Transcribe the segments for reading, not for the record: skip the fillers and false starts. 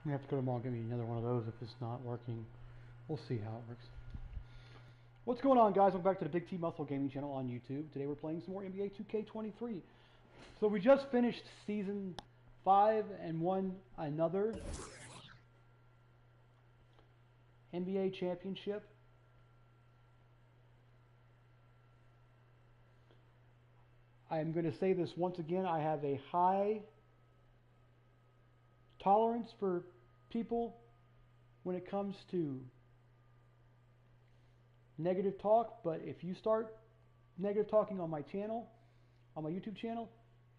We have to go to mall and get me another one of those if it's not working. We'll see how it works. What's going on, guys? Welcome back to the Big T Muscle Gaming channel on YouTube. Today we're playing some more NBA2K23. So we just finished Season 5 and won another NBA championship. I am going to say this once again. I have a high tolerance for people when it comes to negative talk, but if you start negative talking on my channel, on my YouTube channel,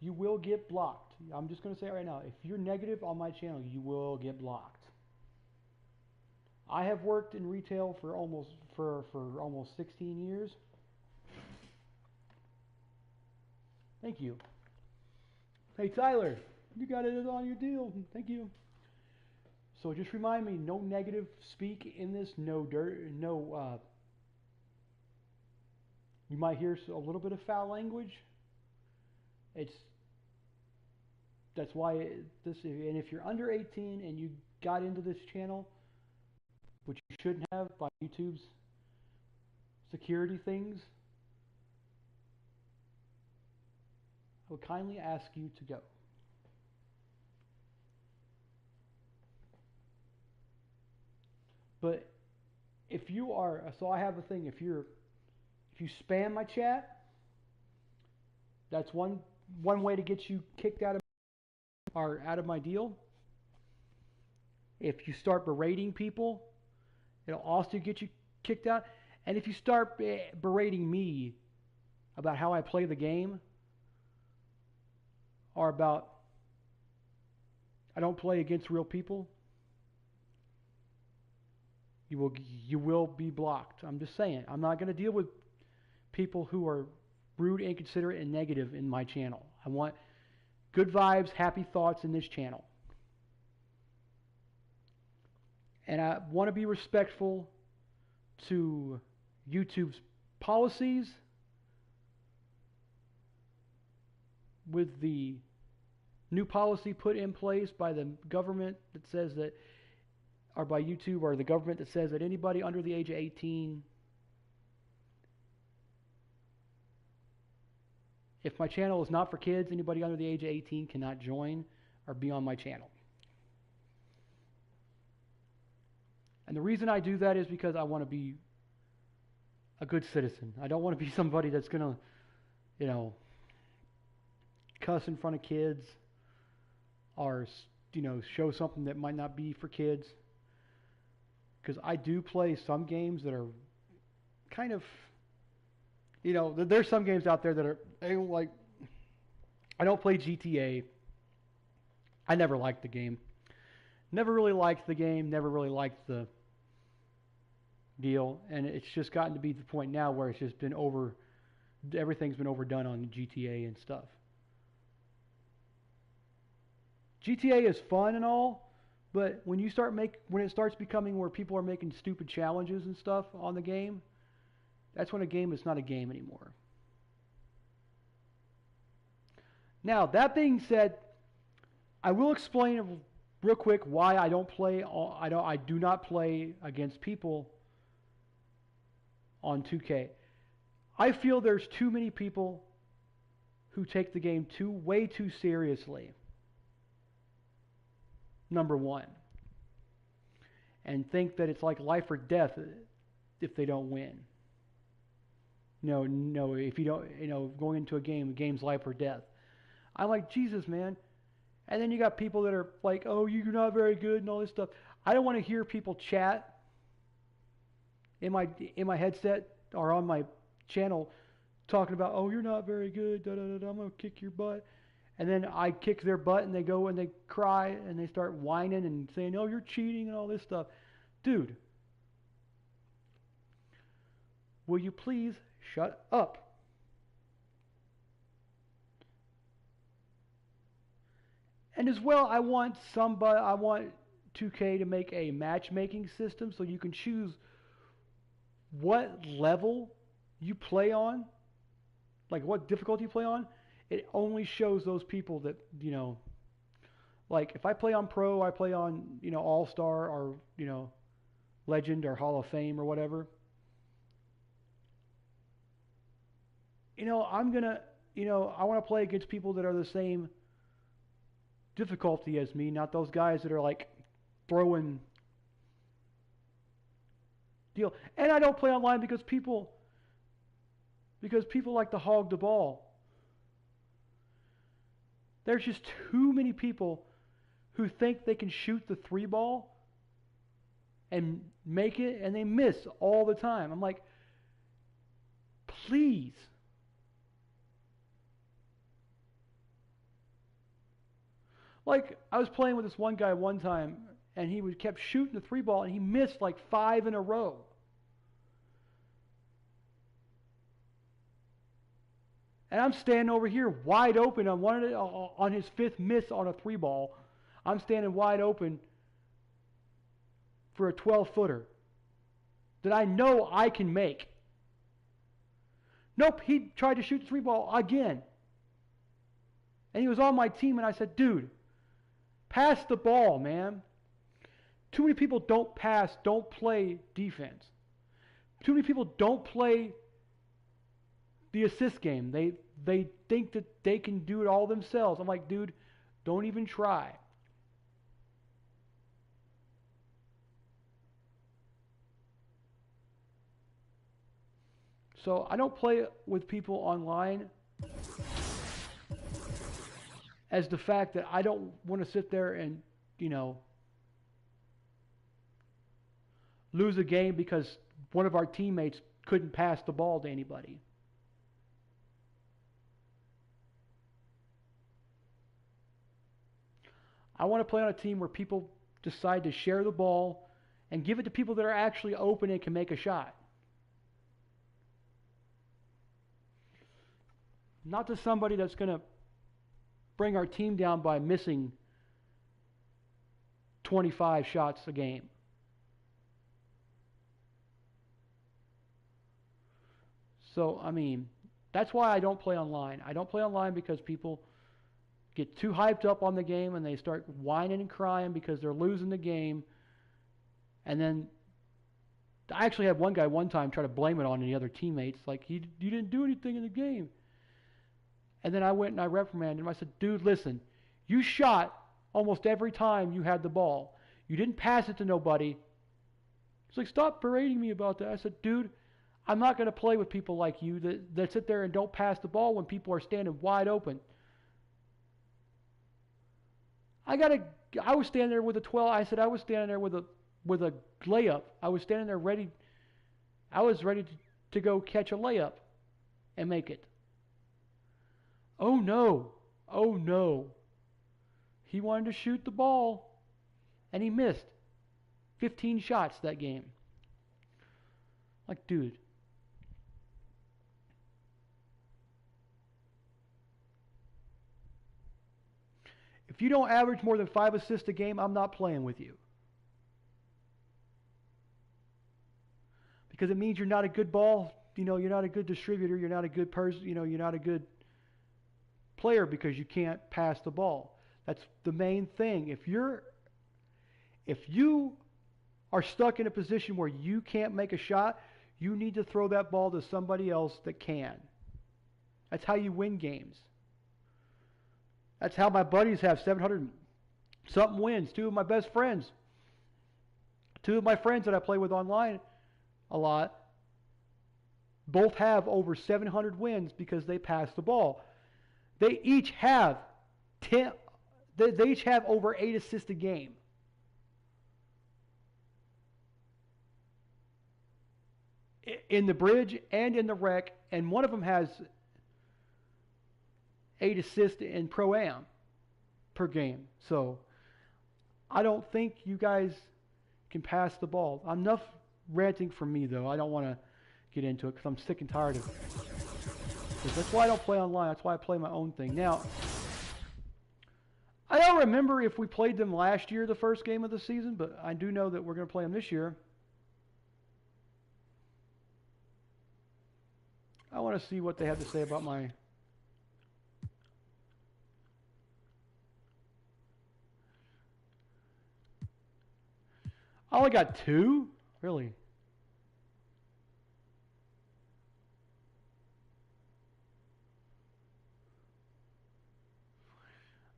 you will get blocked. I'm just going to say it right now. If you're negative on my channel, you will get blocked. I have worked in retail for almost 16 years. Thank you. Hey Tyler, you got it on your deal. Thank you. So just remind me, no negative speak in this, no dirt, no you might hear a little bit of foul language. That's why this. And if you're under 18 and you got into this channel, which you shouldn't have by YouTube's security things, I would kindly ask you to go. But if you are, so I have a thing. If you spam my chat, that's one way to get you kicked out of my deal. If you start berating people, it'll also get you kicked out. And if you start berating me about how I play the game, or about I don't play against real people, you will be blocked. I'm just saying. I'm not going to deal with people who are rude, inconsiderate, and negative in my channel. I want good vibes, happy thoughts in this channel. And I want to be respectful to YouTube's policies with the new policy put in place by the government that says that, or by YouTube or the government that says that anybody under the age of 18, if my channel is not for kids, anybody under the age of 18 cannot join or be on my channel. And the reason I do that is because I want to be a good citizen. I don't want to be somebody that's going to, cuss in front of kids or, show something that might not be for kids. Because I do play some games that are kind of, there's some games out there that are, like, I don't play GTA. I never liked the game. Never really liked the game, never really liked the deal, and it's just gotten to be the point now where it's just been everything's been overdone on GTA and stuff. GTA is fun and all, but when it starts becoming where people are making stupid challenges and stuff on the game, that's when a game is not a game anymore. Now, that being said, I will explain real quick why I do not play against people on 2K. I feel there's too many people who take the game way too seriously. Number one. And think that it's like life or death if they don't win. No, if you don't, going into a game, the game's life or death. I'm like, Jesus, man. And then you got people that are like, oh, you're not very good and all this stuff. I don't want to hear people chat in my headset or on my channel talking about, oh, you're not very good, da, da, da, da, I'm going to kick your butt. And then I kick their butt and they go and they cry and they start whining and saying, oh, you're cheating and all this stuff. Dude, will you please shut up? And as well, I want 2K to make a matchmaking system so you can choose what level you play on, like what difficulty you play on. It only shows those people that, Like if I play on Pro, I play on, All Star or, Legend or Hall of Fame or whatever. I'm gonna, I want to play against people that are the same difficulty as me, not those guys that are like throwing deal. And I don't play online because people like to hog the ball. There's just too many people who think they can shoot the three ball and make it, and they miss all the time. I'm like, please. Like, I was playing with this one guy one time, and he kept shooting the three ball, and he missed like 5 in a row. And I'm standing over here wide open on his 5th miss on a three ball. I'm standing wide open for a 12-footer that I know I can make. Nope, he tried to shoot the three ball again. And he was on my team, and I said, dude, pass the ball, man. Too many people don't play defense. Too many people don't play the assist game. They think that they can do it all themselves. I'm like, dude, don't even try. So I don't play with people online as the fact that I don't want to sit there and, lose a game because one of our teammates couldn't pass the ball to anybody. I want to play on a team where people decide to share the ball and give it to people that are actually open and can make a shot. Not to somebody that's going to bring our team down by missing 25 shots a game. So, that's why I don't play online. I don't play online because people get too hyped up on the game and they start whining and crying because they're losing the game. And then I actually had one guy one time try to blame it on the other teammates. Like, you didn't do anything in the game. And then I went and I reprimanded him. I said, dude, listen, you shot almost every time you had the ball. You didn't pass it to nobody. He's like, stop berating me about that. I said, dude, I'm not going to play with people like you that sit there and don't pass the ball when people are standing wide open. I was standing there with a 12. I said I was standing there with a layup. I was standing there ready. I was ready to go catch a layup and make it. Oh no. Oh no. He wanted to shoot the ball and he missed 15 shots that game. Like, dude. If you don't average more than 5 assists a game, I'm not playing with you. Because it means you're not a good you're not a good distributor, you're not a good person, you're not a good player because you can't pass the ball. That's the main thing. If you are stuck in a position where you can't make a shot, you need to throw that ball to somebody else that can. That's how you win games. That's how my buddies have 700 something wins. 2 of my best friends. 2 of my friends that I play with online a lot both have over 700 wins because they pass the ball. They each have 10. They each have over 8 assists a game. In the bridge and in the rec, and one of them has 8 assists in Pro-Am per game. So I don't think you guys can pass the ball. Enough ranting from me, though. I don't want to get into it because I'm sick and tired of it. That's why I don't play online. That's why I play my own thing. Now, I don't remember if we played them last year, the first game of the season, but I do know that we're going to play them this year. I want to see what they have to say about my... I only got 2? Really?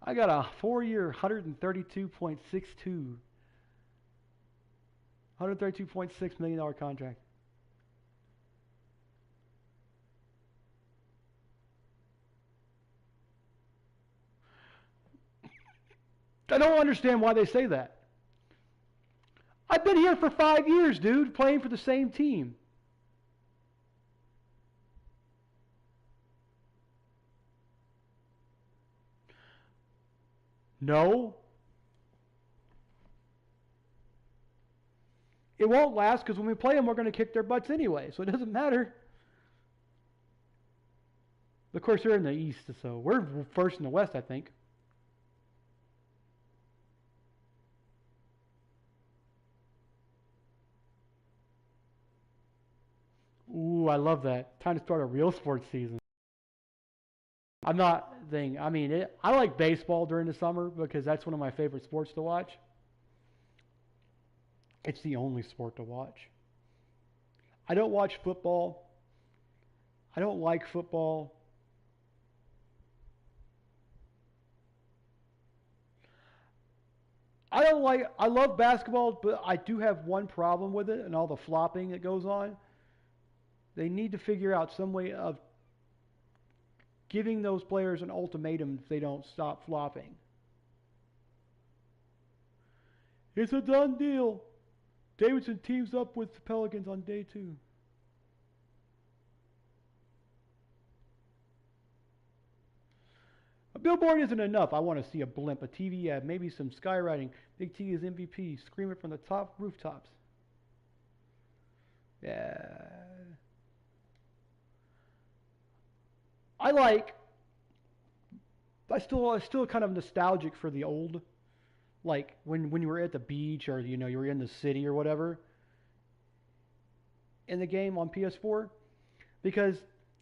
I got a 4-year, $132.6 million contract. I don't understand why they say that. I've been here for 5 years, dude, playing for the same team. No. It won't last because when we play them, we're going to kick their butts anyway, so it doesn't matter. Of course, they're in the East, so we're first in the West, I think. Ooh, I love that. Time to start a real sports season. I'm not thinking, I mean, I like baseball during the summer because that's one of my favorite sports to watch. It's the only sport to watch. I don't watch football. I don't like football. I love basketball, but I do have one problem with it and all the flopping that goes on. They need to figure out some way of giving those players an ultimatum if they don't stop flopping. It's a done deal. Davidson teams up with the Pelicans on day 2. A billboard isn't enough. I want to see a blimp, a TV ad, maybe some skywriting. Big T is MVP. Scream it from the top rooftops. Yeah. I still kind of nostalgic for the old, like when you were at the beach or you were in the city or whatever in the game on PS4, because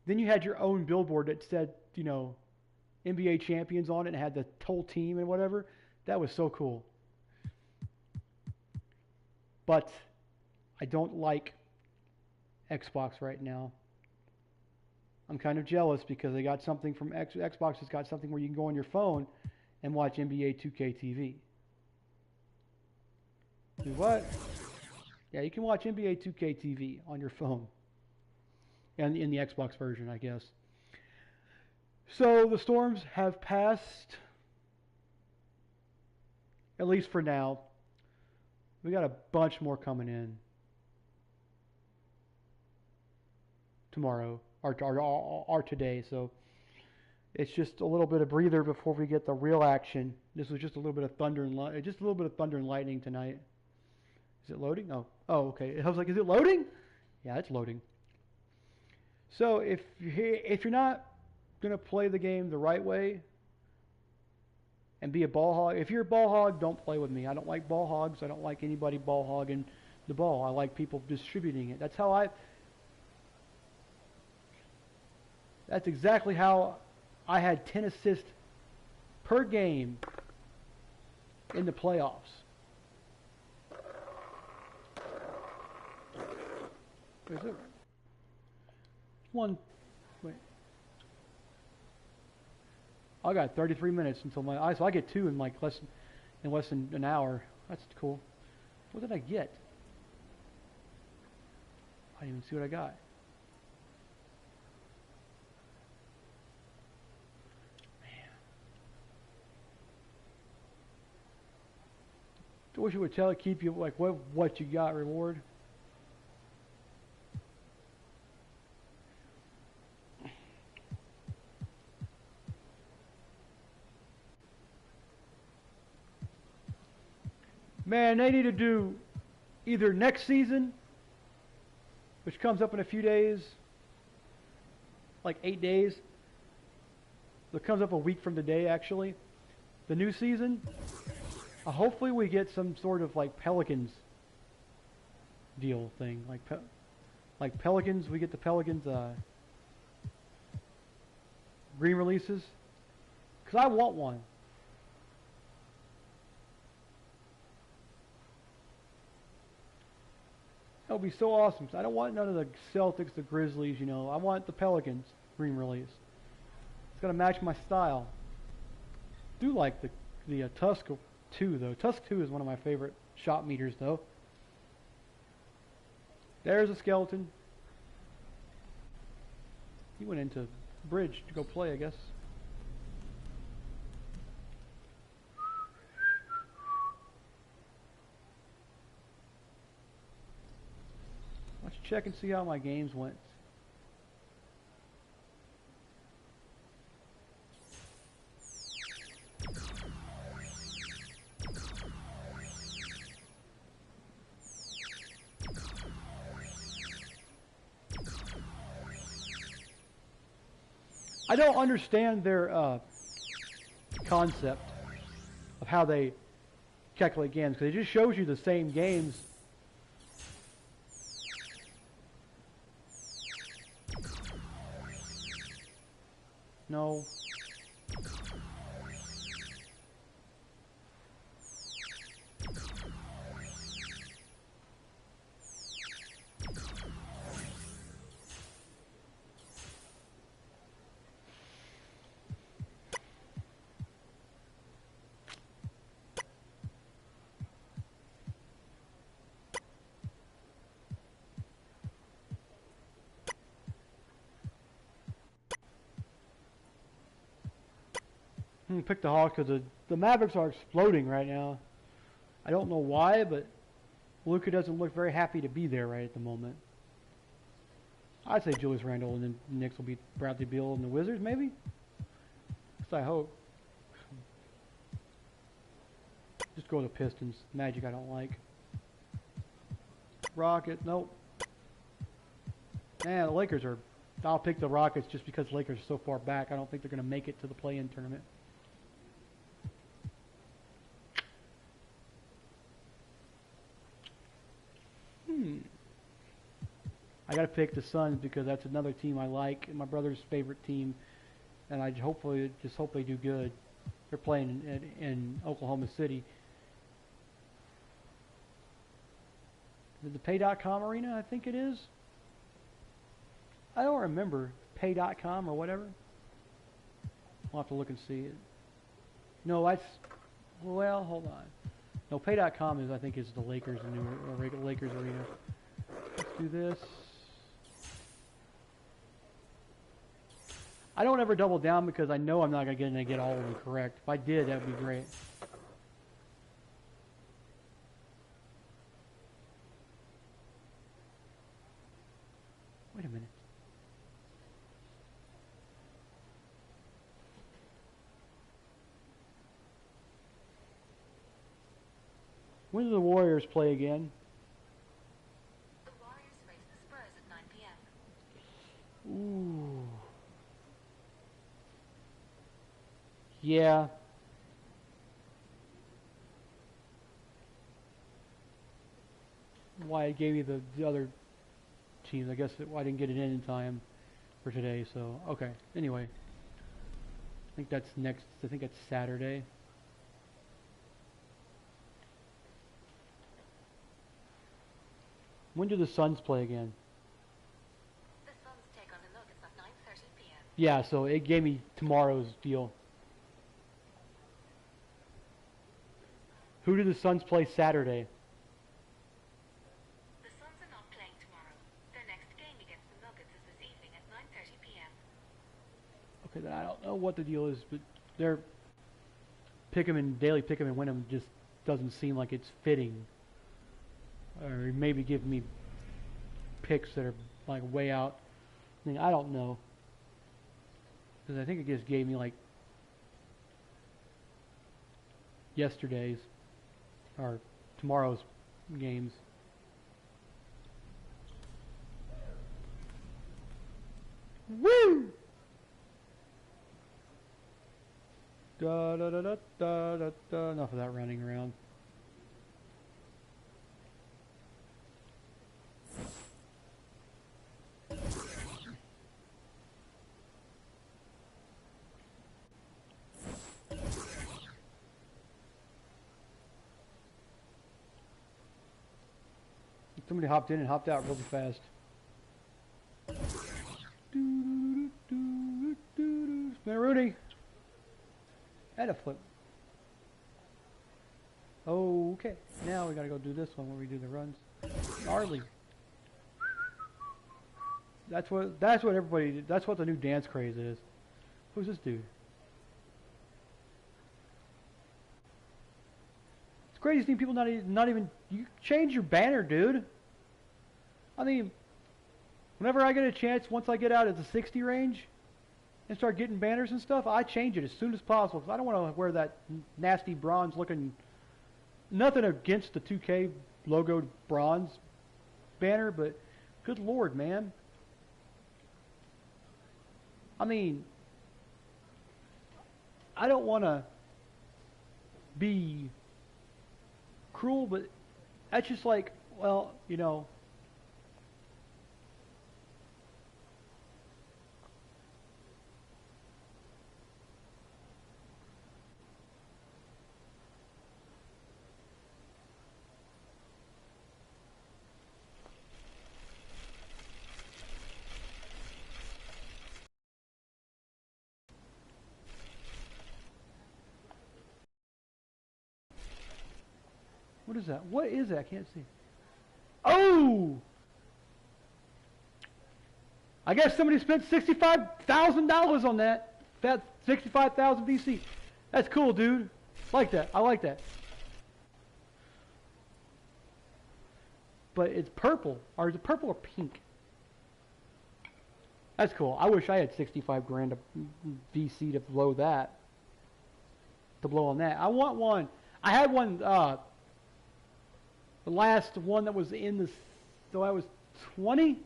then you had your own billboard that said NBA champions on it and had the whole team and whatever. That was so cool. But I don't like Xbox right now. I'm kind of jealous because they got something from Xbox has got something where you can go on your phone and watch NBA2K23. Do what? Yeah, you can watch NBA2K23 on your phone. And in the Xbox version, I guess. So the storms have passed, at least for now. We got a bunch more coming in tomorrow or today. So it's just a little bit of breather before we get the real action. This was just a little bit of thunder and lightning tonight. Is it loading? Oh, okay. I was like, is it loading? Yeah, it's loading. So if you're not gonna play the game the right way and be a ball hog, if you're a ball hog, don't play with me. I don't like ball hogs. I don't like anybody ball hogging the ball. I like people distributing it. That's exactly how I had 10 assists per game in the playoffs. Where's it? Wait. I got 33 minutes until so I get 2 in less than an hour. That's cool. What did I get? I didn't even see what I got. I wish it would keep you like what you got reward. Man, they need to do either next season, which comes up in a few days, like 8 days. It comes up a week from today, actually. The new season. Hopefully we get some sort of like Pelicans deal thing, like Pelicans. We get the Pelicans green releases, because I want one. That would be so awesome. I don't want none of the Celtics, the Grizzlies, you know. I want the Pelicans re-release. It's got to match my style. I do like the Tusk 2, though. Tusk 2 is one of my favorite shot meters, though. There's a skeleton. He went into bridge to go play, I guess. Let's check and see how my games went. I don't understand their concept of how they calculate games, because it just shows you the same games. No. Pick the Hawks because the Mavericks are exploding right now. I don't know why, but Luka doesn't look very happy to be there right at the moment. I'd say Julius Randle and then the Knicks will beat Bradley Beal and the Wizards, maybe? At least I hope. Just go to the Pistons. Magic I don't like. Rockets, nope. The Lakers are... I'll pick the Rockets just because the Lakers are so far back. I don't think they're going to make it to the play-in tournament. I got to pick the Suns because that's another team I like, and my brother's favorite team, and I hope they do good. They're playing in Oklahoma City. Is it the Pay.com arena? I think it is. I don't remember. Pay.com or whatever. I'll have to look and see it. No, that's... Well, hold on. No, Pay.com is, I think, is the Lakers, the Lakers arena. Let's do this. I don't ever double down because I know I'm not going to get all of them correct. If I did, that would be great. Wait a minute. When do the Warriors play again? The Warriors face the Spurs at 9 p.m. Ooh. Yeah. Why it gave me the other teams. I guess I didn't get it in time for today, so okay. Anyway. I think that's next. I think it's Saturday. When do the Suns play again? The Suns take on the Nuggets at 9:30 p.m. Yeah, so it gave me tomorrow's deal. Who do the Suns play Saturday? The Suns are not playing tomorrow. Their next game against the Nuggets is this evening at 9:30 p.m. Okay, then I don't know what the deal is, but their daily pick 'em and win 'em just doesn't seem like it's fitting. Or maybe give me picks that are like way out. I mean, I don't know. Because I think it just gave me like yesterday's or tomorrow's games. Woo! Da da da da da da da. Enough of that running around. Somebody hopped in and hopped out really fast. Spin Rudy. And a flip. Okay, now we gotta go do this one where we do the runs. Gnarly. That's what everybody. That's what the new dance craze is. Who's this dude? It's crazy seeing people not even. You change your banner, dude. I mean, whenever I get a chance, once I get out of the 60 range and start getting banners and stuff, I change it as soon as possible because I don't want to wear that nasty bronze-looking. Nothing against the 2K logoed bronze banner, but good lord, man. I mean, I don't want to be cruel, but that's just like, well, you know. What is that? What is that? I can't see. Oh! I guess somebody spent $65,000 on that. That 65,000 BC. That's cool, dude. Like that. I like that. But it's purple. Or is it purple or pink? That's cool. I wish I had 65 grand of VC to blow that. To blow on that. I want one. I had one, the last one that was in this, so I was 20?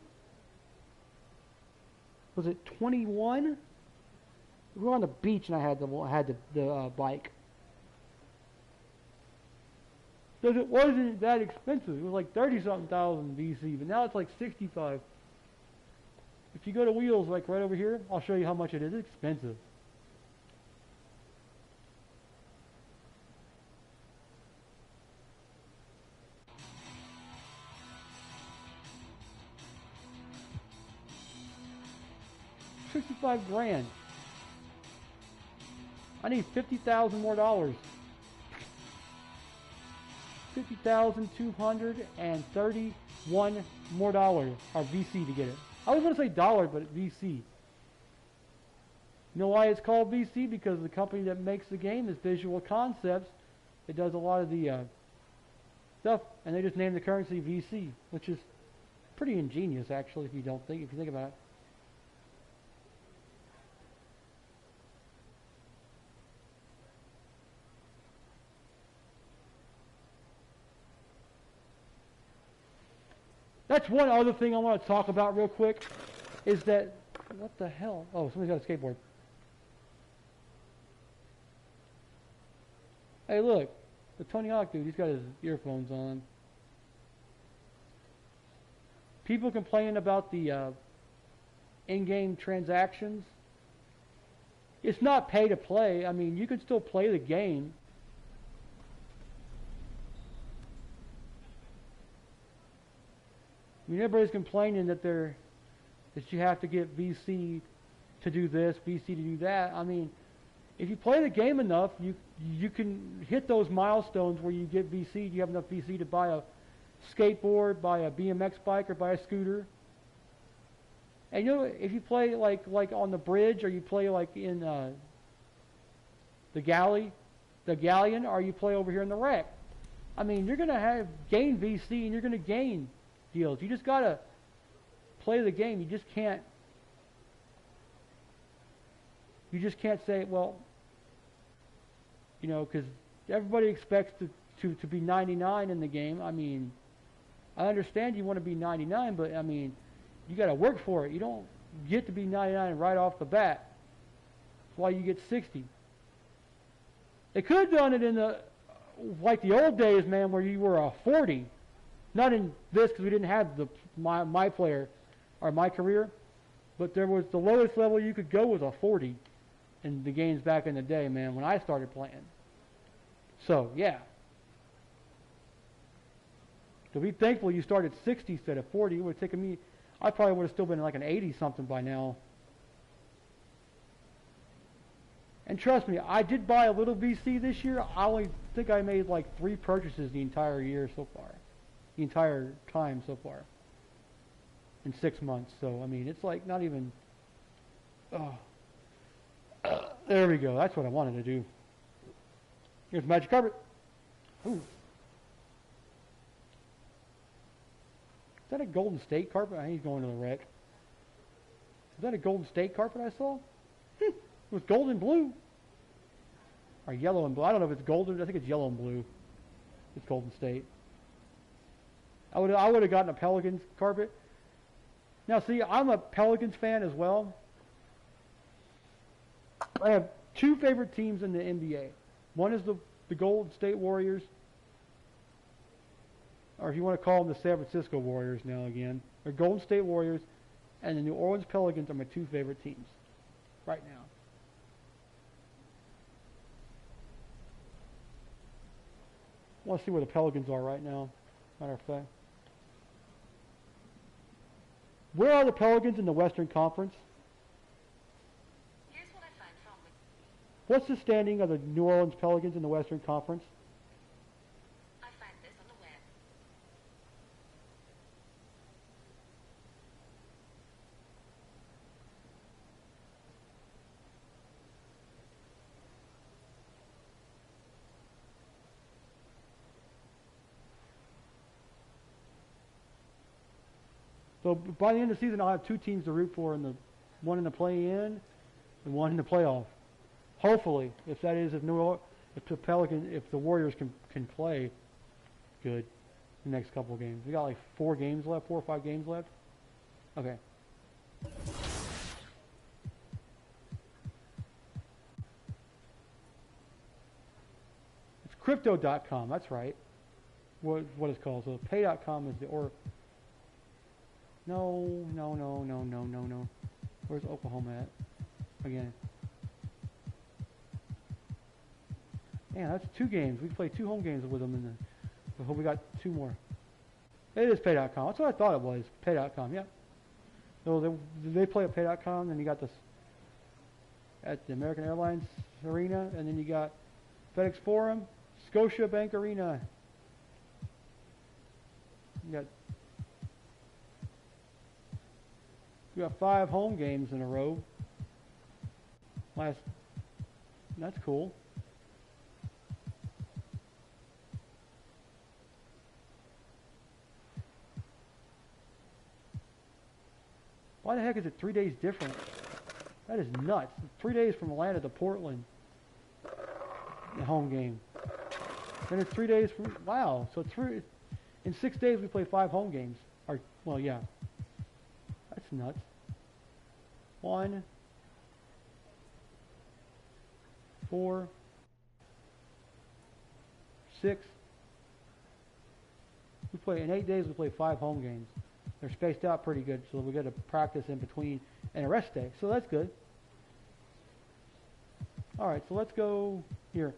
Was it 21? We were on the beach and I had the bike. Because it wasn't that expensive. It was like 30-something thousand VC, but now it's like 65. If you go to Wheels, like right over here, I'll show you how much it is. It's expensive. $65 grand. I need $50,000 more dollars. $50,231 more dollars, or VC to get it. I was going to say dollar, but VC. You know why it's called VC? Because the company that makes the game is Visual Concepts. It does a lot of the stuff, and they just named the currency VC, which is pretty ingenious, actually, if you think about it. That's one other thing I want to talk about real quick, is that, what the hell? Oh, somebody's got a skateboard. Hey, look, the Tony Hawk dude, he's got his earphones on. People complaining about the in-game transactions. It's not pay to play. I mean, you can still play the game. I mean, everybody's complaining that you have to get VC to do this, VC to do that. I mean, if you play the game enough, you can hit those milestones where you get VC. You have enough VC to buy a skateboard, buy a BMX bike, or buy a scooter. And you know, if you play like on the bridge, or you play like in the galleon, or you play over here in the wreck, I mean, you're gonna gain VC, and you're gonna gain deals. You just gotta play the game. You just can't say, well, you know, because everybody expects to be 99 in the game. I mean, I understand you want to be 99, but I mean, you got to work for it. You don't get to be 99 right off the bat. That's why you get 60. They could have done it in like the old days, man, where you were a 40. Not in this, because we didn't have my player or my career, but there was the lowest level you could go was a 40 in the games back in the day, man, when I started playing. So, yeah. To be thankful you started 60 instead of 40. It would have taken me, I probably would have still been like an 80 something by now. And trust me, I did buy a little VC this year. I only think I made like 3 purchases the entire year so far. The entire time so far. In 6 months. So, I mean, it's like not even... Oh. There we go. That's what I wanted to do. Here's magic carpet. Ooh. Is that a Golden State carpet? I think he's going to the wreck. Is that a Golden State carpet I saw? With gold and blue. Or yellow and blue. I don't know if it's golden. I think it's yellow and blue. It's Golden State. I would have gotten a Pelicans carpet. Now see, I'm a Pelicans fan as well. I have 2 favorite teams in the NBA. One is the Golden State Warriors. Or if you want to call them the San Francisco Warriors now again. Or Golden State Warriors and the New Orleans Pelicans are my 2 favorite teams. Right now. I want to see where the Pelicans are right now, matter of fact. Where are the Pelicans in the Western Conference? Here's what I find from with... What's the standing of the New Orleans Pelicans in the Western Conference? I find this on the web. So by the end of the season, I'll have 2 teams to root for, one in the play-in and one in the playoff. Hopefully, if that is, if the Warriors can play good the next couple of games. We got like 4 or 5 games left. Okay. It's crypto.com. That's right. What it's called. So pay.com is the or. No. Where's Oklahoma at? Again. Man, that's 2 games. We played 2 home games with them I hope we got 2 more. It is pay.com. That's what I thought it was. Pay.com, yeah. So they play at pay.com, then you got this at the American Airlines Arena, and then you got FedEx Forum, Scotia Bank Arena. You got 5 home games in a row. That's cool. Why the heck is it 3 days different? That is nuts. 3 days from Atlanta to Portland. The home game. Then it's 3 days from... Wow. So in 6 days we play 5 home games. Well, yeah. That's nuts. 1, 4, 6. In 8 days we play 5 home games. They're spaced out pretty good, so we got to practice in between and a rest day. So that's good. All right, so let's go here.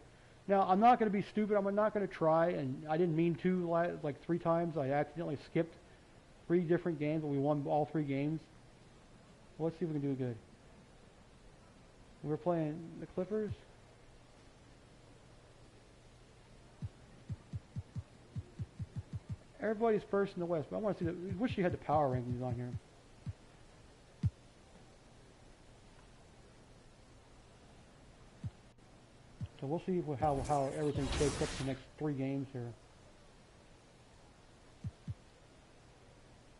Now, I'm not going to be stupid. I'm not going to try, and I didn't mean to like 3 times. I accidentally skipped 3 different games, but we won all 3 games. Well, let's see if we can do good. We're playing the Clippers. Everybody's first in the West, but I want to see I wish you had the power rankings on here. So we'll see how everything shakes up the next 3 games here.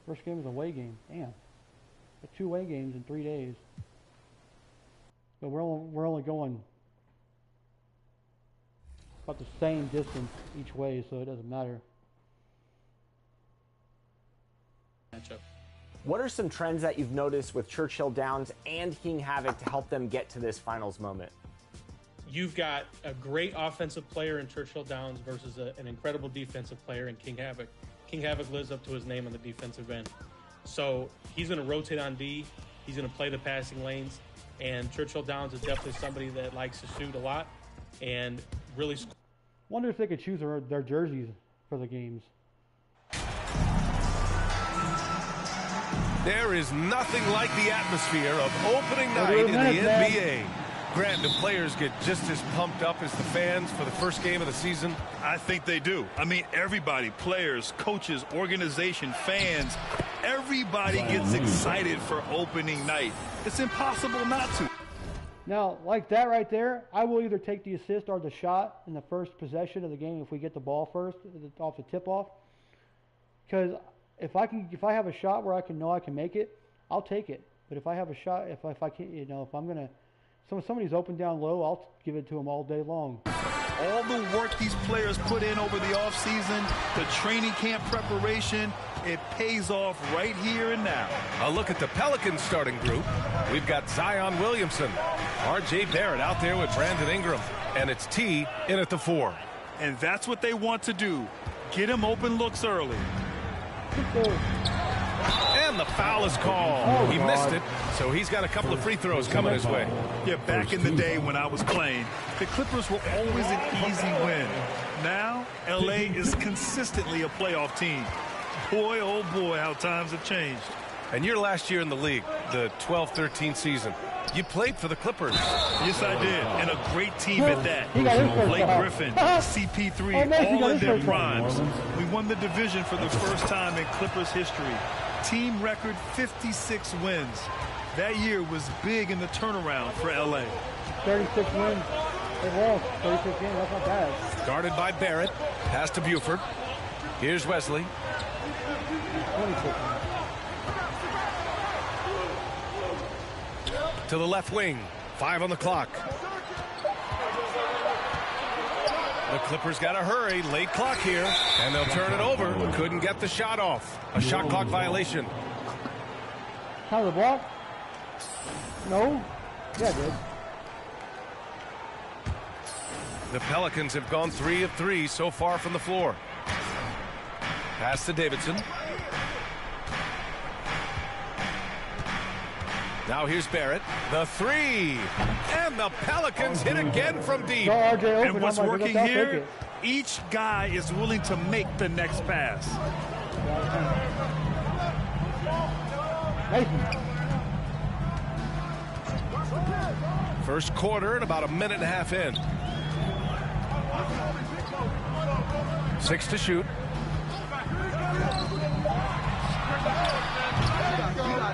First game is a away game. Damn. 2 away games in 3 days. But we're only going about the same distance each way, so it doesn't matter. Matchup. What are some trends that you've noticed with Churchill Downs and King Havoc to help them get to this finals moment? You've got a great offensive player in Churchill Downs versus an incredible defensive player in King Havoc. King Havoc lives up to his name on the defensive end. So he's going to rotate on D. He's going to play the passing lanes. And Churchill Downs is definitely somebody that likes to shoot a lot and really... Wonder if they could choose their jerseys for the games. There is nothing like the atmosphere of opening night in the NBA. Grant, do players get just as pumped up as the fans for the first game of the season? I think they do. I mean, everybody, players, coaches, organization, fans, everybody gets excited for opening night. It's impossible not to. Now, like that right there, I will either take the assist or the shot in the first possession of the game if we get the ball first off the tip-off. Because if I have a shot where I know I can make it, I'll take it. But if I have a shot, if I can't, you know, if I'm gonna, somebody's open down low, I'll give it to them all day long. All the work these players put in over the offseason, the training camp preparation, it pays off right here and now. A look at the Pelicans starting group. We've got Zion Williamson, R.J. Barrett out there with Brandon Ingram, and it's T in at the 4. And that's what they want to do. Get him open looks early. And the foul is called. He missed it, so he's got a couple of free throws coming his way. Yeah, back in the day when I was playing, the Clippers were always an easy win. Now, L.A. is consistently a playoff team. Boy, oh boy, how times have changed. And your last year in the league, the 12-13 season, you played for the Clippers. Yes, I did, and a great team at that. Blake Griffin, CP3, all in their primes. We won the division for the first time in Clippers history. Team record 56 wins. That year was big in the turnaround for L.A. 36 wins. They lost 36 games. That's not bad. Guarded by Barrett. Pass to Buford. Here's Wesley. 26. To the left wing. 5 on the clock. The Clippers got to hurry. Late clock here. And they'll turn it over. Couldn't get the shot off. A shot clock violation. How the block? No. Yeah, it did. The Pelicans have gone 3 of 3 so far from the floor. Pass to Davidson. Now here's Barrett. The 3. And the Pelicans hit again from deep. And what's working here, each guy is willing to make the next pass. First quarter and about a minute and a half in. 6 to shoot.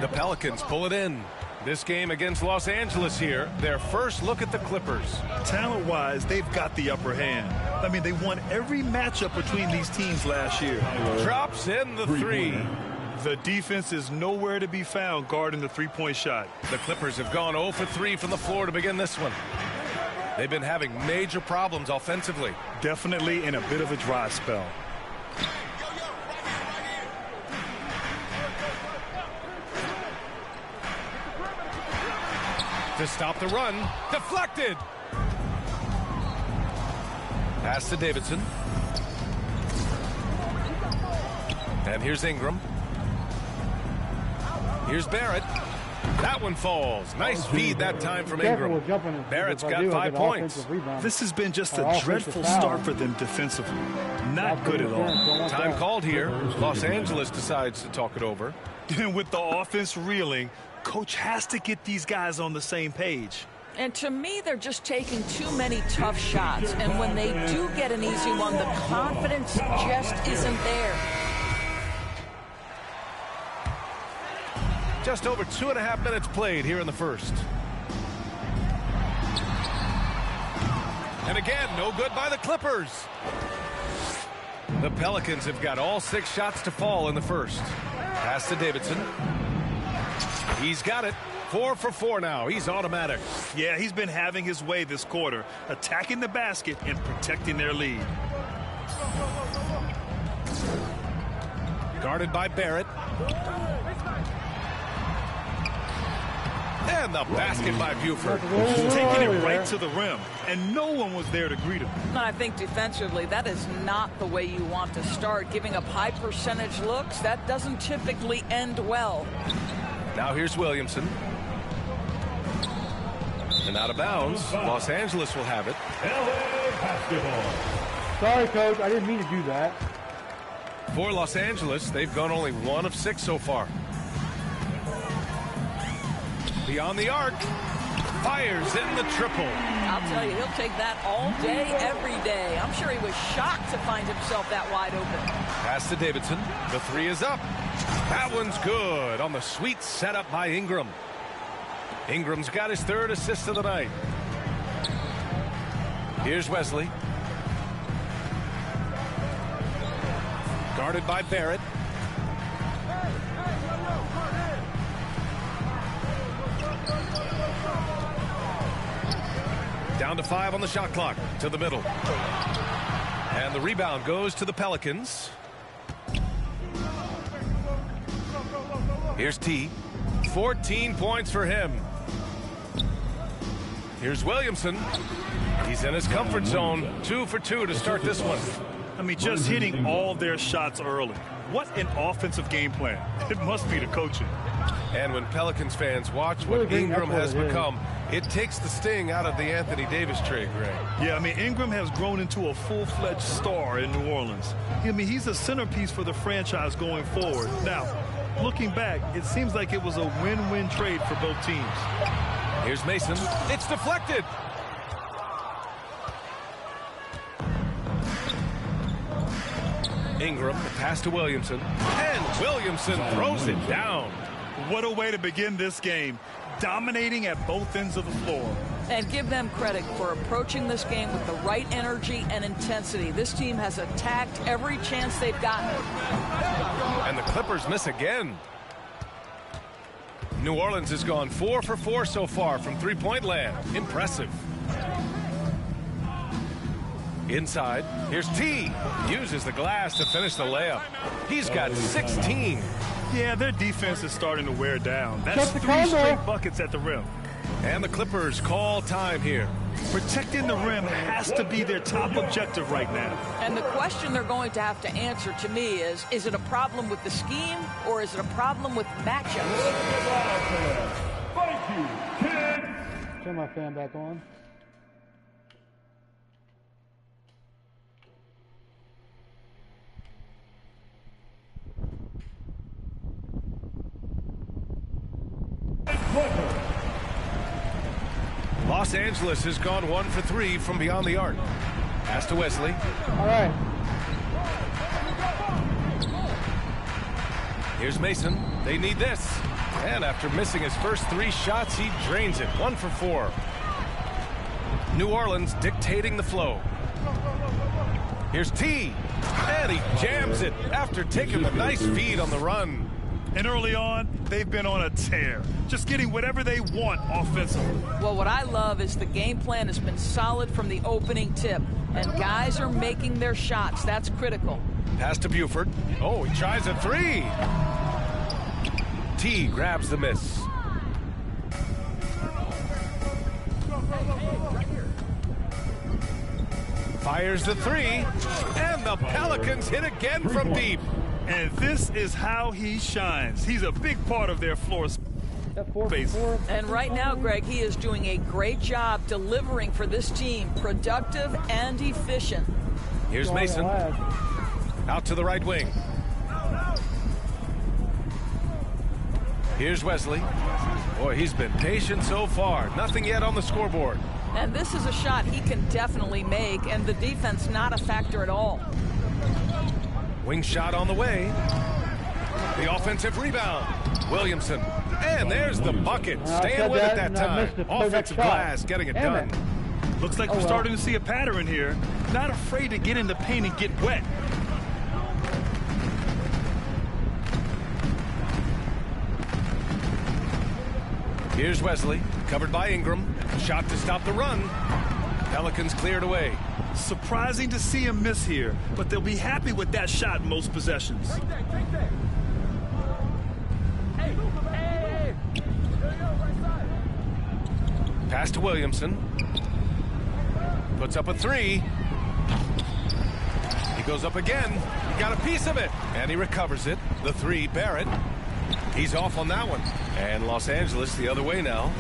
The Pelicans pull it in. This game against Los Angeles here, their first look at the Clippers. Talent-wise, they've got the upper hand. I mean, they won every matchup between these teams last year. Drops in the 3. The defense is nowhere to be found guarding the three-point shot. The Clippers have gone 0 for 3 from the floor to begin this one. They've been having major problems offensively. Definitely in a bit of a dry spell. To stop the run. Deflected. Pass to Davidson. And here's Ingram. Here's Barrett. That one falls. Nice feed that time from Ingram. Barrett's got 5 points. This has been just a dreadful start for them defensively. Not good at all. Time called here. Los Angeles decides to talk it over. And with the offense reeling, coach has to get these guys on the same page. And to me, they're just taking too many tough shots. And when they do get an easy one, the confidence just isn't there. Just over 2.5 minutes played here in the first. And again, no good by the Clippers. The Pelicans have got all 6 shots to fall in the first. Pass to Davidson. He's got it. 4 for 4 now. He's automatic. Yeah, he's been having his way this quarter, attacking the basket and protecting their lead. Guarded by Barrett. And the basket by Buford. Taking it right to the rim, and no one was there to greet him. I think defensively, that is not the way you want to start. Giving up high percentage looks, that doesn't typically end well. Now here's Williamson. And out of bounds. Los Angeles will have it. Sorry, Coach. I didn't mean to do that. For Los Angeles, they've gone only 1 of 6 so far. Beyond the arc. Fires in the triple. I'll tell you, he'll take that all day, every day. I'm sure he was shocked to find himself that wide open. Pass to Davidson. The three is up. That one's good on the sweet setup by Ingram. Ingram's got his third assist of the night. Here's Wesley. Guarded by Barrett. Down to 5 on the shot clock. To the middle. And the rebound goes to the Pelicans. Here's T. 14 points for him. Here's Williamson. He's in his comfort zone. 2 for 2 to start this one. I mean, just hitting all their shots early. What an offensive game plan. It must be the coaching. And when Pelicans fans watch what Ingram has become, it takes the sting out of the Anthony Davis trade, Greg. Yeah, I mean, Ingram has grown into a full-fledged star in New Orleans. I mean, he's a centerpiece for the franchise going forward. Now, looking back, it seems like it was a win-win trade for both teams. Here's Mason. It's deflected. Ingram, the pass to Williamson. And Williamson throws it down. What a way to begin this game. Dominating at both ends of the floor. And give them credit for approaching this game with the right energy and intensity. This team has attacked every chance they've gotten. And the Clippers miss again. New Orleans has gone 4 for 4 so far from three-point land. Impressive. Inside, here's T. Uses the glass to finish the layup. He's got 16. Yeah, their defense is starting to wear down. That's 3 straight buckets at the rim. And the Clippers call time here. Protecting the rim has to be their top objective right now. And the question they're going to have to answer to me is it a problem with the scheme or is it a problem with matchups? Thank you, kids. Turn my fan back on. Los Angeles has gone 1 for 3 from beyond the arc. Pass to Wesley. All right. Here's Mason. They need this. And after missing his first 3 shots, he drains it. 1 for 4. New Orleans dictating the flow. Here's T. And he jams it after taking a nice feed on the run. And early on, they've been on a tear. Just getting whatever they want offensively. Well, what I love is the game plan has been solid from the opening tip. And guys are making their shots. That's critical. Pass to Buford. Oh, he tries a 3. T grabs the miss. Fires the 3. And the Pelicans hit again from deep. And this is how he shines. He's a big part of their floor space. And right now, Greg, he is doing a great job delivering for this team, productive and efficient. Here's Mason. Out to the right wing. Here's Wesley. Boy, he's been patient so far. Nothing yet on the scoreboard. And this is a shot he can definitely make, and the defense not a factor at all. Wing shot on the way. The offensive rebound. Williamson. And there's the bucket. Staying with it that time. Offensive glass getting it done. Looks like we're starting to see a pattern here. Not afraid to get in the paint and get wet. Here's Wesley. Covered by Ingram. Shot to stop the run. Pelicans cleared away. Surprising to see him miss here, but they'll be happy with that shot most possessions. Pass to Williamson. Puts up a 3. He goes up again. He got a piece of it. And he recovers it. The 3, Barrett. He's off on that one. And Los Angeles the other way now.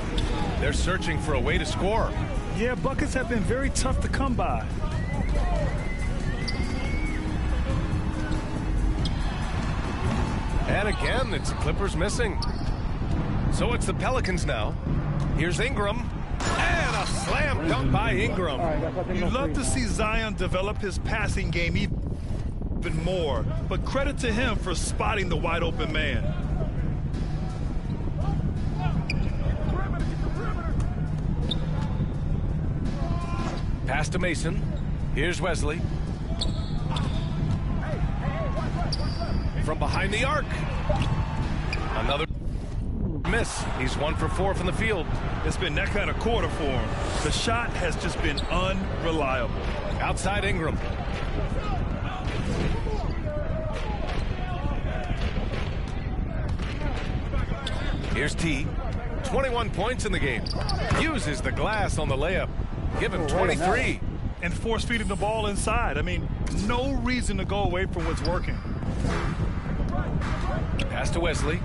They're searching for a way to score. Yeah, buckets have been very tough to come by. And again, it's the Clippers missing. So it's the Pelicans now. Here's Ingram. And a slam dunk by Ingram. You'd love to see Zion develop his passing game even more, but credit to him for spotting the wide open man. Pass to Mason. Here's Wesley. From behind the arc. Another miss. He's 1 for 4 from the field. It's been that kind of quarter for him. The shot has just been unreliable. Outside Ingram. Here's T. 21 points in the game. Uses the glass on the layup. Give him 23. And force feeding the ball inside. I mean, no reason to go away from what's working. Pass to Wesley.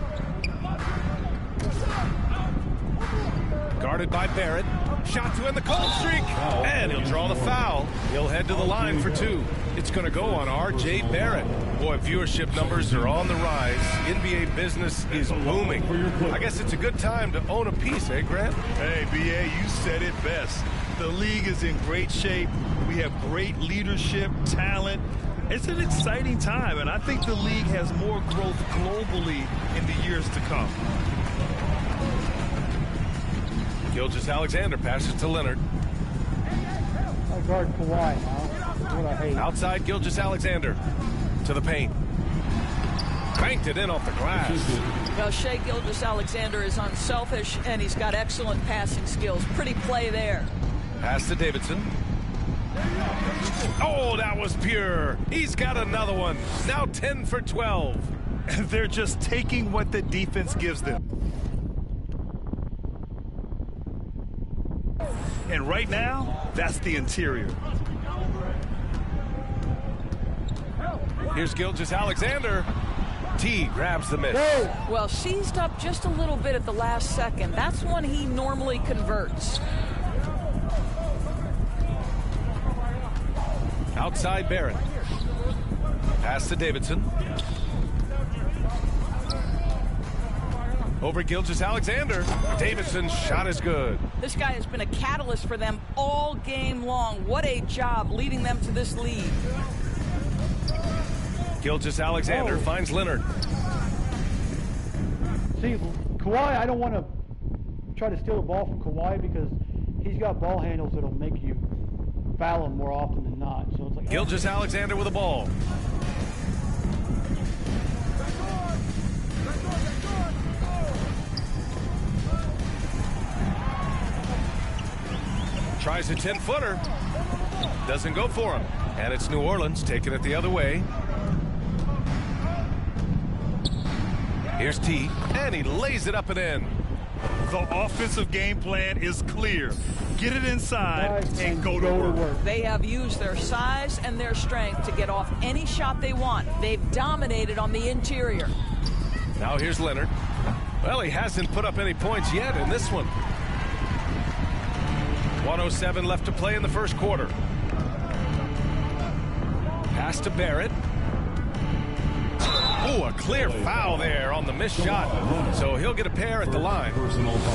Guarded by Barrett. Shot to end the cold streak. And he'll draw the foul. He'll head to the line for 2. It's going to go on R.J. Barrett. Boy, viewership numbers are on the rise. NBA business is booming. I guess it's a good time to own a piece, eh, Grant? Hey, B.A., you said it best. The league is in great shape. We have great leadership, talent. It's an exciting time, and I think the league has more growth globally in the years to come. Gilgeous-Alexander passes to Leonard. I guard Kawhi now. That's what I hate. Outside Gilgeous-Alexander to the paint. Banked it in off the glass. Well, Shai Gilgeous-Alexander is unselfish, and he's got excellent passing skills. Pretty play there. Pass to Davidson. Oh, that was pure. He's got another one. Now 10 for 12. They're just taking what the defense gives them. And right now, that's the interior. Here's Gilgeous-Alexander. T grabs the miss. Well, seized up just a little bit at the last second. That's when he normally converts. Outside Barrett. Pass to Davidson. Over Gilgeous-Alexander. Davidson's shot is good. This guy has been a catalyst for them all game long. What a job leading them to this lead. Gilgeous-Alexander finds Leonard. See, Kawhi, I don't want to try to steal the ball from Kawhi because he's got ball handles that'll make you foul him more often than not. So it's like Gilgeous-Alexander with the ball. Tries a 10-footer. Doesn't go for him. And it's New Orleans taking it the other way. Here's T, and he lays it up and in. The offensive game plan is clear. Get it inside and go to work. They have used their size and their strength to get off any shot they want. They've dominated on the interior. Now here's Leonard. Well, he hasn't put up any points yet in this one. 1:07 left to play in the first quarter. Pass to Barrett. Ooh, a clear foul there on the missed shot. So he'll get a pair at the line.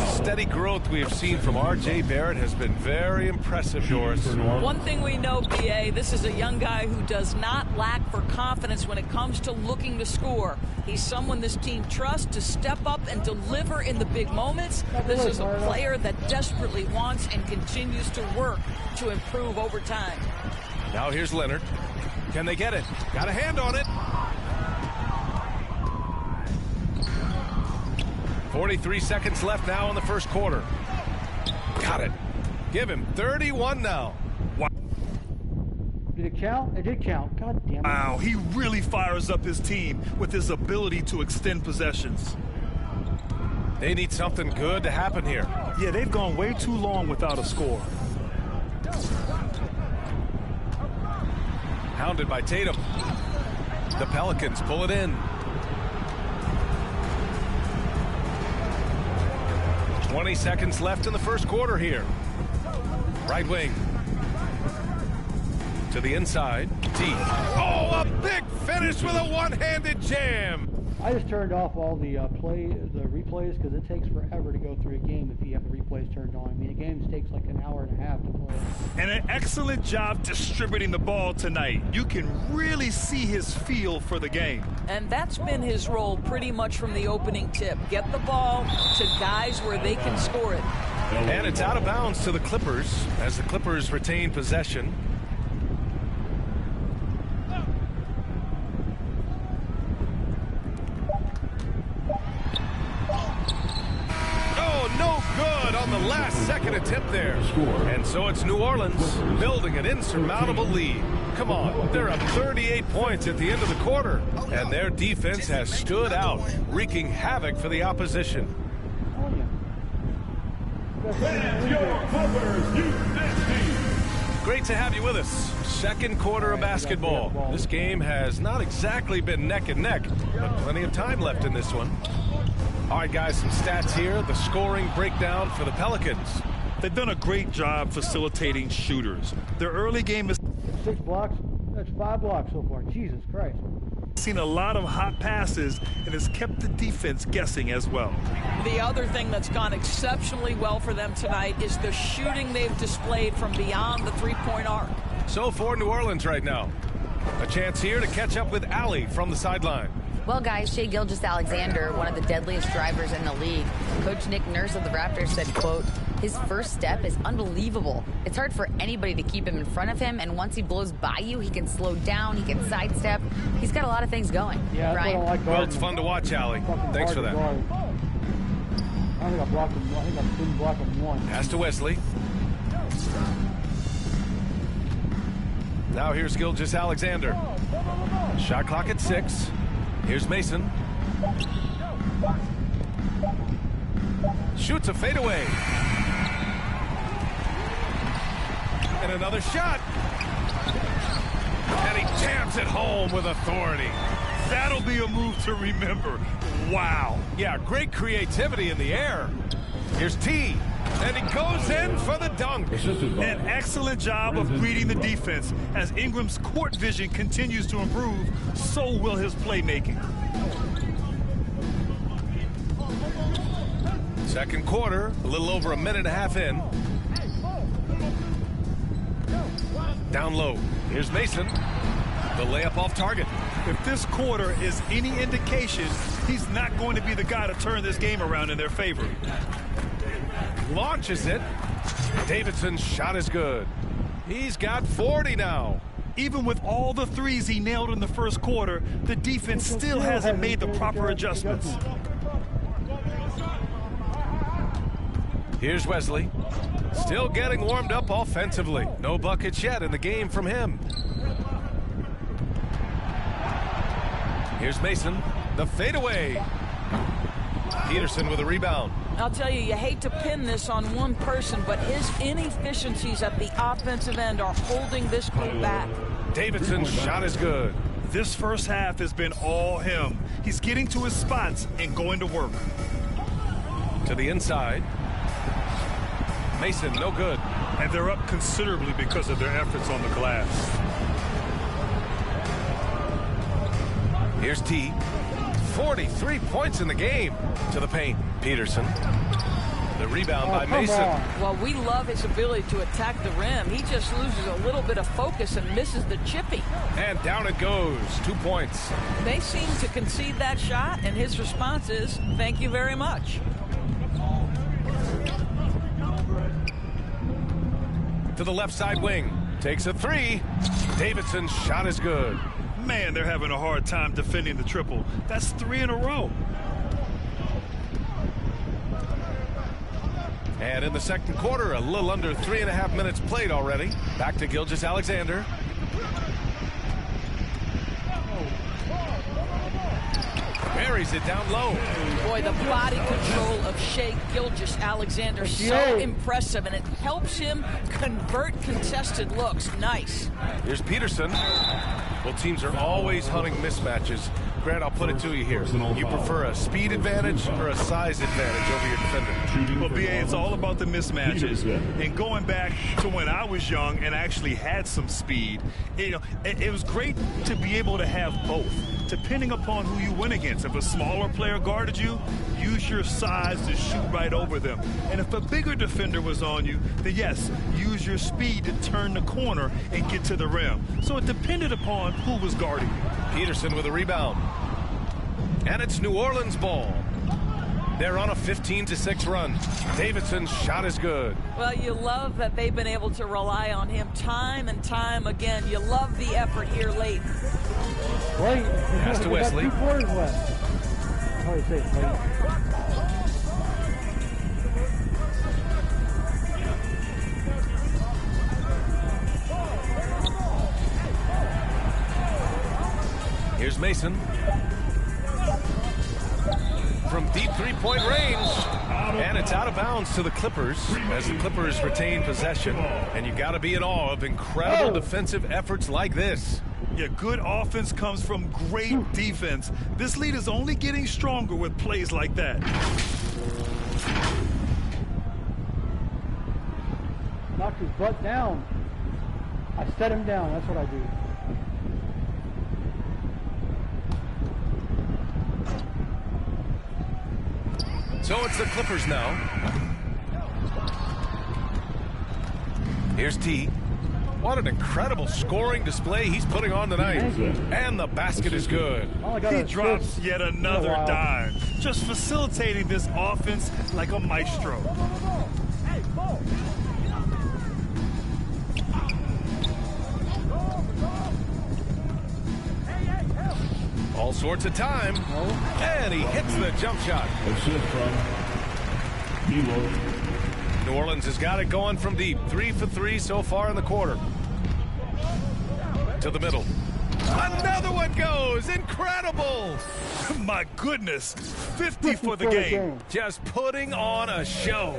Steady growth we have seen from R.J. Barrett has been very impressive, Doris. One thing we know, BA, this is a young guy who does not lack for confidence when it comes to looking to score. He's someone this team trusts to step up and deliver in the big moments. This is a player that desperately wants and continues to work to improve over time. Now here's Leonard. Can they get it? Got a hand on it. 43 seconds left now in the first quarter. Got it. Give him 31 now. Wow. Did it count? It did count. God damn it. Wow, he really fires up his team with his ability to extend possessions. They need something good to happen here. Yeah, they've gone way too long without a score. Hounded by Tatum. The Pelicans pull it in. 20 seconds left in the first quarter here. Right wing. To the inside. T. Oh, a big finish with a one-handed jam. I just turned off all the replays because it takes forever to go through a game if you have the replays turned on. I mean, a game takes like an hour and a half to play. And an excellent job distributing the ball tonight. You can really see his feel for the game. And that's been his role pretty much from the opening tip. Get the ball to guys where they can score it. And it's out of bounds to the Clippers as the Clippers retain possession. No good on the last-second attempt there. And so it's New Orleans building an insurmountable lead. Come on, they're up 38 points at the end of the quarter, and their defense has stood out, wreaking havoc for the opposition. Great to have you with us. Second quarter of basketball. This game has not exactly been neck and neck, but plenty of time left in this one. All right, guys, some stats here. The scoring breakdown for the Pelicans. They've done a great job facilitating shooters. Their early game has 6 blocks. That's 5 blocks so far. Jesus Christ. seen a lot of hot passes and has kept the defense guessing as well. The other thing that's gone exceptionally well for them tonight is the shooting they've displayed from beyond the three-point arc. So for New Orleans right now, a chance here to catch up with Allie from the sideline. Well, guys, Shai Gilgeous-Alexander, one of the deadliest drivers in the league. Coach Nick Nurse of the Raptors said, quote, his first step is unbelievable. It's hard for anybody to keep him in front of him, and once he blows by you, he can slow down, he can sidestep. He's got a lot of things going. Yeah, Brian? Well, it's fun to watch, Allie. Thanks for that. I don't think I blocked him. I think I didn't block him once. Pass to Wesley. Now here's Gilgeous-Alexander. Shot clock at 6. Here's Mason. Shoots a fadeaway. And another shot. And he jams it home with authority. That'll be a move to remember. Wow. Yeah, great creativity in the air. Here's T. And he goes in for the dunk. An excellent job of reading the defense. As Ingram's court vision continues to improve, so will his playmaking. Second quarter, a little over a minute and a half in. Down low. Here's Mason. The layup off target. If this quarter is any indication, he's not going to be the guy to turn this game around in their favor. Launches it. Davidson's shot is good. He's got 40 now. Even with all the threes he nailed in the first quarter, the defense still hasn't made the proper adjustments. Here's Wesley. Still getting warmed up offensively. No buckets yet in the game from him. Here's Mason. The fadeaway. Peterson with a rebound. I'll tell you, you hate to pin this on one person, but his inefficiencies at the offensive end are holding this group back. Davidson's shot is good. This first half has been all him. He's getting to his spots and going to work. To the inside. Mason, no good. And they're up considerably because of their efforts on the glass. Here's T. 43 points in the game. To the paint. Peterson. The rebound by Mason. Well, we love his ability to attack the rim. He just loses a little bit of focus and misses the chippy. And down it goes. 2 points. They seem to concede that shot, and his response is, thank you very much. To the left side wing. Takes a 3. Davidson's shot is good. Man, they're having a hard time defending the triple. That's 3 in a row. And in the second quarter, a little under 3.5 minutes played already. Back to Gilgeous-Alexander. Buries it down low. Boy, the body control of Shai Gilgeous-Alexander so impressive, and it helps him convert contested looks. Nice. Here's Peterson. Well, teams are always hunting mismatches. Grant, I'll put it to you here. You prefer a speed advantage or a size advantage over your defender? Well, BA, it's all about the mismatches. And going back to when I was young and actually had some speed, it was great to be able to have both, depending upon who you win against. defense. If a smaller player guarded you, use your size to shoot right over them. And if a bigger defender was on you, then yes, use your speed to turn the corner and get to the rim. So it depended upon who was guarding you. Peterson with a rebound. And it's New Orleans ball. They're on a 15-6 run. Davidson's shot is good. Well, you love that they've been able to rely on him time and time again. You love the effort here late. Wait. Pass to Wesley. 2 quarters left. How do you say it, late? Here's Mason. From deep three-point range. And it's out of bounds to the Clippers as the Clippers retain possession. And you got to be in awe of incredible defensive efforts like this. Yeah, good offense comes from great defense. This lead is only getting stronger with plays like that. Knocked his butt down. I set him down. That's what I do. So it's the Clippers now. Here's T. What an incredible scoring display he's putting on tonight. And the basket is good. He drops yet another dime, just facilitating this offense like a maestro. All sorts of time. And he hits the jump shot. New Orleans has got it going from deep. 3 for 3 so far in the quarter. To the middle. Another one goes. Incredible. My goodness. 50 for the game. Just putting on a show.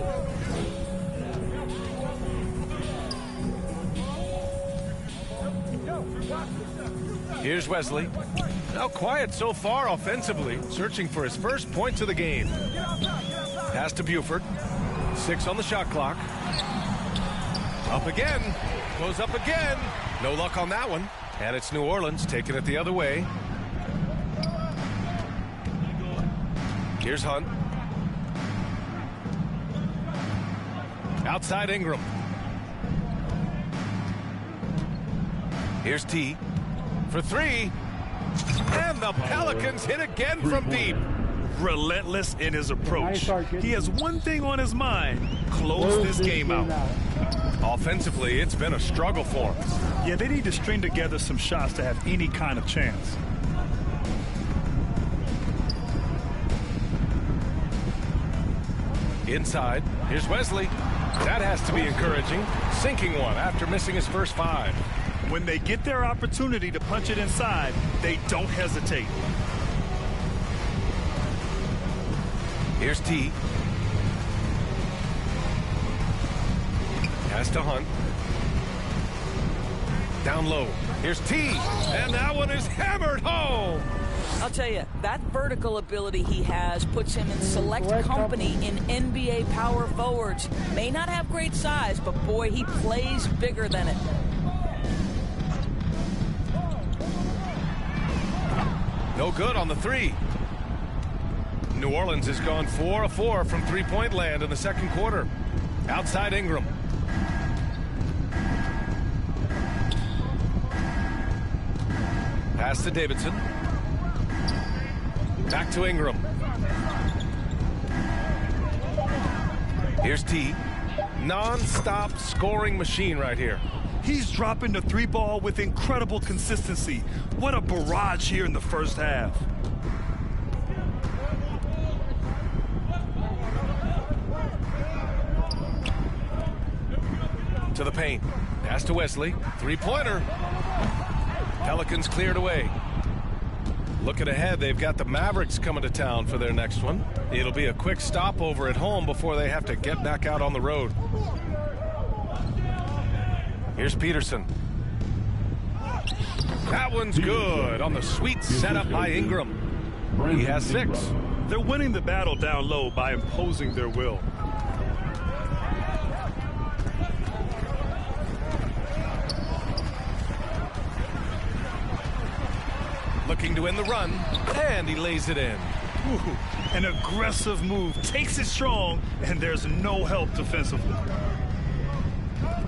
Here's Wesley. Now quiet so far offensively, searching for his first points of the game. Pass to Buford. 6 on the shot clock. Up again. Goes up again. No luck on that one. And it's New Orleans taking it the other way. Here's Hunt. Outside Ingram. Here's T. For 3. And the Pelicans hit again from deep. Relentless in his approach. He has one thing on his mind: close this game out. Offensively, it's been a struggle for him. Yeah, they need to string together some shots to have any kind of chance. Inside, here's Wesley. That has to be encouraging. Sinking one after missing his first 5. When they get their opportunity to punch it inside, they don't hesitate. Here's T. Pass to Hunt. Down low. Here's T. And that one is hammered home. I'll tell you, that vertical ability he has puts him in select company in NBA power forwards. May not have great size, but boy, he plays bigger than it. No good on the 3. New Orleans has gone 4 of 4 from three-point land in the second quarter. Outside Ingram. Pass to Davidson. Back to Ingram. Here's T. Non-stop scoring machine right here. He's dropping the 3 ball with incredible consistency. What a barrage here in the first half. To the paint. Pass to Wesley. 3-pointer. Pelicans cleared away. Looking ahead, they've got the Mavericks coming to town for their next one. It'll be a quick stopover at home before they have to get back out on the road. Here's Peterson. That one's good on the sweet setup by Ingram. He has 6. They're winning the battle down low by imposing their will. Looking to win the run, and he lays it in. Ooh, an aggressive move. Takes it strong, and there's no help defensively.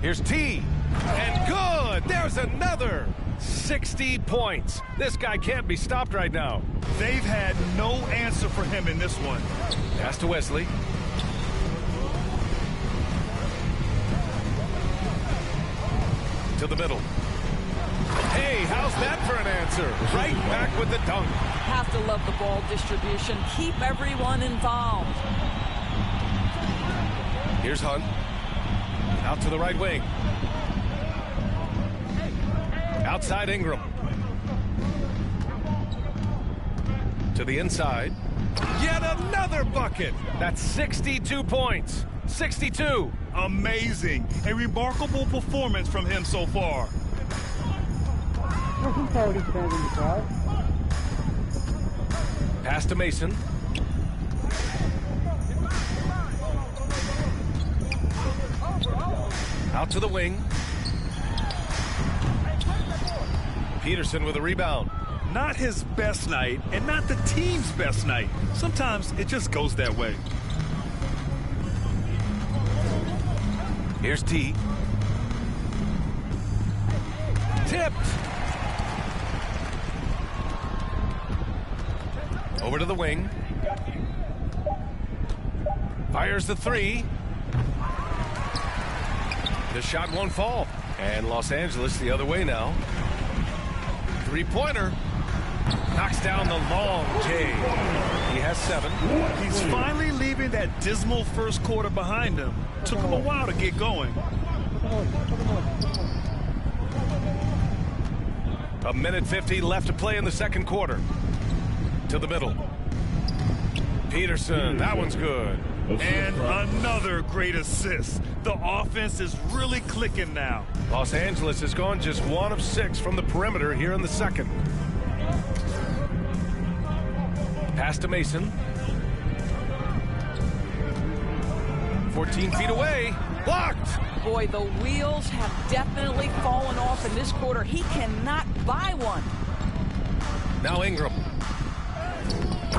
Here's T. And good! There's another! 60 points. This guy can't be stopped right now. They've had no answer for him in this one. Pass to Wesley. To the middle. Hey, how's that for an answer? Right back with the dunk. Have to love the ball distribution. Keep everyone involved. Here's Hunt. Out to the right wing. Outside Ingram. To the inside. Yet another bucket. That's 62 points. 62. Amazing. A remarkable performance from him so far. Pass to Mason. Out to the wing. Peterson with a rebound. Not his best night, and not the team's best night. Sometimes it just goes that way. Here's T. Tipped. Over to the wing. Fires the three. The shot won't fall. And Los Angeles the other way now. Three-pointer. Knocks down the long J. He has 7. He's finally leaving that dismal first quarter behind him. Took him a while to get going. A minute 50 left to play in the second quarter. To the middle. Peterson, that one's good. And another great assist. The offense is really clicking now. Los Angeles has gone just 1 of 6 from the perimeter here in the second. Pass to Mason. 14 feet away. Blocked. Boy, the wheels have definitely fallen off in this quarter. He cannot buy one. Now Ingram.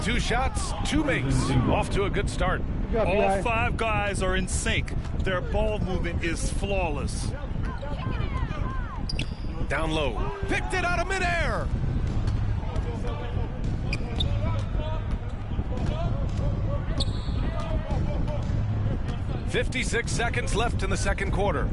2 shots, 2 makes. Off to a good start. All 5 guys are in sync. Their ball movement is flawless. Down low. Picked it out of midair. "56 seconds left in the second quarter.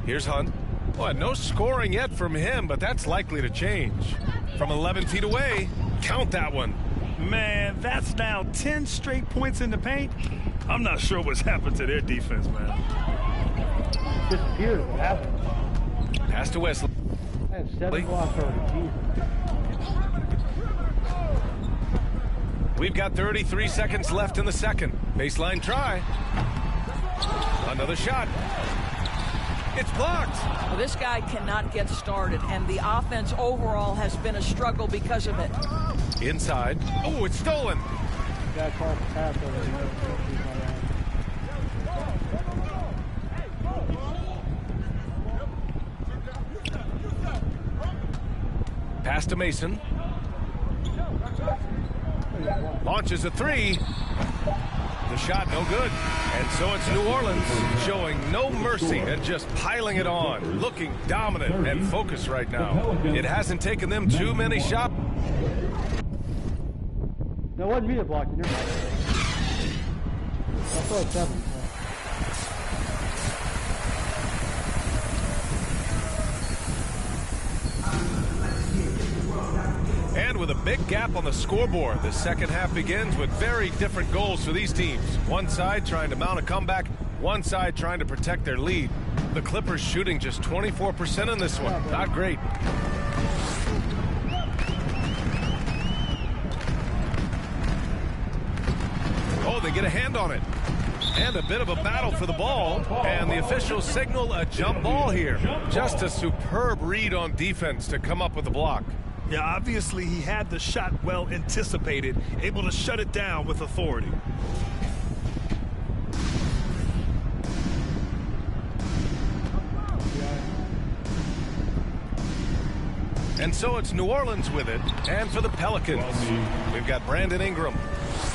Here's Hunt. Well, no scoring yet from him, but that's likely to change. From 11 feet away, count that one. Man, that's now 10 straight points in the paint. I'm not sure what's happened to their defense, man. Disappeared. What happened? Pass to Wesley. I have 7 blocks already. Jesus. We've got 33 seconds left in the second. Baseline try. Another shot. It's blocked. Well, this guy cannot get started, and the offense overall has been a struggle because of it. Inside. Oh, it's stolen. Got called the pass over there. Pass to Mason. Launches a 3. The shot no good. And so it's New Orleans showing no mercy and just piling it on. Looking dominant and focused right now. It hasn't taken them too many shots. No, it wasn't me that blocked it. Never mind. I thought 7. And with a big gap on the scoreboard, the second half begins with very different goals for these teams. One side trying to mount a comeback, one side trying to protect their lead. The Clippers shooting just 24% in this one. Not great. Oh, they get a hand on it. And a bit of a battle for the ball. And the officials signal a jump ball here. Just a superb read on defense to come up with the block. Yeah, obviously he had the shot well anticipated, able to shut it down with authority. And so it's New Orleans with it. And for the Pelicans, we've got Brandon Ingram.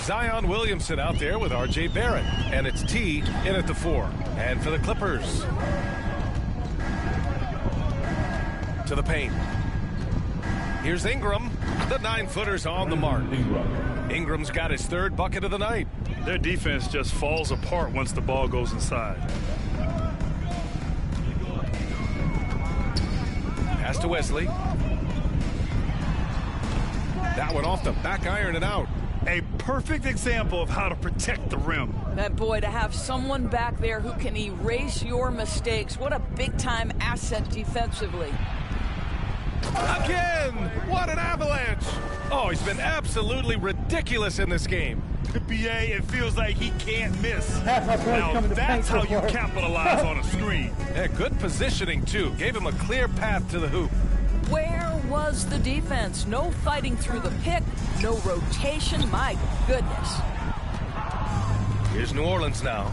Zion Williamson out there with R.J. Barrett. And it's T in at the 4. And for the Clippers, to the paint. Here's Ingram. The 9-footer's on the mark. Ingram's got his 3rd bucket of the night. Their defense just falls apart once the ball goes inside. Pass to Wesley. That one off the back iron and out. A perfect example of how to protect the rim. That boy, to have someone back there who can erase your mistakes. What a big-time asset defensively. Again! What an avalanche! Oh, he's been absolutely ridiculous in this game. BA, it feels like he can't miss. Now, that's how you capitalize on a screen. Yeah, good positioning, too. Gave him a clear path to the hoop. Where was the defense? No fighting through the pick, no rotation. My goodness. Here's New Orleans now.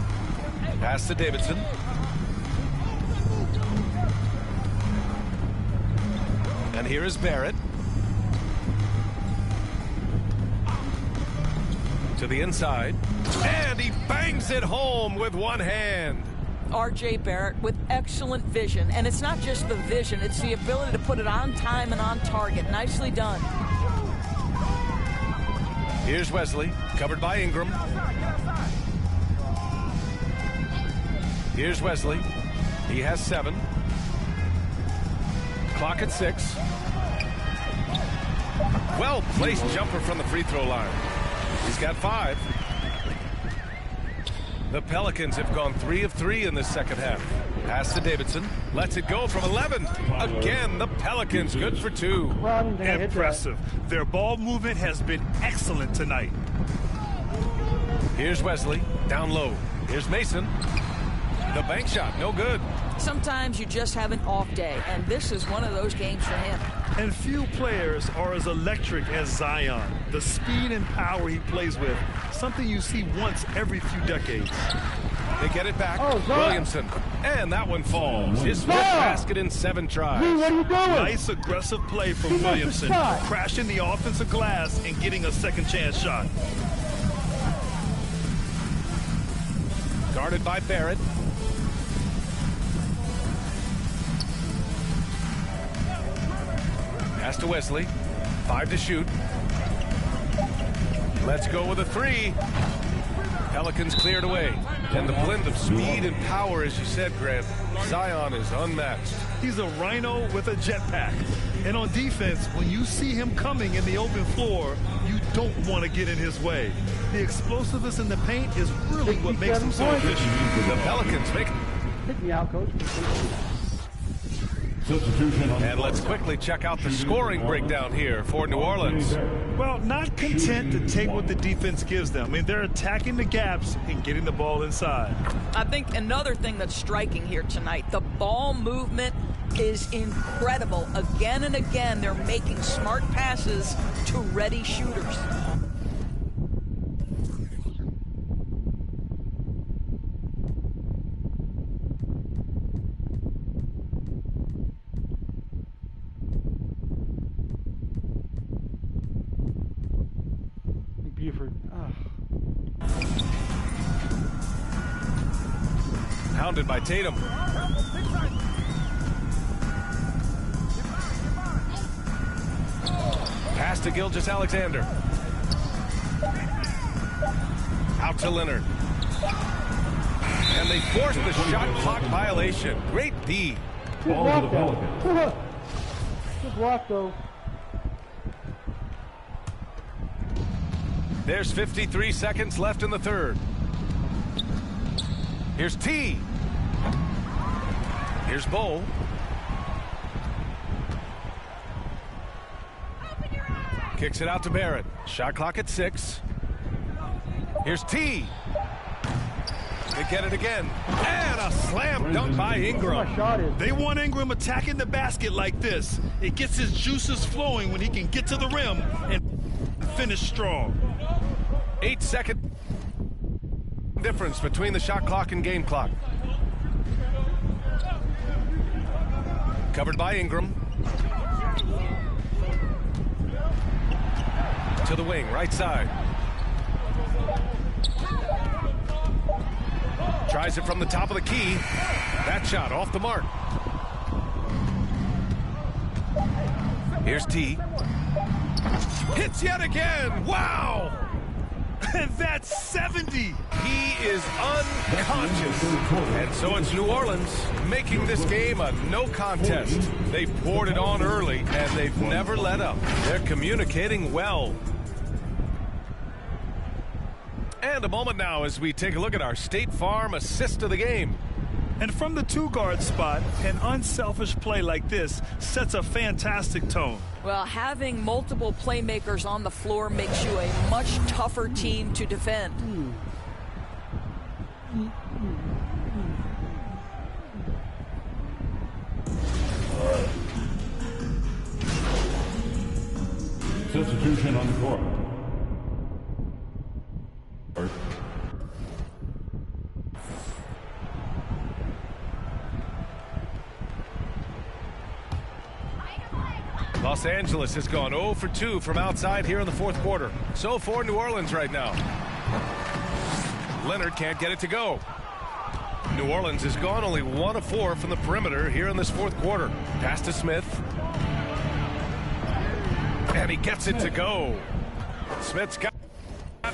Pass to Davidson. And here is Barrett. To the inside. And he bangs it home with one hand. R.J. Barrett with excellent vision. And it's not just the vision, it's the ability to put it on time and on target. Nicely done. Here's Wesley, covered by Ingram. Here's Wesley. He has 7. Clock at 6. Well-placed jumper from the free throw line. He's got 5. The Pelicans have gone 3 of 3 in this second half. Pass to Davidson. Lets it go from 11. Again, the Pelicans good for 2. Impressive. Their ball movement has been excellent tonight. Here's Wesley. Down low. Here's Mason. The bank shot, no good. Sometimes you just have an off day, and this is one of those games for him. And few players are as electric as Zion. The speed and power he plays with, something you see once every few decades. They get it back. Williamson. And that one falls. His 5th basket in 7 tries. What are you doing? Nice aggressive play from Williamson. Crashing the offensive glass and getting a second chance shot. Guarded by Barrett. Pass to Wesley. 5 to shoot. Let's go with a 3. Pelicans cleared away. And the blend of speed and power, as you said, Grant, Zion is unmatched. He's a rhino with a jetpack. And on defense, when you see him coming in the open floor, you don't want to get in his way. The explosiveness in the paint is really what makes him so efficient. The Pelicans make... Hit me out, coach. And let's quickly check out the scoring breakdown here for New Orleans. Well, not content to take what the defense gives them. I mean, they're attacking the gaps and getting the ball inside. I think another thing that's striking here tonight, the ball movement is incredible. Again and again, they're making smart passes to ready shooters. Buford. Hounded by Tatum. Pass to Gilgeous-Alexander. Out to Leonard. And they force the shot clock violation. Great D. Good block, though. Good block, though. There's 53 seconds left in the third. Here's T. Here's Bowl. Kicks it out to Barrett. Shot clock at 6. Here's T. They get it again. And a slam dunk by Ingram. They want Ingram attacking the basket like this. It gets his juices flowing when he can get to the rim and finish strong. 8-second difference between the shot clock and game clock. Covered by Ingram. to the wing, right side. Tries it from the top of the key. That shot off the mark. Here's T. Hits yet again. Wow! And that's 70. He is unconscious. And so it's New Orleans making this game a no contest. They poured it on early, and they've never let up. They're communicating well. And a moment now as we take a look at our State Farm assist of the game. And from the 2-guard spot, an unselfish play like this sets a fantastic tone. Well, having multiple playmakers on the floor makes you a much tougher team to defend. Substitution on the court. Los Angeles has gone 0 for 2 from outside here in the fourth quarter. So for New Orleans right now. Leonard can't get it to go. New Orleans has gone only 1 of 4 from the perimeter here in this fourth quarter. Pass to Smith. And he gets it to go. Smith's got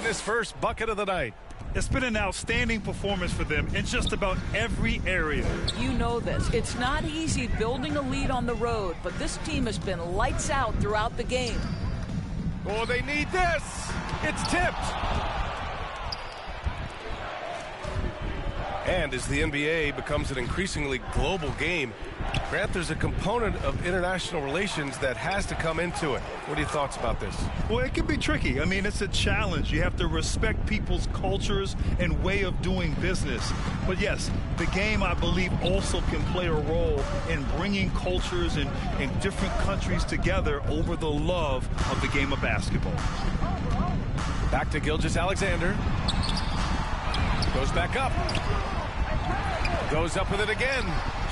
his first bucket of the night. It's been an outstanding performance for them in just about every area. You know this. It's not easy building a lead on the road, but this team has been lights out throughout the game. Oh, they need this. It's tipped. And as the NBA becomes an increasingly global game, Grant, there's a component of international relations that has to come into it. What are your thoughts about this? Well, it can be tricky. I mean, it's a challenge. You have to respect people's cultures and way of doing business. But yes, the game, I believe, also can play a role in bringing cultures and different countries together over the love of the game of basketball. Back to Gilgeous-Alexander. Goes back up. Goes up with it again.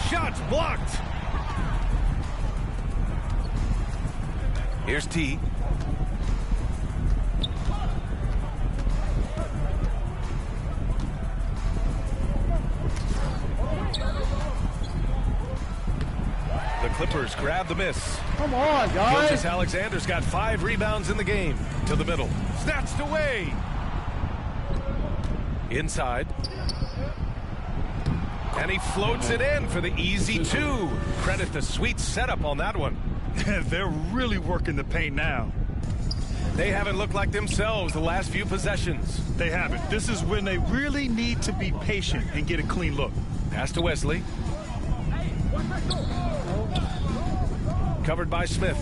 Shots blocked. Here's T. The Clippers grab the miss. Come on, guys. Gilgeous-Alexander's got 5 rebounds in the game. To the middle. Snatched away. Inside. And he floats it in for the easy 2. Credit the sweet setup on that one. They're really working the paint now. They haven't looked like themselves the last few possessions. They haven't. This is when they really need to be patient and get a clean look. Pass to Wesley. Covered by Smith.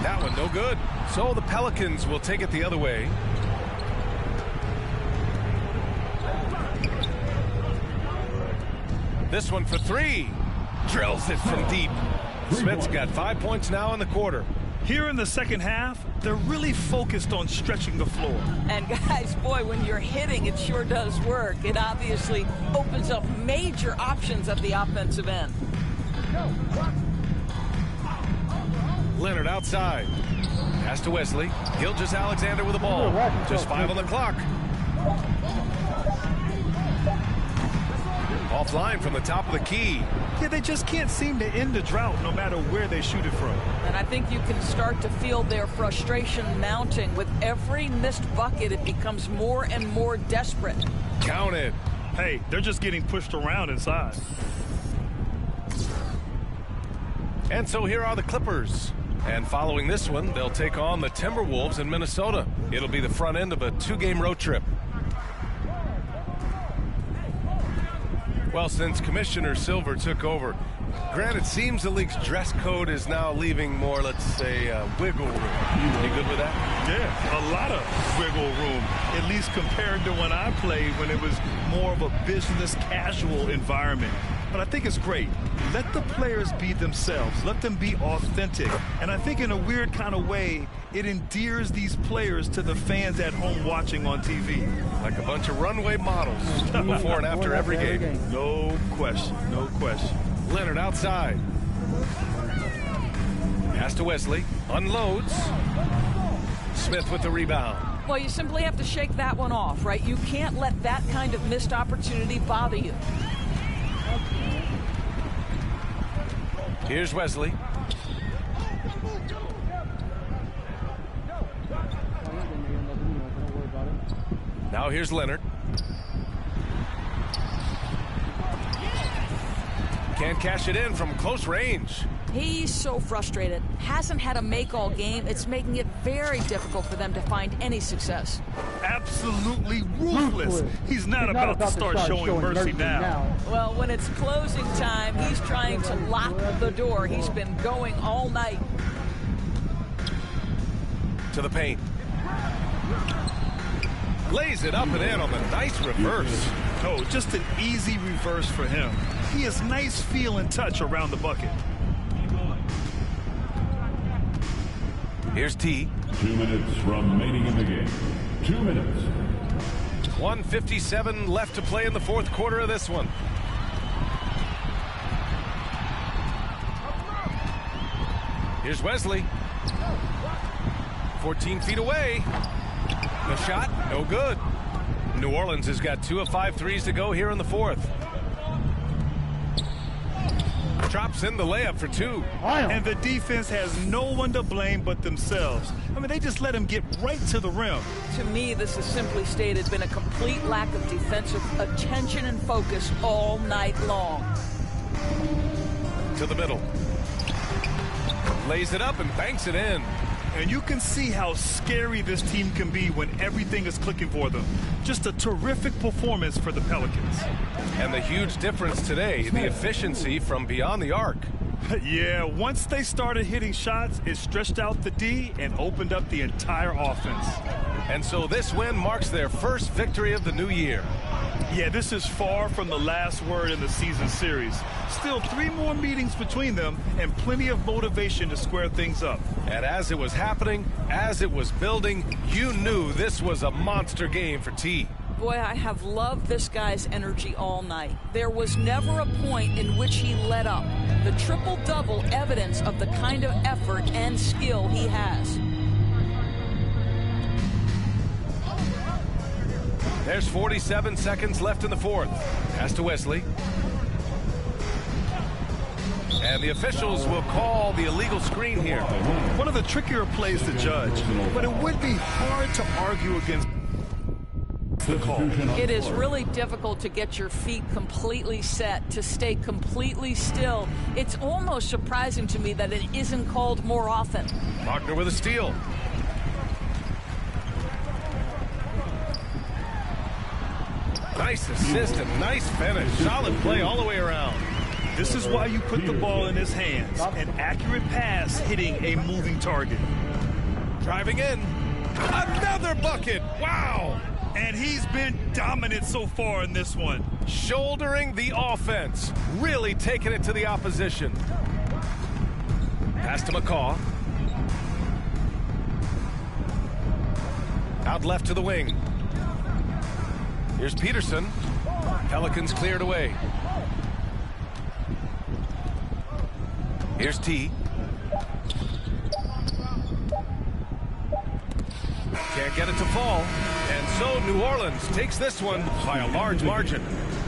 That one no good. So the Pelicans will take it the other way. This one for 3. Drills it from deep. Smith's got 5 points now in the quarter. Here in the second half, they're really focused on stretching the floor. And guys, boy, when you're hitting, it sure does work. It obviously opens up major options at the offensive end. Leonard outside. Pass to Wesley. Gilgeous-Alexander with the ball. Just 5 on the clock. Offline from the top of the key. Yeah, they just can't seem to end the drought no matter where they shoot it from. And I think you can start to feel their frustration mounting. With every missed bucket, it becomes more and more desperate. Count it. Hey, they're just getting pushed around inside. And so here are the Clippers. And following this one, they'll take on the Timberwolves in Minnesota. It'll be the front end of a 2-game road trip. Well, since Commissioner Silver took over, Grant, it seems the league's dress code is now leaving more, let's say, wiggle room. You good with that? Yeah, a lot of wiggle room, at least compared to when I played, when it was more of a business casual environment. But I think it's great. Let the players be themselves. Let them be authentic. And I think in a weird kind of way, it endears these players to the fans at home watching on TV. Like a bunch of runway models before and after every game. No question, no question. Leonard outside. Pass to Wesley. Unloads. Smith with the rebound. Well, you simply have to shake that one off, right? You can't let that kind of missed opportunity bother you. Here's Wesley. Now here's Leonard. Can't cash it in from close range. He's so frustrated. Hasn't had a make all game. It's making it very difficult for them to find any success. Absolutely ruthless. He's not about to start showing mercy now. Well, when it's closing time, he's trying to lock the door. He's been going all night. To the paint. Lays it up and in on the nice reverse. Oh, just an easy reverse for him. He has nice feel and touch around the bucket. Here's T. 2 minutes remaining in the game. 2 minutes. 1:57 left to play in the fourth quarter of this one. Here's Wesley. 14 feet away. The shot, no good. New Orleans has got 2 of 5 threes to go here in the fourth. Drops in the layup for 2. And the defense has no one to blame but themselves. I mean, they just let him get right to the rim. To me, this has simply stated been a complete lack of defensive attention and focus all night long. To the middle. Lays it up and banks it in. And you can see how scary this team can be when everything is clicking for them. Just a terrific performance for the Pelicans. And the huge difference today, the efficiency from beyond the arc. Yeah, once they started hitting shots, it stretched out the D and opened up the entire offense. And so this win marks their first victory of the new year. Yeah, this is far from the last word in the season series. Still 3 more meetings between them and plenty of motivation to square things up. And as it was happening, as it was building, you knew this was a monster game for T. Boy, I have loved this guy's energy all night. There was never a point in which he let up. The triple-double evidence of the kind of effort and skill he has. There's 47 seconds left in the fourth. Pass to Wesley. And the officials will call the illegal screen here. One of the trickier plays to judge, but it would be hard to argue against the call. It is really difficult to get your feet completely set, to stay completely still. It's almost surprising to me that it isn't called more often. Wagner with a steal. Nice assist and nice finish. Solid play all the way around. This is why you put the ball in his hands. An accurate pass hitting a moving target. Driving in. Another bucket. Wow. And he's been dominant so far in this one. Shouldering the offense. Really taking it to the opposition. Pass to McCaw. Out left to the wing. Here's Peterson. Pelicans cleared away. Here's T. Can't get it to fall. And so New Orleans takes this one by a large margin.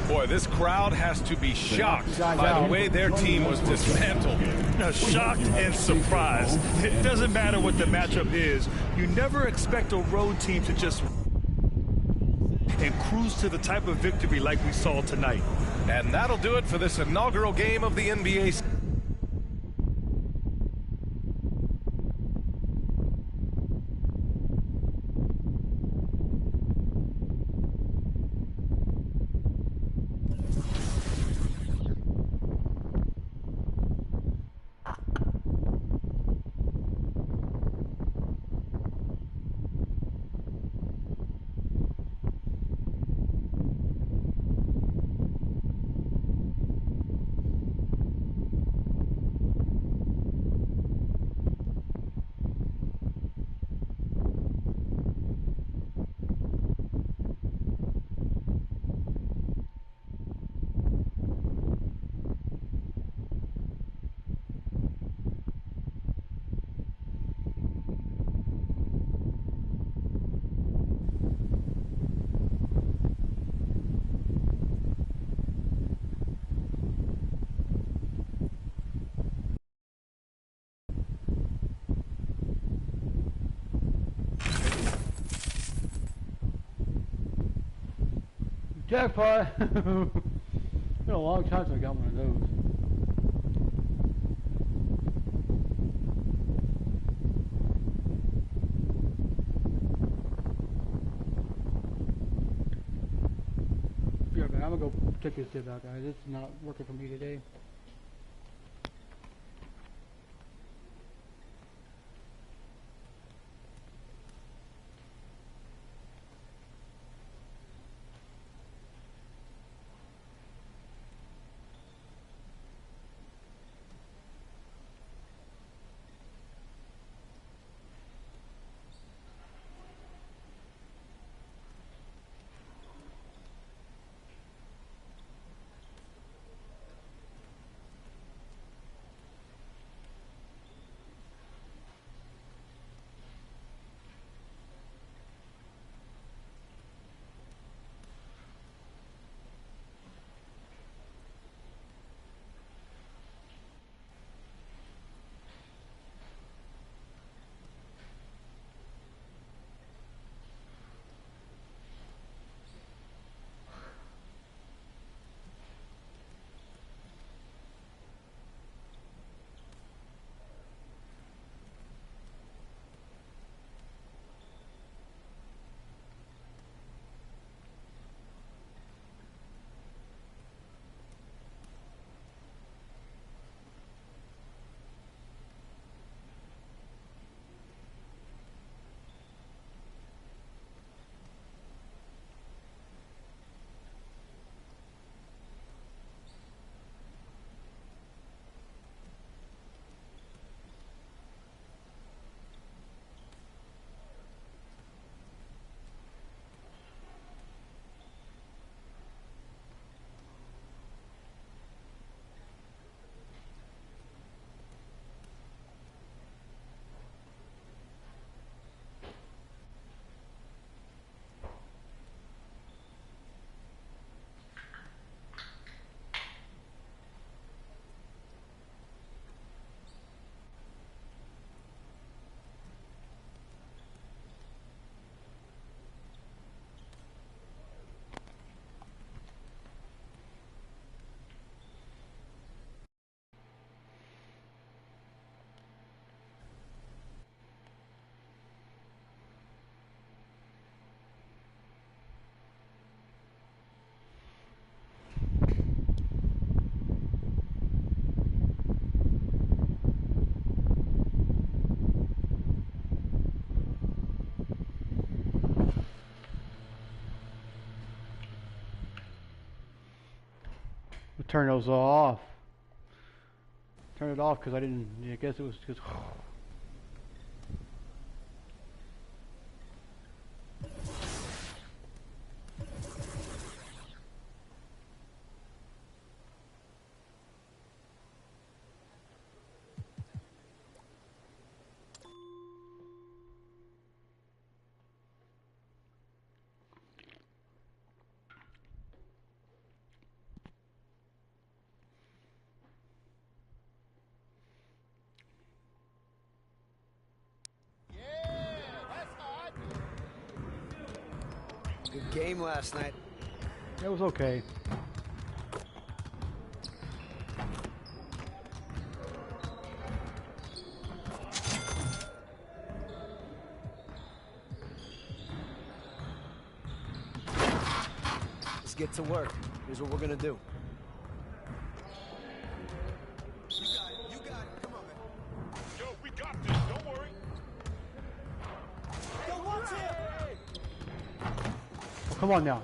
Boy, this crowd has to be shocked by the way their team was dismantled. Now, shocked and surprised. It doesn't matter what the matchup is. You never expect a road team to just and cruise to the type of victory like we saw tonight. And that'll do it for this inaugural game of the NBA. Jackpot! It's been a long time since I got one of those. Yeah, man, I'm gonna go check this tip out, guys. It's not working for me today. We'll turn those off. Turn it off because I didn't. I guess it was just. Good game last night. It was okay. Let's get to work. Here's what we're gonna do. You got it. Come on, man. Yo, we got this. Don't worry. Yo, watch him! Oh, come on now.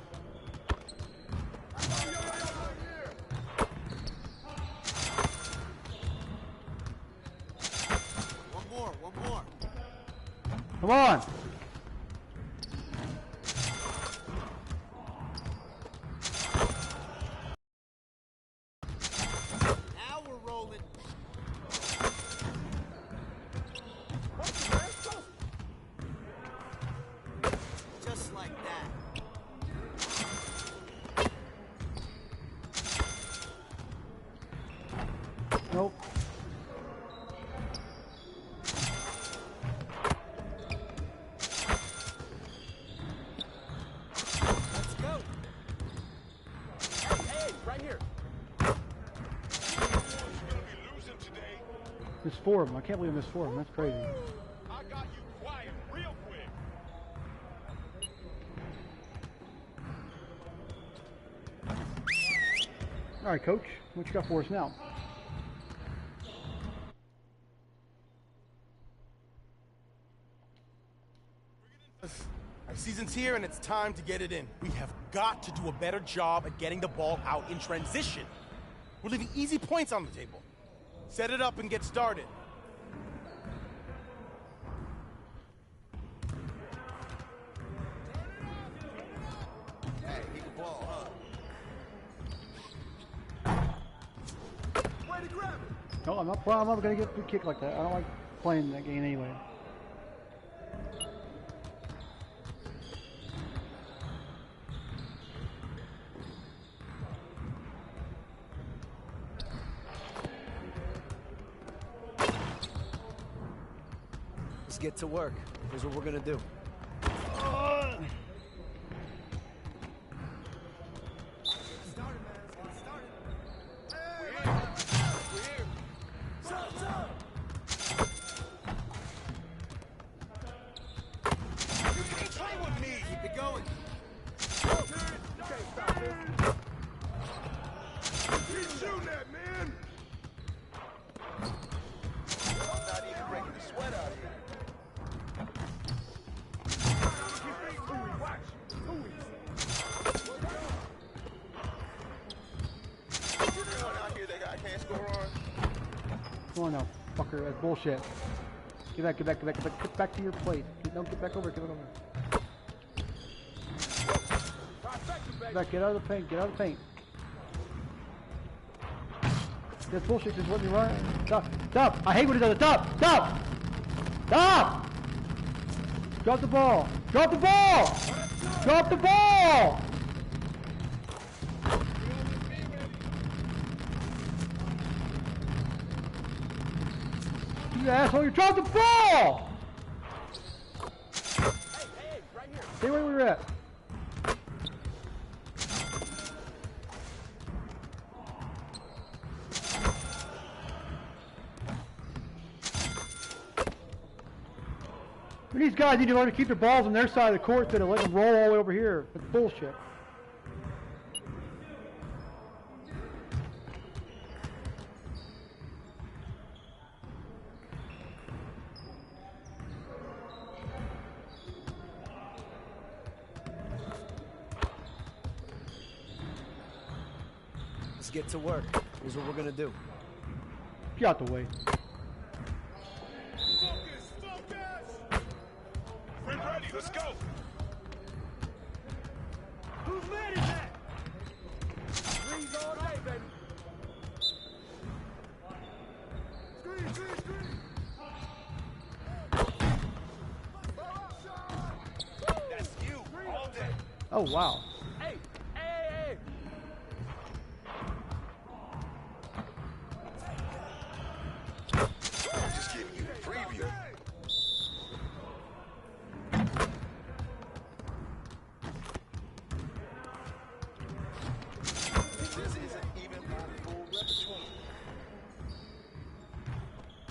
One more. Come on. Now we're rolling. Just like that. Nope. Let's go. Missed 4 of them. I can't believe I missed 4 of them. That's crazy. I got you quiet real quick. All right, Coach. What you got for us now? Our season's here, and it's time to get it in. We have got to do a better job at getting the ball out in transition. We're leaving easy points on the table. Set it up and get started. Hey, he can ball, huh? Way to grab it. No, I'm not going to get a kick like that. I don't like playing that game anyway. Let's get to work. Here's what we're gonna do. Come on now, fucker. That's bullshit. Get back, get back, get back, get back, get back to your plate. No, get back over, get back over. Get back, get out of the paint, get out of the paint. That's bullshit, just let me run. Stop, stop! I hate when it does it. Stop! Stop! Stop! Drop the ball! Drop the ball! Drop the ball! You asshole, you dropped the ball! Hey, right here. Stay where we were at. These guys need to learn to keep their balls on their side of the court instead of letting them roll all the way over here. That's bullshit. Let's get to work. Here's what we're gonna do. Get out the way. We're ready, let's go. Whose man is that? Threes all day, baby. Screen, screen, screen. That's you, all day. Oh, wow. Hey, hey, hey. I'm just giving you a preview. This isn't even my full repertoire.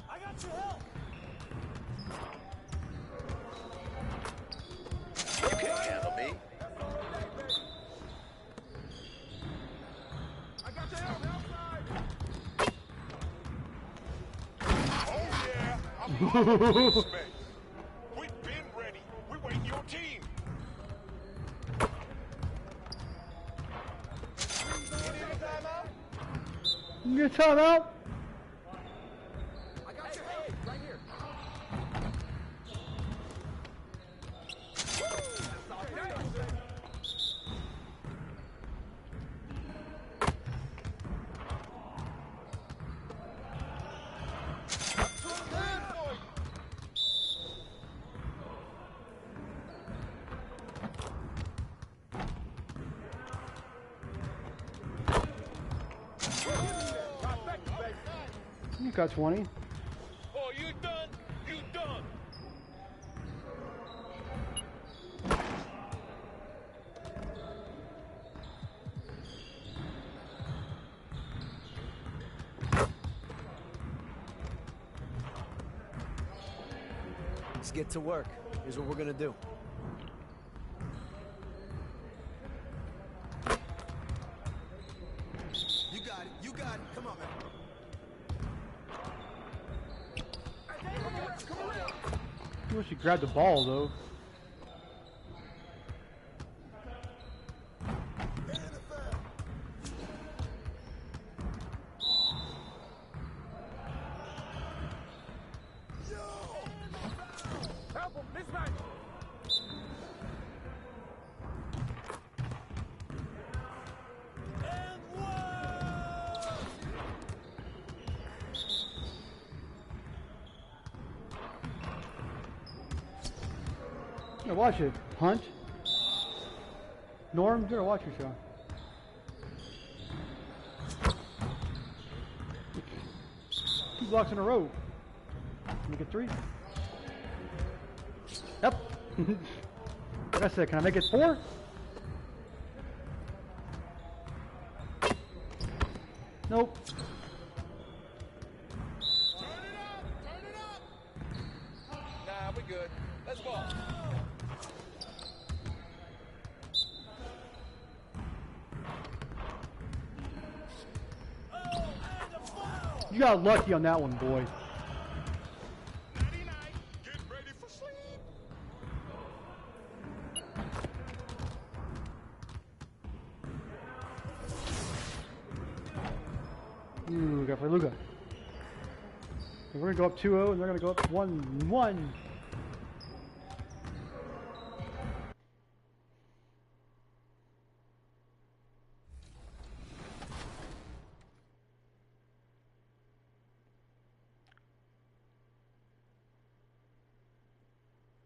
I got your help. You can't handle me. I got your help outside. Oh yeah, I'm on space. We've been ready. We're waiting your team. You get time out? I got your help. Right here. You got 20. Oh, you done? You done? get to work. Here's what we're going to do. You got it. You got it. Come on, man. I wish he grabbed the ball, though. Yeah, watch it, Hunt. Norm, you gotta watch yourself. 2 blocks in a row. Make it 3. Yep. Like I said, can I make it 4? Nope. Nah, we good. Let's go. You got lucky on that one, boy. Ooh, gotta play Luka. We're gonna go up 2-0 and they're gonna go up 1-1.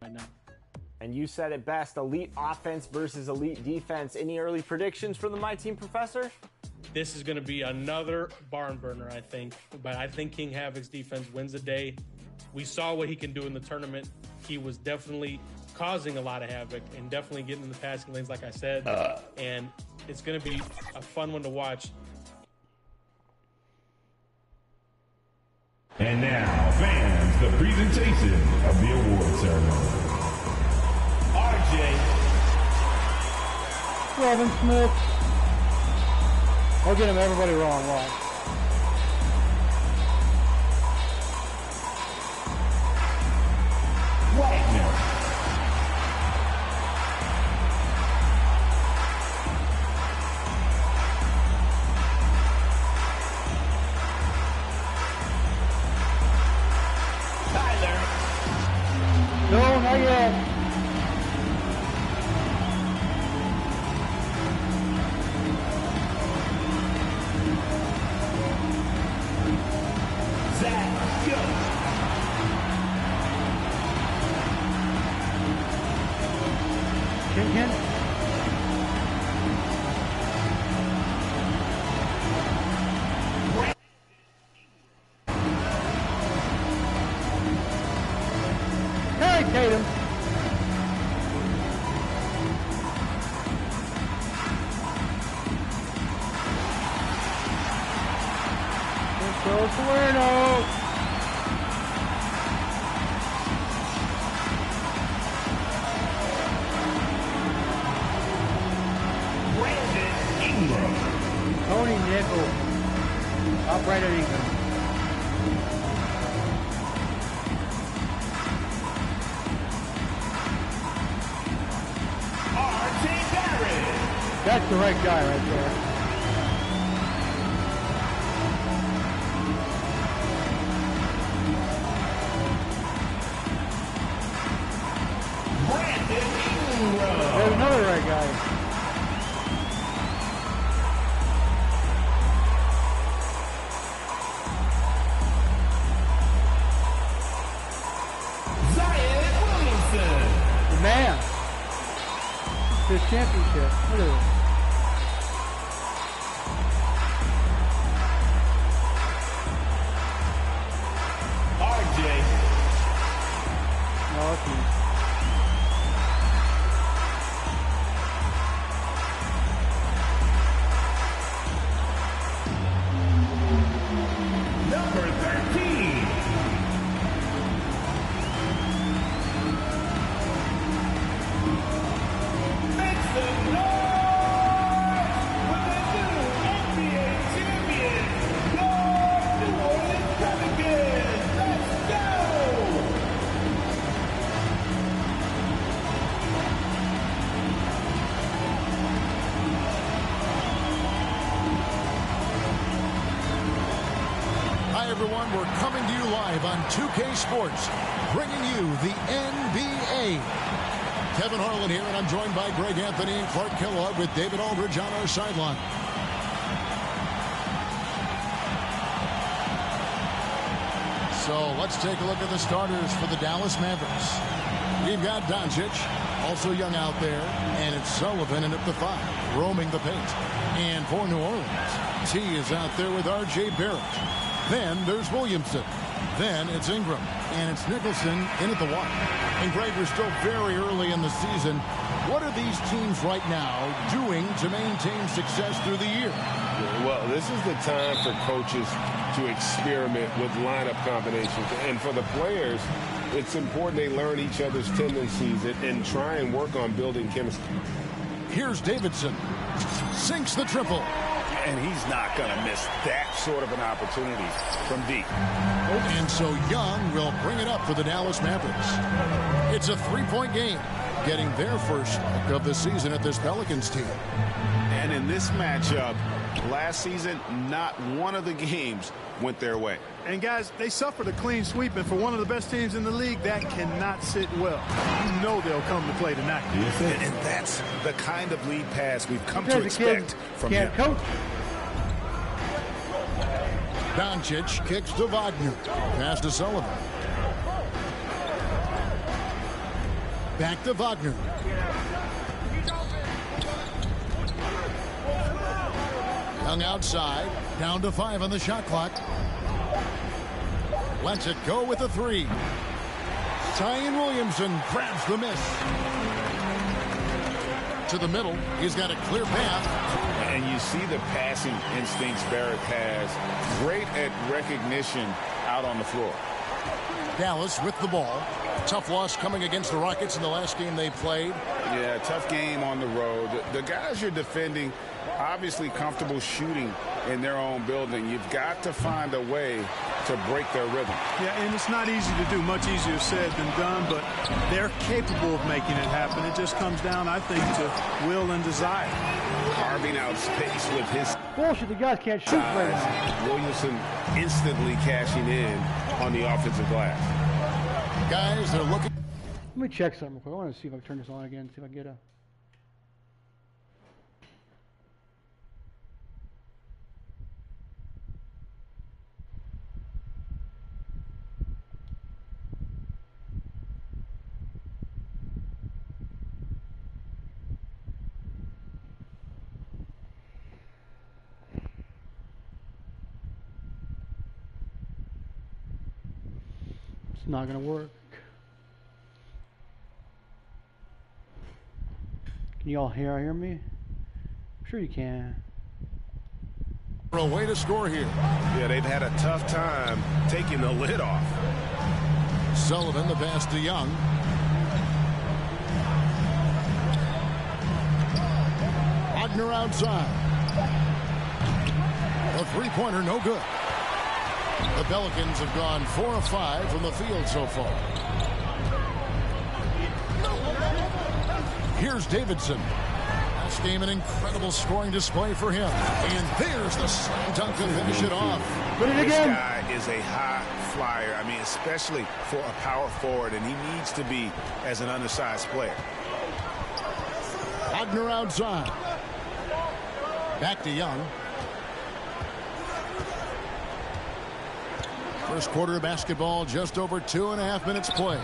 Right now. And you said it best, elite offense versus elite defense. Any early predictions from the My Team Professor? This is going to be another barn burner, I think. But I think King Havoc's defense wins the day. We saw what he can do in the tournament. He was definitely causing a lot of havoc and definitely getting in the passing lanes, like I said. And it's going to be a fun one to watch. And now, fans, the presentation of the award ceremony. RJ. Robin Smith. I'll get him everybody wrong. Watch. Wagner. No, not yet. Zach, go. Ken. Hey, Tatum. Let's go, Salerno. Tony Nickel. Up right at even. That's the right guy right there. There's another right guy. The man. His championship. Look at this. RJ. No, it's Number 13. everyone. We're coming to you live on 2K Sports, bringing you the NBA. Kevin Harlan here, and I'm joined by Greg Anthony and Clark Kellogg with David Aldridge on our sideline. So let's take a look at the starters for the Dallas Mavericks. We've got Doncic, also young out there, and it's Sullivan in at the 5, roaming the paint. And for New Orleans, T is out there with R.J. Barrett. Then there's Williamson. Then it's Ingram. And it's Nicholson in at the 1. And Greg, we're still very early in the season. What are these teams right now doing to maintain success through the year? Well, this is the time for coaches to experiment with lineup combinations. And for the players, it's important they learn each other's tendencies and try and work on building chemistry. Here's Davidson. Sinks the triple. And he's not going to miss that sort of an opportunity from deep. And so Young will bring it up for the Dallas Mavericks. It's a 3-point game, getting their first of the season at this Pelicans team. And in this matchup, last season, not one of the games went their way. And guys, they suffered a clean sweep, and for one of the best teams in the league, that cannot sit well. You know they'll come to play tonight. And that's the kind of lead pass we've come to expect from him. Doncic kicks to Wagner. Pass to Sullivan. Back to Wagner. Young outside. Down to 5 on the shot clock. Lets it go with the 3. Zion Williamson grabs the miss. To the middle. He's got a clear path. And you see the passing instincts Barrett has. Great at recognition out on the floor. Dallas with the ball. Tough loss coming against the Rockets in the last game they played. Yeah, tough game on the road. The guys you're defending, obviously comfortable shooting in their own building. You've got to find a way to break their rhythm. Yeah, and it's not easy to do. Much easier said than done, but they're capable of making it happen. It just comes down, I think, to will and desire. Carving out space with his bullshit. The guys can't shoot right now. Williamson instantly cashing in on the offensive glass. Guys, they're looking. Let me check something real quick. I want to see if I can turn this on again. See if I can get a. It's not going to work. Can you all hear me? I'm sure you can. A way to score here. Yeah, they've had a tough time taking the lid off. Sullivan, the pass to Young. Wagner outside. A three-pointer, no good. The Pelicans have gone 4 of 5 from the field so far. Here's Davidson. Last game, an incredible scoring display for him. And there's the slam dunk to finish it off. Put it again. This guy is a high flyer. I mean, especially for a power forward, and he needs to be as an undersized player. Wagner outside. Back to Young. First quarter of basketball, just over 2.5 minutes play.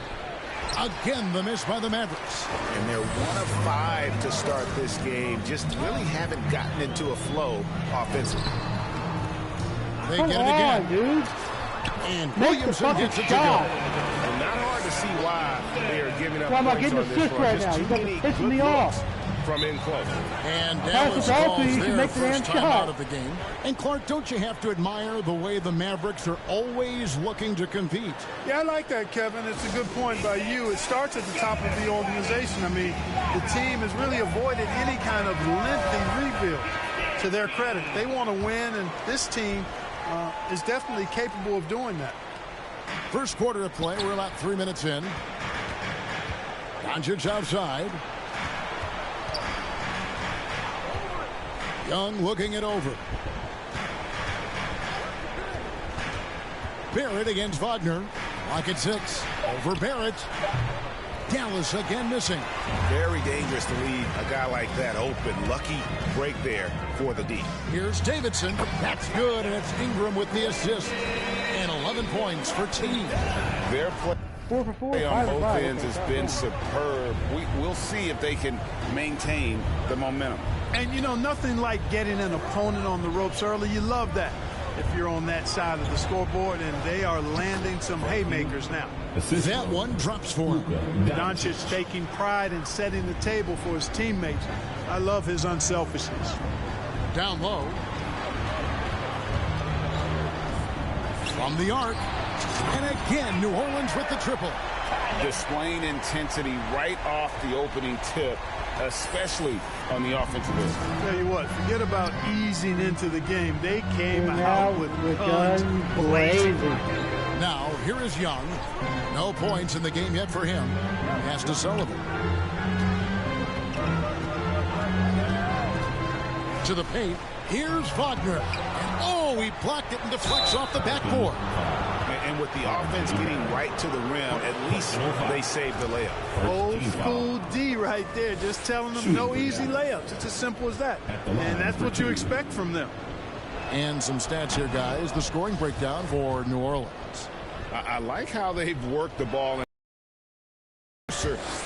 Again, the miss by the Mavericks. And they're 1 of 5 to start this game. Just really haven't gotten into a flow offensively. They get it again. Dude. And Williamson gets it to go. And not hard to see why they are giving up points getting on this one. Right now. Just too many good me off. From in close. And Dallas calls their first time out of the game. And Clark, don't you have to admire the way the Mavericks are always looking to compete? Yeah, I like that, Kevin. It's a good point by you. It starts at the top of the organization. I mean, the team has really avoided any kind of lengthy rebuild. To their credit, they want to win, and this team is definitely capable of doing that. First quarter of play, we're about 3 minutes in. Doncic outside. Young looking it over. Barrett against Wagner. Lock at 6. Over Barrett. Dallas again missing. Very dangerous to leave a guy like that open. Lucky break there for the D. Here's Davidson. That's good, and it's Ingram with the assist. And 11 points for team. Their play 4 for 4 on both 5 ends has been superb. We'll see if they can maintain the momentum. And, you know, nothing like getting an opponent on the ropes early. You love that if you're on that side of the scoreboard, and they are landing some haymakers now. That one drops for him. Doncic taking pride in setting the table for his teammates. I love his unselfishness. Down low. From the arc. And again, New Orleans with the triple. Displaying intensity right off the opening tip, especially on the offensive end. Tell you what, forget about easing into the game. They came out with guns blazing. Now, here is Young. No points in the game yet for him. Pass to Sullivan. To the paint. Here's Wagner. And oh, he blocked it and deflects off the backboard. And with the offense getting right to the rim, at least they saved the layup. Old school D right there, just telling them no easy layups. It's as simple as that. And that's what you expect from them. And some stats here, guys. The scoring breakdown for New Orleans. I like how they've worked the ball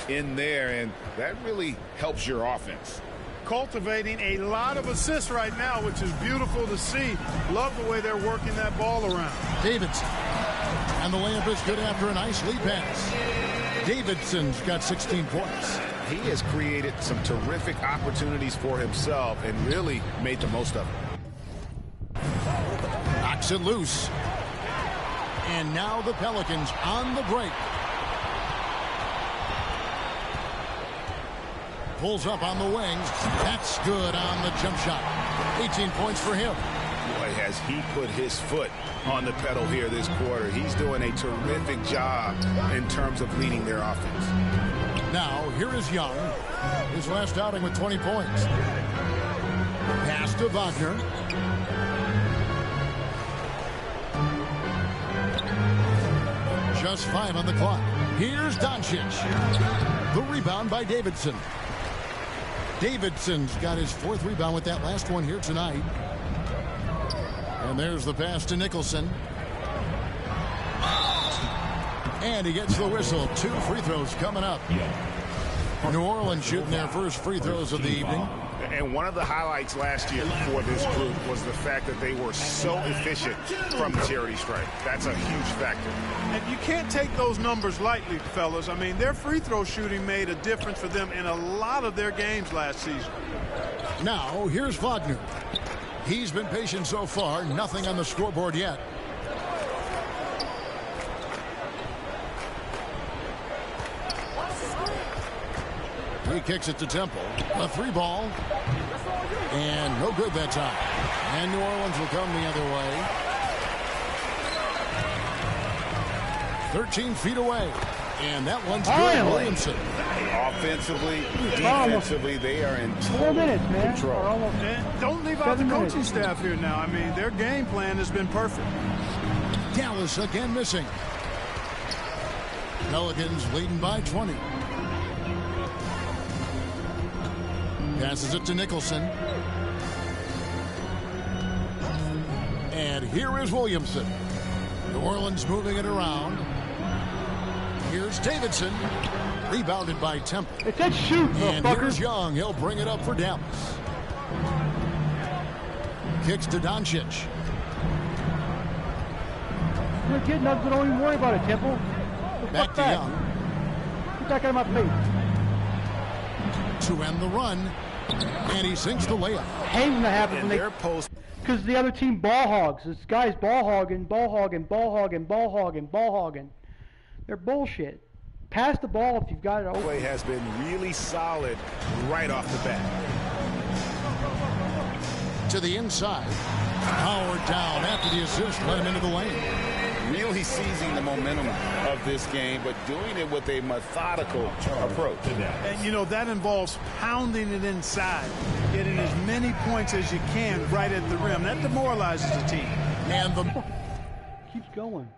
in there, and that really helps your offense. Cultivating a lot of assists right now, which is beautiful to see. Love the way they're working that ball around. Davidson. And the layup is good after a nice lead pass. Davidson's got 16 points. He has created some terrific opportunities for himself and really made the most of it. Knocks it loose. And now the Pelicans on the break. Pulls up on the wings. That's good on the jump shot. 18 points for him. Boy, has he put his foot on the pedal here this quarter. He's doing a terrific job in terms of leading their offense. Now, here is Young. His last outing with 20 points. Pass to Wagner. Just 5 on the clock. Here's Doncic. The rebound by Davidson. Davidson's got his 4th rebound with that last one here tonight. And there's the pass to Nicholson. And he gets the whistle. 2 free throws coming up. New Orleans shooting their first free throws of the evening. And one of the highlights last year for this group was the fact that they were so efficient from the charity stripe. That's a huge factor. And you can't take those numbers lightly, fellas. I mean, their free throw shooting made a difference for them in a lot of their games last season. Now, here's Wagner. He's been patient so far. Nothing on the scoreboard yet. He kicks it to Temple. A 3-ball. And no good that time. And New Orleans will come the other way. 13 feet away. And that one's good. Williamson. Offensively, defensively, they are in total control. And don't leave out the coaching staff here now. I mean, their game plan has been perfect. Dallas again missing. Pelicans leading by 20. Passes it to Nicholson. And here is Williamson. New Orleans moving it around. Here's Davidson. Rebounded by Temple. It's that shoot, and here's Young. He'll bring it up for Dallas. Kicks to Doncic. You're getting up, so don't even worry about it, Temple. Back to Young. Get back out of my face. To end the run. And he sinks the layup. I hate when that happens when they post. Because the other team ball hogs. This guy's ball hogging, ball hogging, ball hogging, ball hogging, ball hogging. They're bullshit. Pass the ball if you've got it open. Play has been really solid right off the bat. To the inside. Howard down after the assist. Let him into the lane. Really seizing the momentum of this game, but doing it with a methodical approach. And, you know, that involves pounding it inside, getting as many points as you can right at the rim. That demoralizes the team. And the keeps going.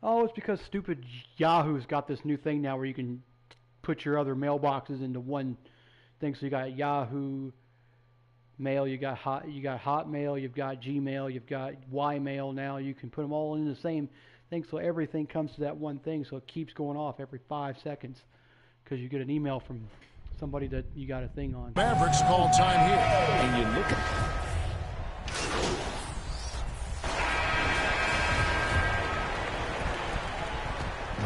Oh, it's because stupid Yahoo's got this new thing now where you can put your other mailboxes into one thing. So you got Yahoo Mail, you got Hotmail, you've got Gmail, you've got Ymail now. You can put them all in the same thing, so everything comes to that one thing. So it keeps going off every 5 seconds because you get an email from somebody that you got a thing on. Mavericks call time here. And you look at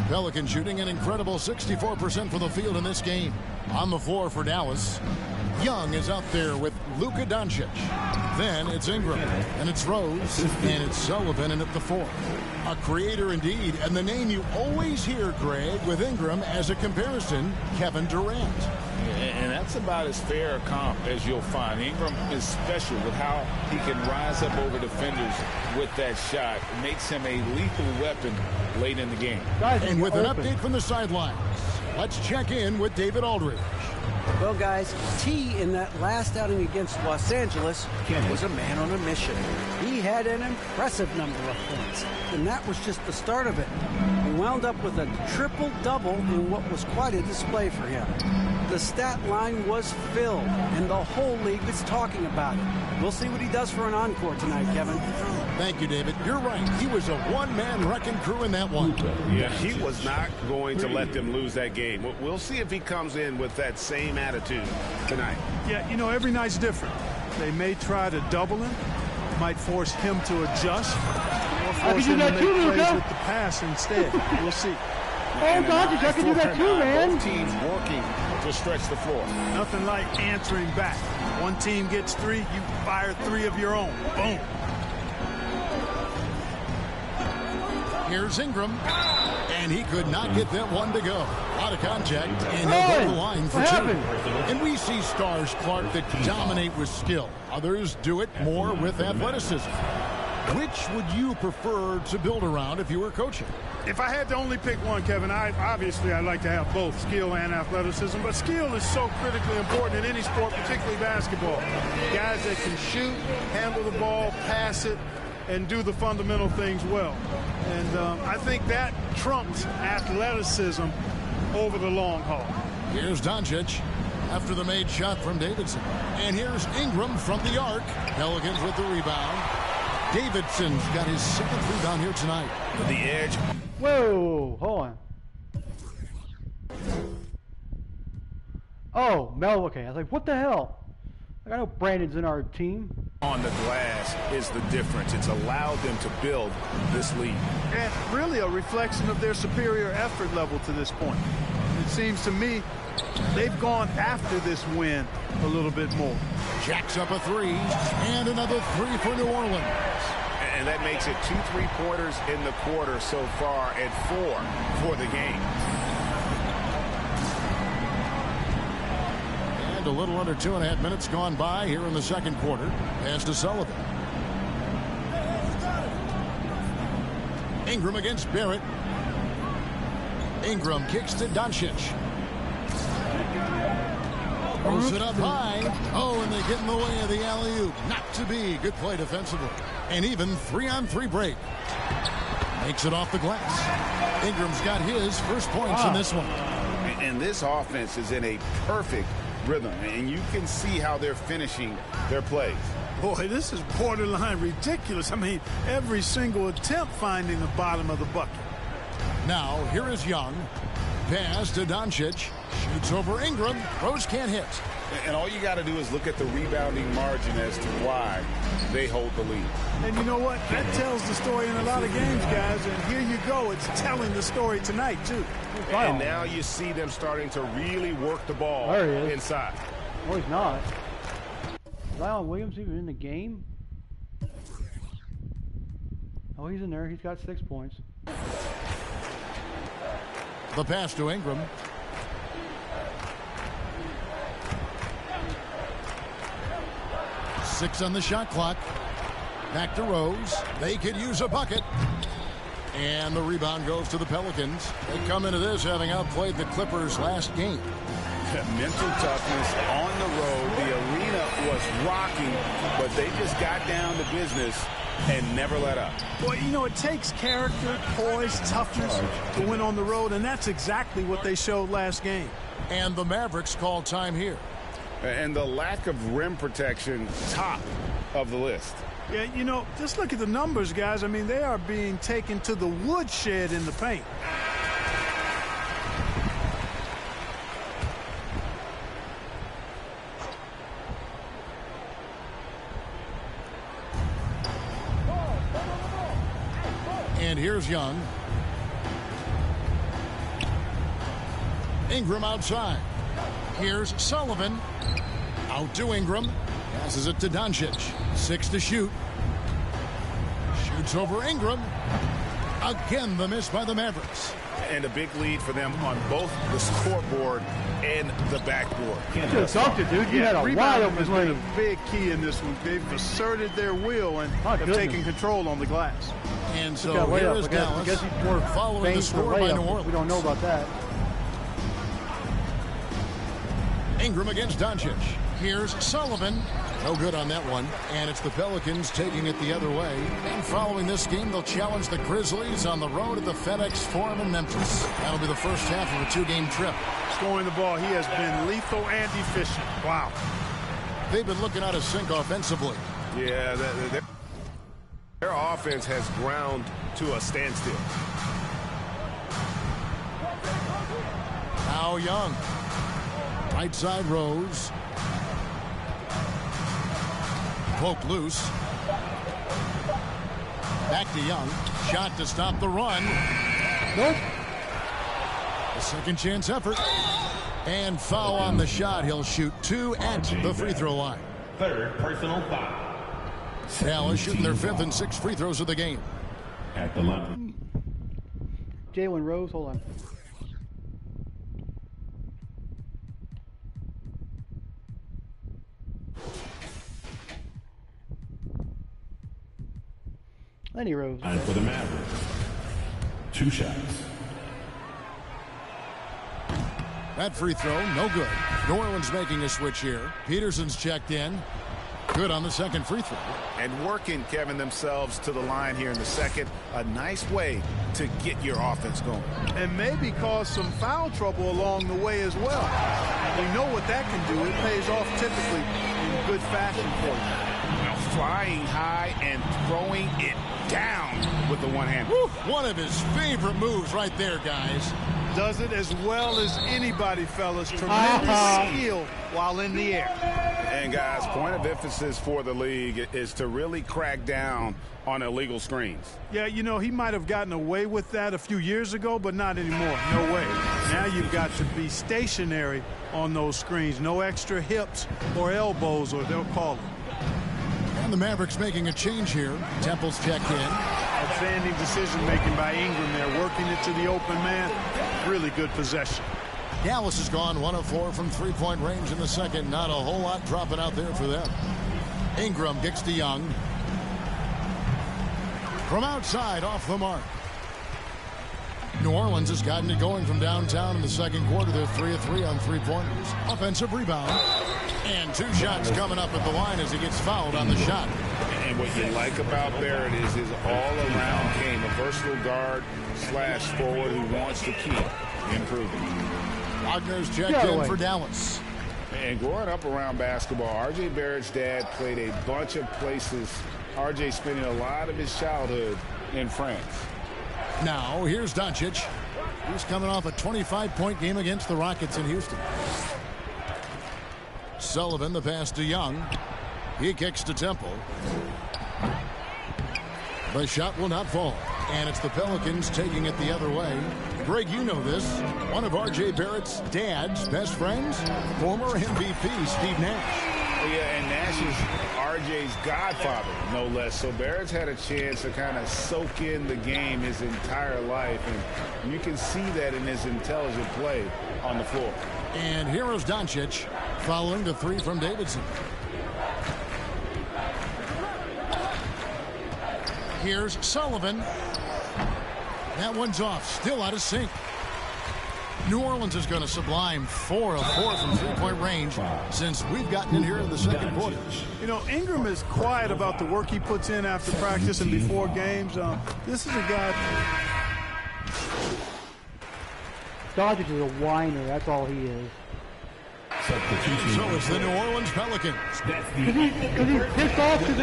Pelicans shooting an incredible 64% from the field in this game. On the floor for Dallas, Young is out there with Luka Doncic. Then it's Ingram, and it's Rose, and it's Sullivan in at the 4. A creator indeed, and the name you always hear, Greg, with Ingram as a comparison, Kevin Durant. And that's about as fair a comp as you'll find. Ingram is special with how he can rise up over defenders with that shot. It makes him a lethal weapon late in the game. And with an update from the sidelines, let's check in with David Aldridge. Well, guys, T in that last outing against Los Angeles was a man on a mission. He had an impressive number of points, and that was just the start of it. He wound up with a triple-double in what was quite a display for him. The stat line was filled, and the whole league is talking about it. We'll see what he does for an encore tonight, Kevin. Thank you, David. You're right. He was a one-man wrecking crew in that one. Yeah, he was not going to let them lose that game. We'll see if he comes in with that same attitude tonight. Yeah, you know, every night's different. They may try to double him, might force him to adjust, or force him to make plays with the pass instead. We'll see. Oh, God, I can do that too, man. Both teams working to stretch the floor. Nothing like answering back. One team gets 3, you fire 3 of your own. Boom. Here's Ingram, and he could not get that one to go. Out of contact, and he'll go to the line for 2. And we see stars, Clark, that dominate with skill. Others do it more with athleticism. Which would you prefer to build around if you were coaching? If I had to only pick one, Kevin, I'd like to have both skill and athleticism, but skill is so critically important in any sport, particularly basketball. Guys that can shoot, handle the ball, pass it, and do the fundamental things well. And I think that trumps athleticism over the long haul. Here's Doncic after the made shot from Davidson. And here's Ingram from the arc. Pelicans with the rebound. Davidson's got his 7th rebound here tonight. The edge. Whoa, hold on. Oh, Mel, okay. I was like, what the hell? I know Brandon's in our team. On the glass is the difference. It's allowed them to build this lead. And really a reflection of their superior effort level to this point. It seems to me they've gone after this win a little bit more. Jacks up a 3, and another 3 for New Orleans. And that makes it 2 3-pointers in the quarter so far and 4 for the game. And a little under 2.5 minutes gone by here in the second quarter. Pass to Sullivan. Ingram against Barrett. Ingram kicks to Doncic. Throws it up high. Oh, and they get in the way of the alley-oop. Not to be. Good play defensively. And even 3-on-3 break. Makes it off the glass. Ingram's got his first points in this one. And this offense is in a perfect rhythm, and you can see how they're finishing their plays. Boy, this is borderline ridiculous. I mean, every single attempt finding the bottom of the bucket. Now, here is Young. Pass to Doncic. Shoots over Ingram. Rose can't hit. And all you got to do is look at the rebounding margin as to why they hold the lead. And you know what? That tells the story in a lot of games, guys. And here you go. It's telling the story tonight, too. And now you see them starting to really work the ball inside. Oh, he's not. Is Zion Williams even in the game? Oh, he's in there. He's got 6 points. The pass to Ingram. Six on the shot clock. Back to Rose. They could use a bucket. And the rebound goes to the Pelicans. They come into this having outplayed the Clippers last game. Mental toughness on the road. The arena was rocking, but they just got down to business and never let up. Well, you know, it takes character, poise, toughness to win on the road, and that's exactly what they showed last game. And the Mavericks call time here. And the lack of rim protection, top of the list. Yeah, you know, just look at the numbers, guys. I mean, they are being taken to the woodshed in the paint. And here's Young. Ingram outside. Here's Sullivan. Out to Ingram. Passes it to Doncic. 6 to shoot. Shoots over Ingram. Again, the miss by the Mavericks. And a big lead for them on both the scoreboard and the backboard. You just dunked it, dude. You had a wide open has been a big key in this one. They've asserted their will and have taken control on the glass. And so here is Dallas. We're following the score by New Orleans. We don't know about that. Ingram against Doncic. Here's Sullivan. No good on that one. And it's the Pelicans taking it the other way. And following this game, they'll challenge the Grizzlies on the road at the FedEx Forum in Memphis. That'll be the first half of a 2-game trip. Scoring the ball, he has been lethal and efficient. Wow. They've been looking out of sync offensively. Yeah, their offense has ground to a standstill. Now Young. Right side Rose. Poke loose. Back to Young. Shot to stop the run. Nope. A second chance effort. And foul on the shot. He'll shoot 2 at the free throw line. Third personal foul. Dallas shooting their 5th and 6th free throws of the game. At the line. Jalen Rose, hold on. Lenny Rose. And for the Mavericks, 2 shots. That free throw, no good. New Orleans making a switch here. Peterson's checked in. Good on the second free throw. And working, Kevin, themselves to the line here in the second. A nice way to get your offense going. And maybe cause some foul trouble along the way as well. We know what that can do. It pays off typically in good fashion for you. Now flying high and throwing it down with the one hand. Woo, one of his favorite moves right there, guys. Does it as well as anybody, fellas. Tremendous skill while in the air. And guys, point of emphasis for the league is to really crack down on illegal screens. Yeah, you know, he might have gotten away with that a few years ago, but not anymore. No way. Now you've got to be stationary on those screens. No extra hips or elbows, or they'll call it. And the Mavericks making a change here. Temple's checked in. Outstanding decision-making by Ingram there, working it to the open man. Really good possession. Dallas has gone 1 of 4 from three-point range in the second. Not a whole lot dropping out there for them. Ingram kicks to Young. From outside, off the mark. New Orleans has gotten it going from downtown in the second quarter. They're 3 of 3 on three-pointers. Offensive rebound. And 2 shots coming up at the line as he gets fouled on the shot. And what you like about Barrett is his all-around game. A versatile guard / forward who wants to keep improving. Wagner's checked in for Dallas. And growing up around basketball, R.J. Barrett's dad played a bunch of places. R.J. spending a lot of his childhood in France. Now, here's Doncic. He's coming off a 25-point game against the Rockets in Houston. Sullivan, the pass to Young. He kicks to Temple. The shot will not fall. And it's the Pelicans taking it the other way. Greg, you know this. One of R.J. Barrett's dad's best friends, former MVP Steve Nash. Yeah, and Nash is R.J.'s godfather, no less. So Barrett's had a chance to kind of soak in the game his entire life. And you can see that in his intelligent play on the floor. And here is Doncic following the 3 from Davidson. Here's Sullivan. That one's off. Still out of sync. New Orleans is going to sublime 4 of 4 from three-point range since we've gotten in here in the second quarter. You know, Ingram is quiet about the work he puts in after practice and before games. This is a guy. Doncic is a whiner. That's all he is. So it's the New Orleans Pelicans. Because he's pissed off because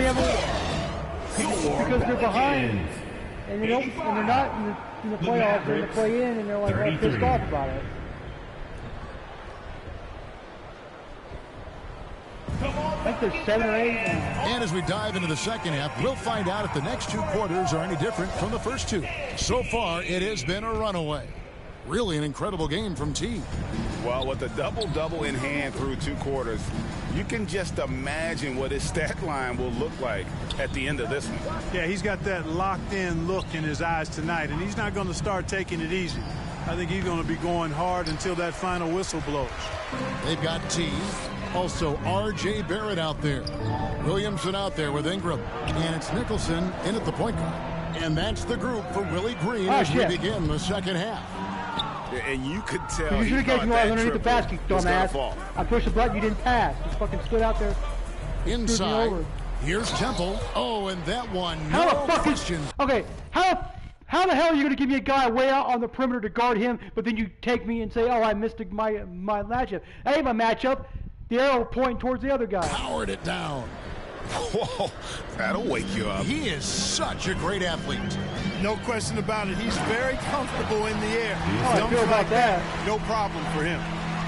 they're behind, and they don't, and they're not in the playoffs. They're in the play-in, and they're like all pissed off about it. I think there's 7 or 8 now. And as we dive into the second half, we'll find out if the next 2 quarters are any different from the first 2. So far, it has been a runaway. Really an incredible game from T. Well, with a double-double in hand through 2 quarters, you can just imagine what his stat line will look like at the end of this one. Yeah, he's got that locked-in look in his eyes tonight, and he's not going to start taking it easy. I think he's going to be going hard until that final whistle blows. They've got T. Also, R.J. Barrett out there. Williamson out there with Ingram. And it's Nicholson in at the point guard. And that's the group for Willie Green as we begin the second half. And you could tell you should have guessed you were underneath the basket, dumbass. I pushed the button, you didn't pass. You fucking stood out there. Inside, here's Temple. Oh, and that one, Okay, how the hell are you going to give me a guy way out on the perimeter to guard him, but then you take me and say, oh, I missed my matchup. That ain't my matchup. The arrow pointing towards the other guy. Powered it down. Whoa, that'll wake you up. He is such a great athlete. No question about it. He's very comfortable in the air. I feel about that. No problem for him.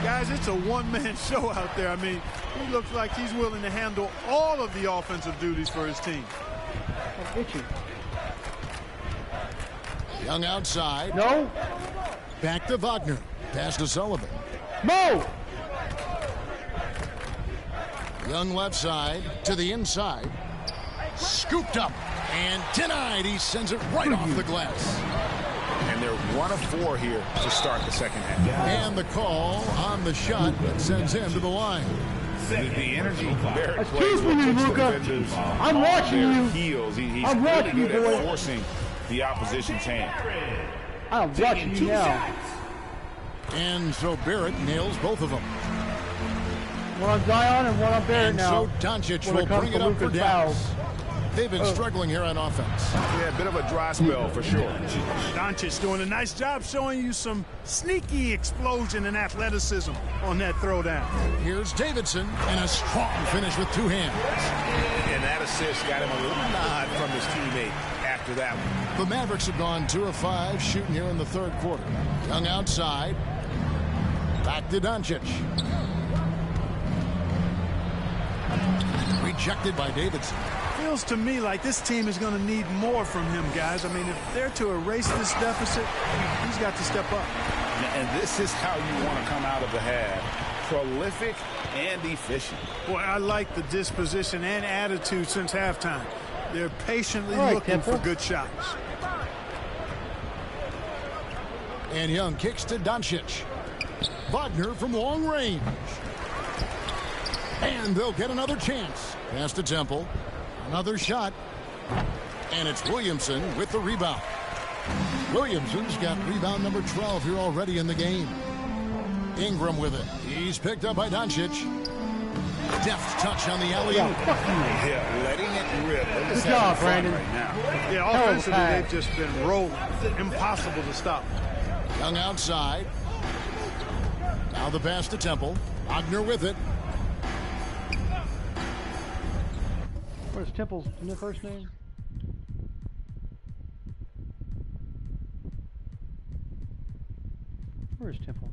Guys, it's a one-man show out there. I mean, he looks like he's willing to handle all of the offensive duties for his team. I'm itchy. Young outside. No. Back to Wagner. Pass to Sullivan. No. Young left side to the inside. Scooped up and denied. He sends it right off the glass. And they're 1 of 4 here to start the second half. And the call on the shot that sends him to the line. The energy Barrett Excuse plays me, with Luka. I'm watching you. Heels. He's I'm really watching you, good at boy. forcing the opposition's hand. I'm watching you now. And so Barrett nails both of them. One on Zion and one on Barrett now. So Doncic will bring it up for Dallas. They've been struggling here on offense. Yeah, a bit of a dry spell for sure. Doncic doing a nice job showing you some sneaky explosion and athleticism on that throwdown. Here's Davidson and a strong finish with 2 hands. And that assist got him a little nod from his teammate after that one. The Mavericks have gone 2 of 5 shooting here in the third quarter. Young outside. Back to Doncic. Rejected by Davidson. Feels to me like this team is going to need more from him, guys. I mean, if they're to erase this deficit, he's got to step up. And this is how you want to come out of the half. Prolific and efficient. Boy, I like the disposition and attitude since halftime. They're patiently looking for good shots. And Young kicks to Doncic. Wagner from long range. And they'll get another chance. Pass to Temple. Another shot. And it's Williamson with the rebound. Williamson's got rebound number 12 here already in the game. Ingram with it. He's picked up by Doncic. Deft touch on the alley-oop. Yeah, letting it rip. Good job, Brandon. Right now. Yeah, offensively, they've just been rolling. Impossible to stop. Young outside. Now the pass to Temple. Wagner with it. Where's Temple's first name? Where's Temple?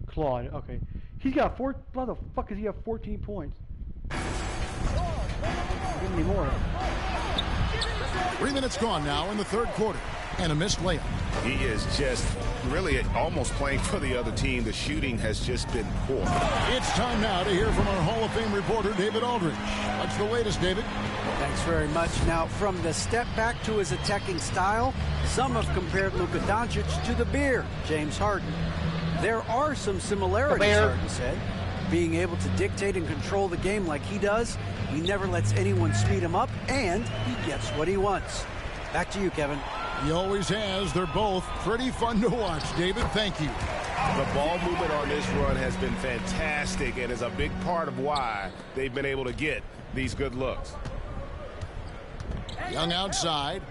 Claude. Okay. He's got why the fuck does he have 14 points? Give me more. 3 minutes gone now in the third quarter. And a missed layup. He is just really almost playing for the other team. The shooting has just been poor. It's time now to hear from our Hall of Fame reporter, David Aldridge. What's the latest, David? Thanks very much. Now, from the step back to his attacking style, some have compared Luka Doncic to the Bear, James Harden. There are some similarities, Harden said. Being able to dictate and control the game like he does, he never lets anyone speed him up, and he gets what he wants. Back to you, Kevin. He always has. They're both pretty fun to watch. David, thank you. The ball movement on this run has been fantastic and is a big part of why they've been able to get these good looks. Young outside.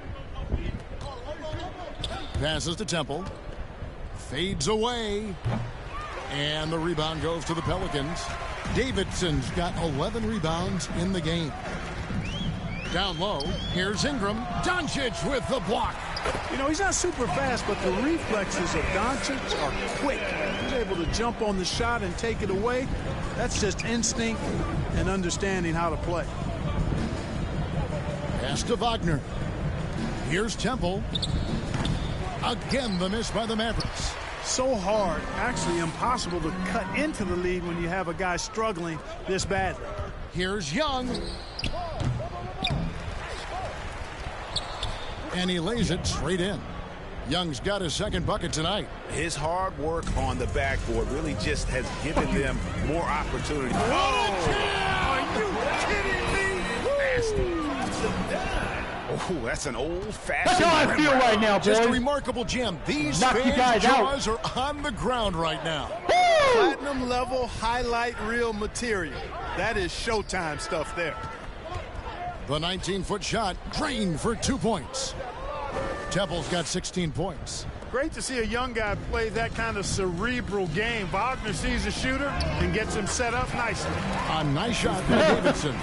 Passes to Temple. Fades away. And the rebound goes to the Pelicans. Davidson's got 11 rebounds in the game. Down low, here's Ingram. Doncic with the block. You know, he's not super fast, but the reflexes of Doncic are quick. He's able to jump on the shot and take it away. That's just instinct and understanding how to play. Pass to Wagner. Here's Temple. Again, the miss by the Mavericks. So hard, actually impossible to cut into the lead when you have a guy struggling this badly. Here's Young. And he lays it straight in. Young's got his second bucket tonight. His hard work on the backboard really just has given them more opportunity. Are you kidding me? Nasty. Oh, that's an old-fashioned. That's how I feel right now, boys. Just a remarkable jam. These Knock you guys jaws are on the ground right now. Platinum level highlight reel material. That is Showtime stuff there. The 19-foot shot drained for 2 points. Temple's got 16 points. Great to see a young guy play that kind of cerebral game. Wagner sees a shooter and gets him set up nicely. A nice shot by Davidson.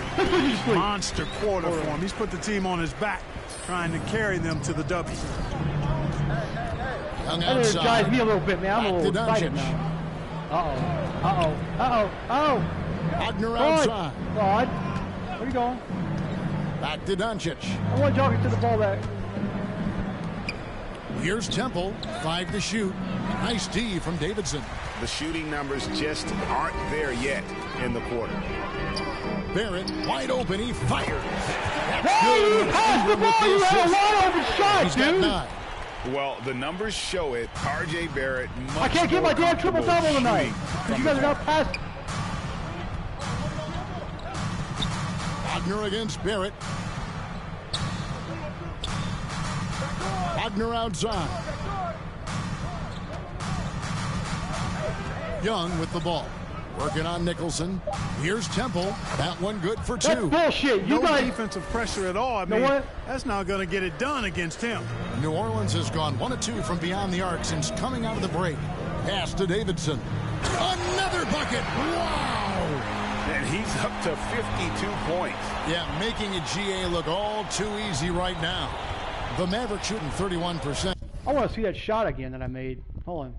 Monster quarter for him. He's put the team on his back, trying to carry them to the W. Young That outside. energized me a little bit, man. I'm a Back to little excited Doncic. now. Uh-oh. Wagner outside. Claude. Where are you going? Back to Doncic. I want Joker to the ball back. Here's Temple. 5 to shoot. Nice D from Davidson. The shooting numbers just aren't there yet in the quarter. Barrett wide open. He fires. Hey, you passed the ball. You had a wide open shot, He's dude. got 9. Well, the numbers show it. R.J. Barrett much I can't get my damn triple-double tonight. You guys are not passing. Wagner against Barrett. Wagner outside. Young with the ball. Working on Nicholson. Here's Temple. That one good for 2. That's bullshit. You No guys. defensive pressure at all. I know mean, what? that's not going to get it done against him. New Orleans has gone 1 of 2 from beyond the arc since coming out of the break. Pass to Davidson. Another bucket. Wow. And he's up to 52 points. Yeah, making a GA look all too easy right now. The Mavericks shooting 31%. I want to see that shot again that I made. Hold on.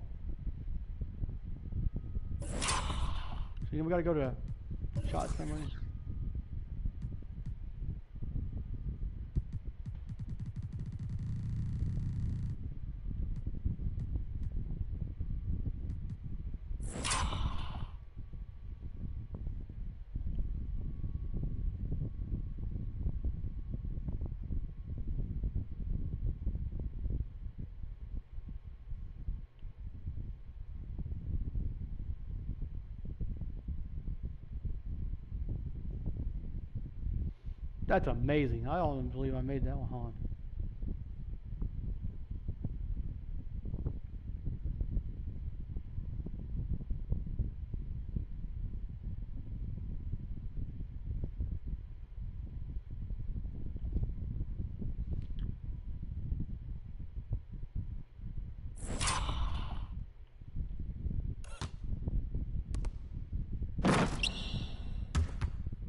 See, we got to go to shot summary. That's amazing. I don't believe I made that one, huh?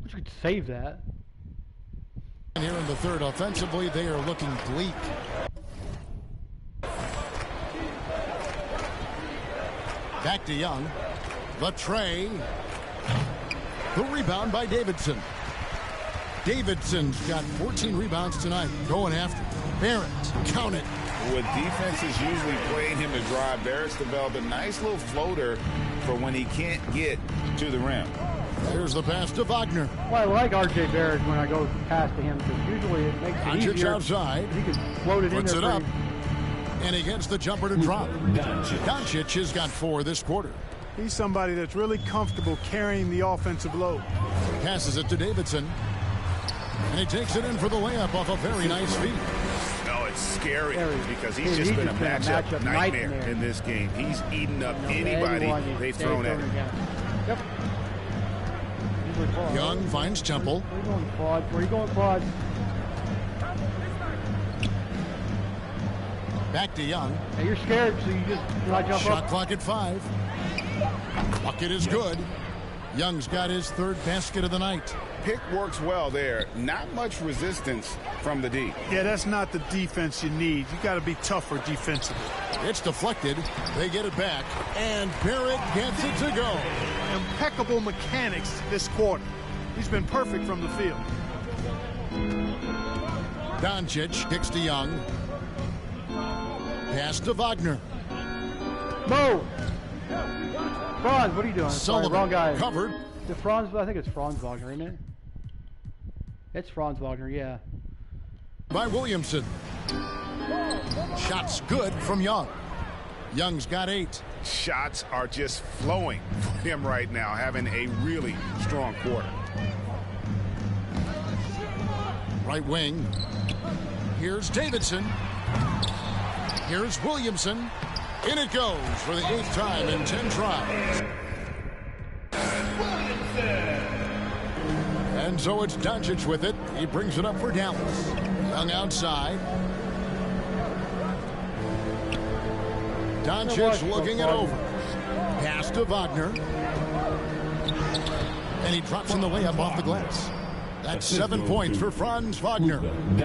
You could save that. Here in the third, offensively, they are looking bleak. Back to Young. The tray. The rebound by Davidson. Davidson's got 14 rebounds tonight. Going after Barrett. Count it. With defenses usually playing him to drive, Barrett's developed a nice little floater for when he can't get to the rim. There's the pass to Wagner. Well, I like R.J. Barrett when I go past to him because usually it makes it Doncic easier. outside. He can float it Puts in it there. up. And he gets the jumper to drop. Doncic has got 4 this quarter. He's somebody that's really comfortable carrying the offensive load. Passes it to Davidson. And he takes it in for the layup off a very nice feed. No, it's scary because he's just been a matchup nightmare in this game. He's eaten up anybody they've thrown at him. Yep. Young finds Temple. Where are you going, Claude? Where are you going, Claude? Back to Young. Hey, you're scared, so you just jump up. Shot clock at 5. Bucket is good. Young's got his 3rd basket of the night. Pick works well there. Not much resistance from the D. Yeah, that's not the defense you need. You got to be tougher defensively. It's deflected. They get it back, and Barrett gets it to go. Impeccable mechanics this quarter. He's been perfect from the field. Doncic kicks to Young. Pass to Wagner. No! Franz, what are you doing? Sorry, Sullivan wrong guy. covered. The Franz, I think it's Franz Wagner, isn't it? It's Franz Wagner, yeah. By Williamson. Shots good from Young. Young's got 8. Shots are just flowing for him right now, having a really strong quarter. Right wing. Here's Davidson. Here's Williamson. In it goes for the 8th time in 10 tries. And so it's Doncic with it. He brings it up for Dallas. Young outside. Doncic looking it over. Pass to Wagner. And he drops in the layup off the glass. That's 7 points for Franz Wagner.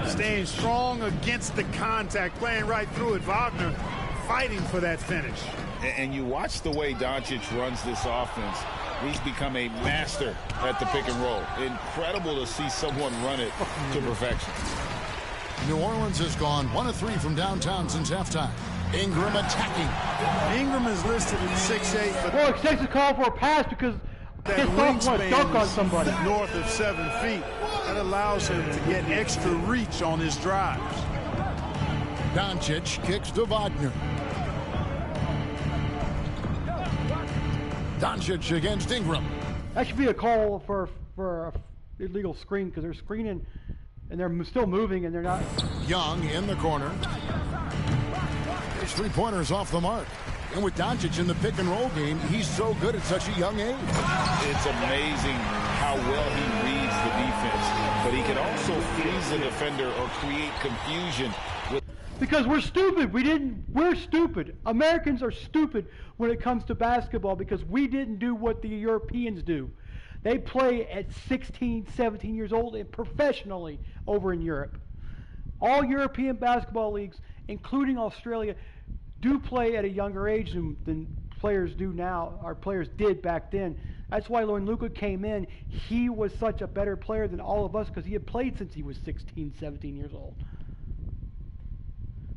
Staying strong against the contact, playing right through it. Wagner fighting for that finish. And you watch the way Doncic runs this offense. He's become a master at the pick and roll. Incredible to see someone run it to perfection. New Orleans has gone 1 of 3 from downtown since halftime. Ingram attacking. Ingram is listed at 6'8", but well, it takes a call for a pass because that wingspan dunk on somebody north of 7 feet. That allows him to get extra reach on his drives. Doncic kicks to Wagner. Doncic against Ingram. That should be a call for a illegal screen because they're screening and they're still moving and they're not. Young in the corner. His 3-pointers off the mark. And with Doncic in the pick and roll game, he's so good at such a young age. It's amazing how well he reads the defense, but he can also freeze the defender or create confusion. Because we're stupid. We're stupid. Americans are stupid when it comes to basketball because we didn't do what the Europeans do. They play at 16, 17 years old and professionally over in Europe. All European basketball leagues, including Australia, do play at a younger age than players do now, or players did back then. That's why when Luka came in, he was such a better player than all of us because he had played since he was 16, 17 years old.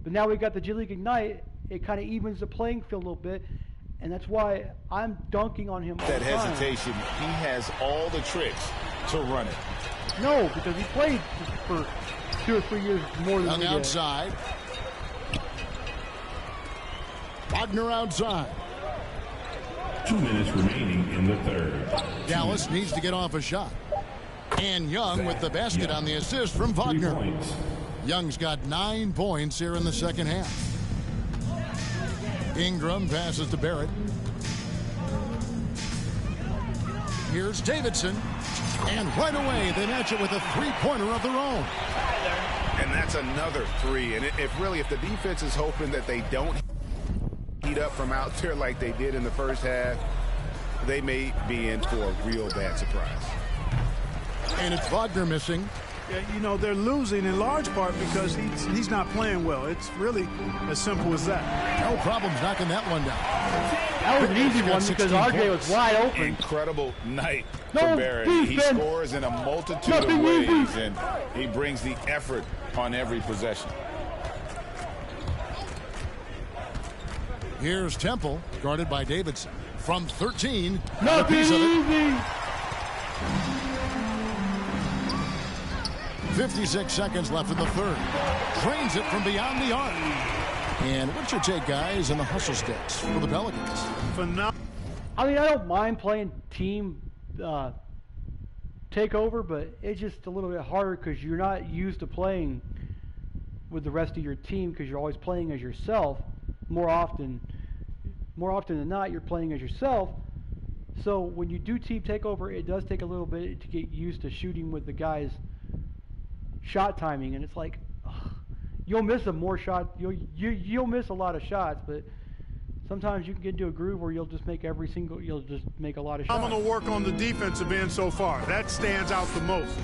But now we got the G League Ignite. It kind of evens the playing field a little bit, and that's why I'm dunking on him all that the time. hesitation, he has all the tricks to run it. No, because he played for 2 or 3 years more than Young we did. outside. Wagner outside. 2 minutes remaining in the third. Dallas needs to get off a shot. And Young with the basket on the assist from Wagner. 3 points. Young's got 9 points here in the second half. Ingram passes to Barrett. Here's Davidson. And right away, they match it with a 3-pointer of their own. And that's another 3. And if the defense is hoping that they don't heat up from out there like they did in the first half, they may be in for a real bad surprise. And it's Wagner missing. Yeah, you know, they're losing in large part because he's not playing well. It's really as simple as that. No problems knocking that one down. That was an easy one because RJ was wide open. Incredible night No for Barrett. He defense. scores in a multitude Nothing of ways, easy. and he brings the effort on every possession. Here's Temple, guarded by Davidson. From 13, a Nothing piece of it. easy. 56 seconds left in the third. Drains it from beyond the arc. And what's your take, guys, in the hustle sticks for the Pelicans? I mean, I don't mind playing team takeover, but it's just a little bit harder because you're not used to playing with the rest of your team because you're always playing as yourself. More often than not, you're playing as yourself. So when you do team takeover, it does take a little bit to get used to shooting with the guys' shot timing, and it's like you'll miss you'll miss a lot of shots, but sometimes you can get into a groove where you'll just make a lot of shots. I'm going to work on the defensive end so far. That stands out the most.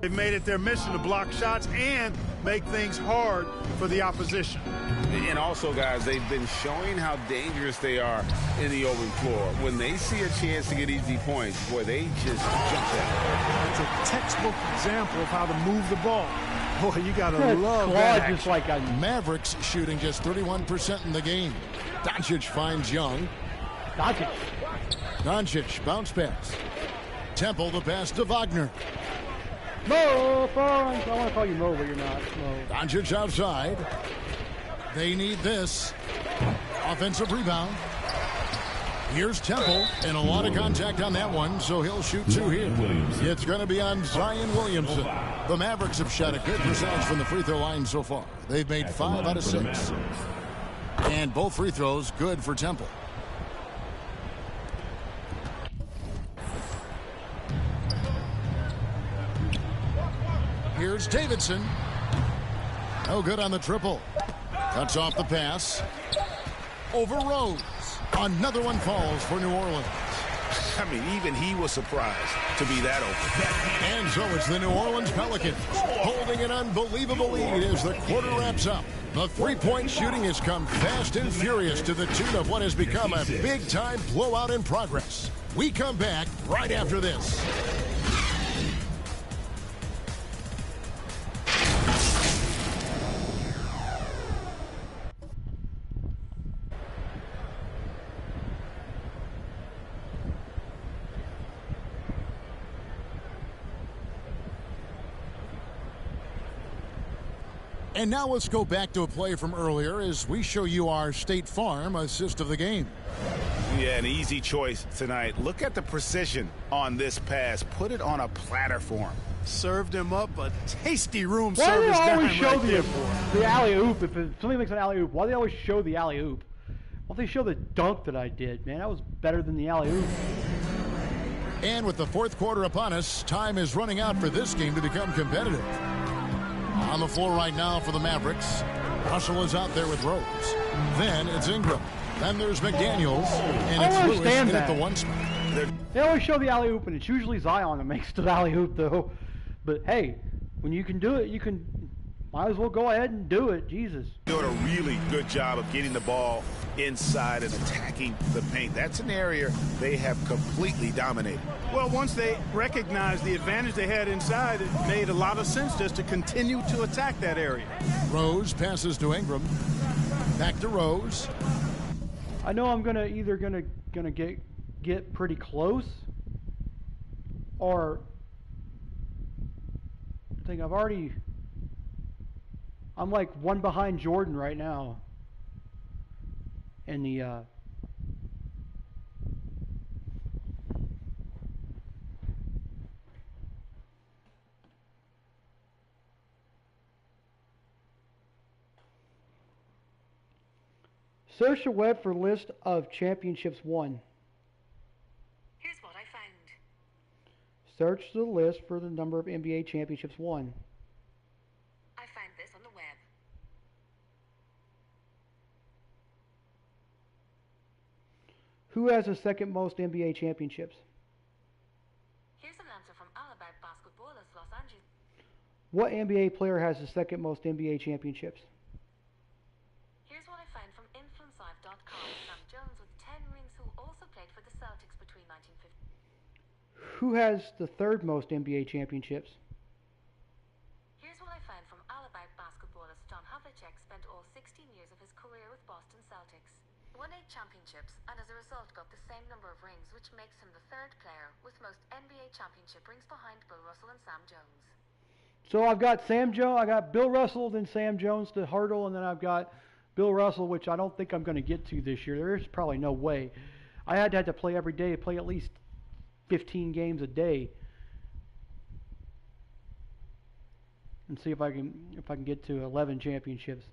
They've made it their mission to block shots and make things hard for the opposition. And also, guys, they've been showing how dangerous they are in the open floor. When they see a chance to get easy points, boy, they just jump at it. It's a textbook example of how to move the ball. Boy, you got to love that. Just like Mavericks shooting just 31% in the game. Doncic finds Young. Doncic bounce pass. Temple the pass to Wagner. Mo, I want to call you Mo, but you're not. Mo. Doncic outside. They need this. Offensive rebound. Here's Temple, and a lot of contact on that one, so he'll shoot two here. It's going to be on Zion Williamson. The Mavericks have shot a good percentage from the free throw line so far. They've made 5 out of 6. And both free throws good for Temple. Here's Davidson. No good on the triple. Cuts off the pass. Over Rose. Another one falls for New Orleans. I mean, even he was surprised to be that open. And so it's the New Orleans Pelicans holding an unbelievable lead as the quarter wraps up. The three-point shooting has come fast and furious to the tune of what has become a big-time blowout in progress. We come back right after this. And now let's go back to a play from earlier as we show you our State Farm assist of the game. Yeah, an easy choice tonight. Look at the precision on this pass. Put it on a platter for him. Served him up a tasty room service. Why do they always show the alley-oop? If somebody makes an alley-oop, why do they always show the alley-oop? Why don't they show the dunk that I did? Man, that was better than the alley-oop. And with the fourth quarter upon us, time is running out for this game to become competitive. On the floor right now for the Mavericks. Russell is out there with Rose. Then it's Ingram. Then there's McDaniels. And it's Lewis in at the one spot. They always show the alley-oop, and it's usually Zion that makes the alley-oop, though. But, hey, when you can do it, might as well go ahead and do it. Jesus. Doing a really good job of getting the ball inside and attacking the paint. That's an area they have completely dominated. Well, once they recognized the advantage they had inside, it made a lot of sense just to continue to attack that area. Rose passes to Ingram. Back to Rose. I know I'm either gonna get pretty close, or I think I'm like one behind Jordan right now. In the search the web for list of championships won. Here's what I found. Search the list for the number of NBA championships won. I found this on the web. Who has the second most NBA championships? Here's an answer from Alabama Basketballers Los Angeles. What NBA player has the second most NBA championships? Here's what I found from InfluenceLive.com. Sam Jones with 10 rings, who also played for the Celtics between 1950. Who has the third most NBA championships? Here's what I found from Alabama Basketballers. John Havlicek spent all 16 years of his career with Boston Celtics. Won 8 championships, and as a result got the same number of rings, which makes him the third player with most NBA championship rings behind Bill Russell and Sam Jones. So I've got I got Bill Russell, then Sam Jones to hurdle, and then I've got Bill Russell, which I don't think I'm going to get to this year. There's probably no way. I had to play every day, play at least 15 games a day. and see if I can get to 11 championships.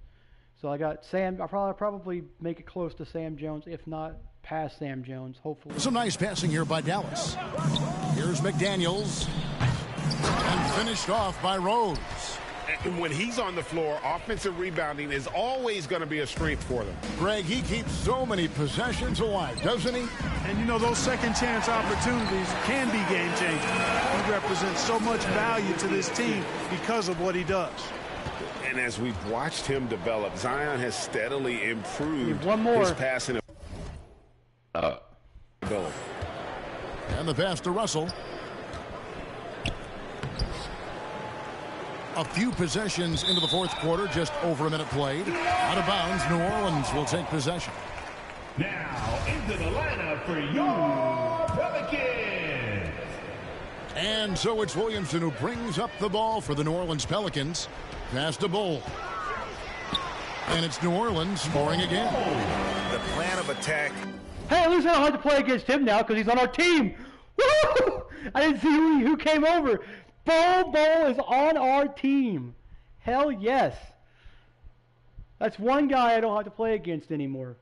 So I got Sam. I'll probably make it close to Sam Jones, if not past Sam Jones, hopefully. Some nice passing here by Dallas. Here's McDaniels. And finished off by Rose. And when he's on the floor, offensive rebounding is always going to be a strength for them. Greg, he keeps so many possessions alive, doesn't he? And you know, those second chance opportunities can be game changing. He represents so much value to this team because of what he does. And as we've watched him develop, Zion has steadily improved one more. his passing ability. And the pass to Russell. A few possessions into the fourth quarter, just over a minute played. Out of bounds, New Orleans will take possession. Now into the lineup for your Pelicans. And so it's Williamson who brings up the ball for the New Orleans Pelicans. Pass to Bull. And it's New Orleans scoring again. The plan of attack. Hey, at least I don't have to play against him now because he's on our team. Woo! I didn't see who came over. Bull is on our team. Hell yes. That's one guy I don't have to play against anymore.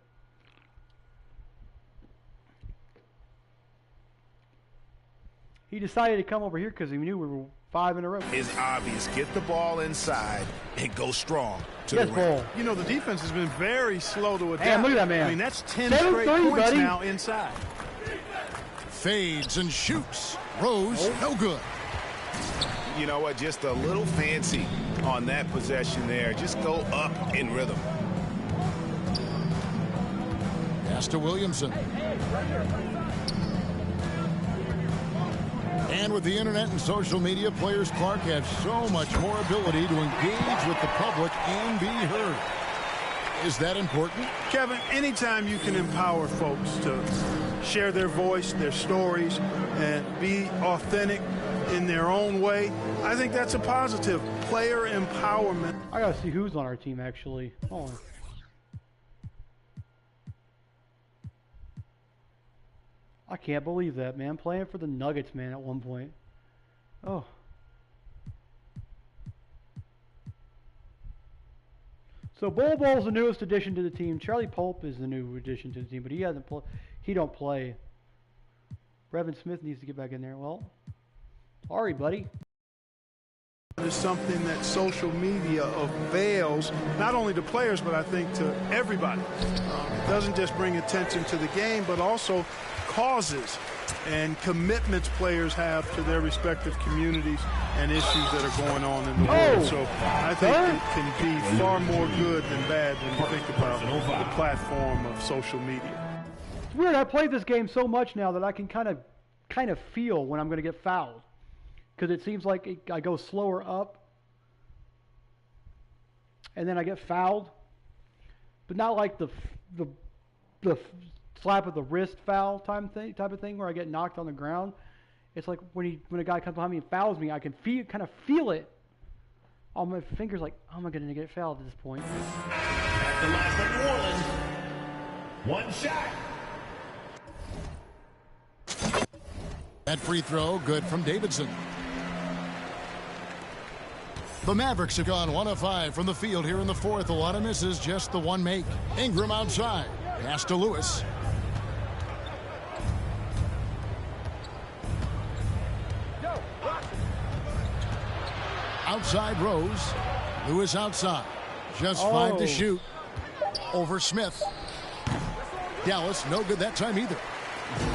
He decided to come over here because he knew we were 5 in a row. Is obvious. Get the ball inside and go strong to Yes, the rim. Bull. You know, the defense has been very slow to adapt. Damn, look at that man. I mean, that's 10 7-3, straight points buddy. now inside. Fades and shoots. Rose, no good. You know what? Just a little fancy on that possession there. Just go up in rhythm. Pass to Williamson. And with the internet and social media, players Clark have so much more ability to engage with the public and be heard. Is that important? Kevin, anytime you can empower folks to share their voice, their stories, and be authentic in their own way, I think that's a positive. Player empowerment. I gotta see who's on our team actually. Hold on. I can't believe that, man. Playing for the Nuggets, man, at one point. Oh. So Bull's the newest addition to the team. Charlie Pope is the new addition to the team, but he don't play. Brevin Smith needs to get back in there. Well, sorry, buddy. It's something that social media avails not only to players, but I think to everybody. It doesn't just bring attention to the game, but also causes and commitments players have to their respective communities and issues that are going on in the world. So I think it can be far more good than bad when you think about the platform of social media. It's weird. I played this game so much now that I can kind of feel when I'm going to get fouled, because it seems like I go slower up, and then I get fouled, but not like the slap of the wrist foul type of thing where I get knocked on the ground. It's like when a guy comes behind me and fouls me, I can kind of feel it on my fingers, like, oh, am I going to get fouled at this point? At the line for New Orleans. One shot. That free throw, good from Davidson. The Mavericks have gone 1 of 5 from the field here in the fourth. A lot of misses, just the one make. Ingram outside. Pass to Lewis. Outside Rose. Lewis outside. Just 5 to shoot. Over Smith. Dallas, no good that time either.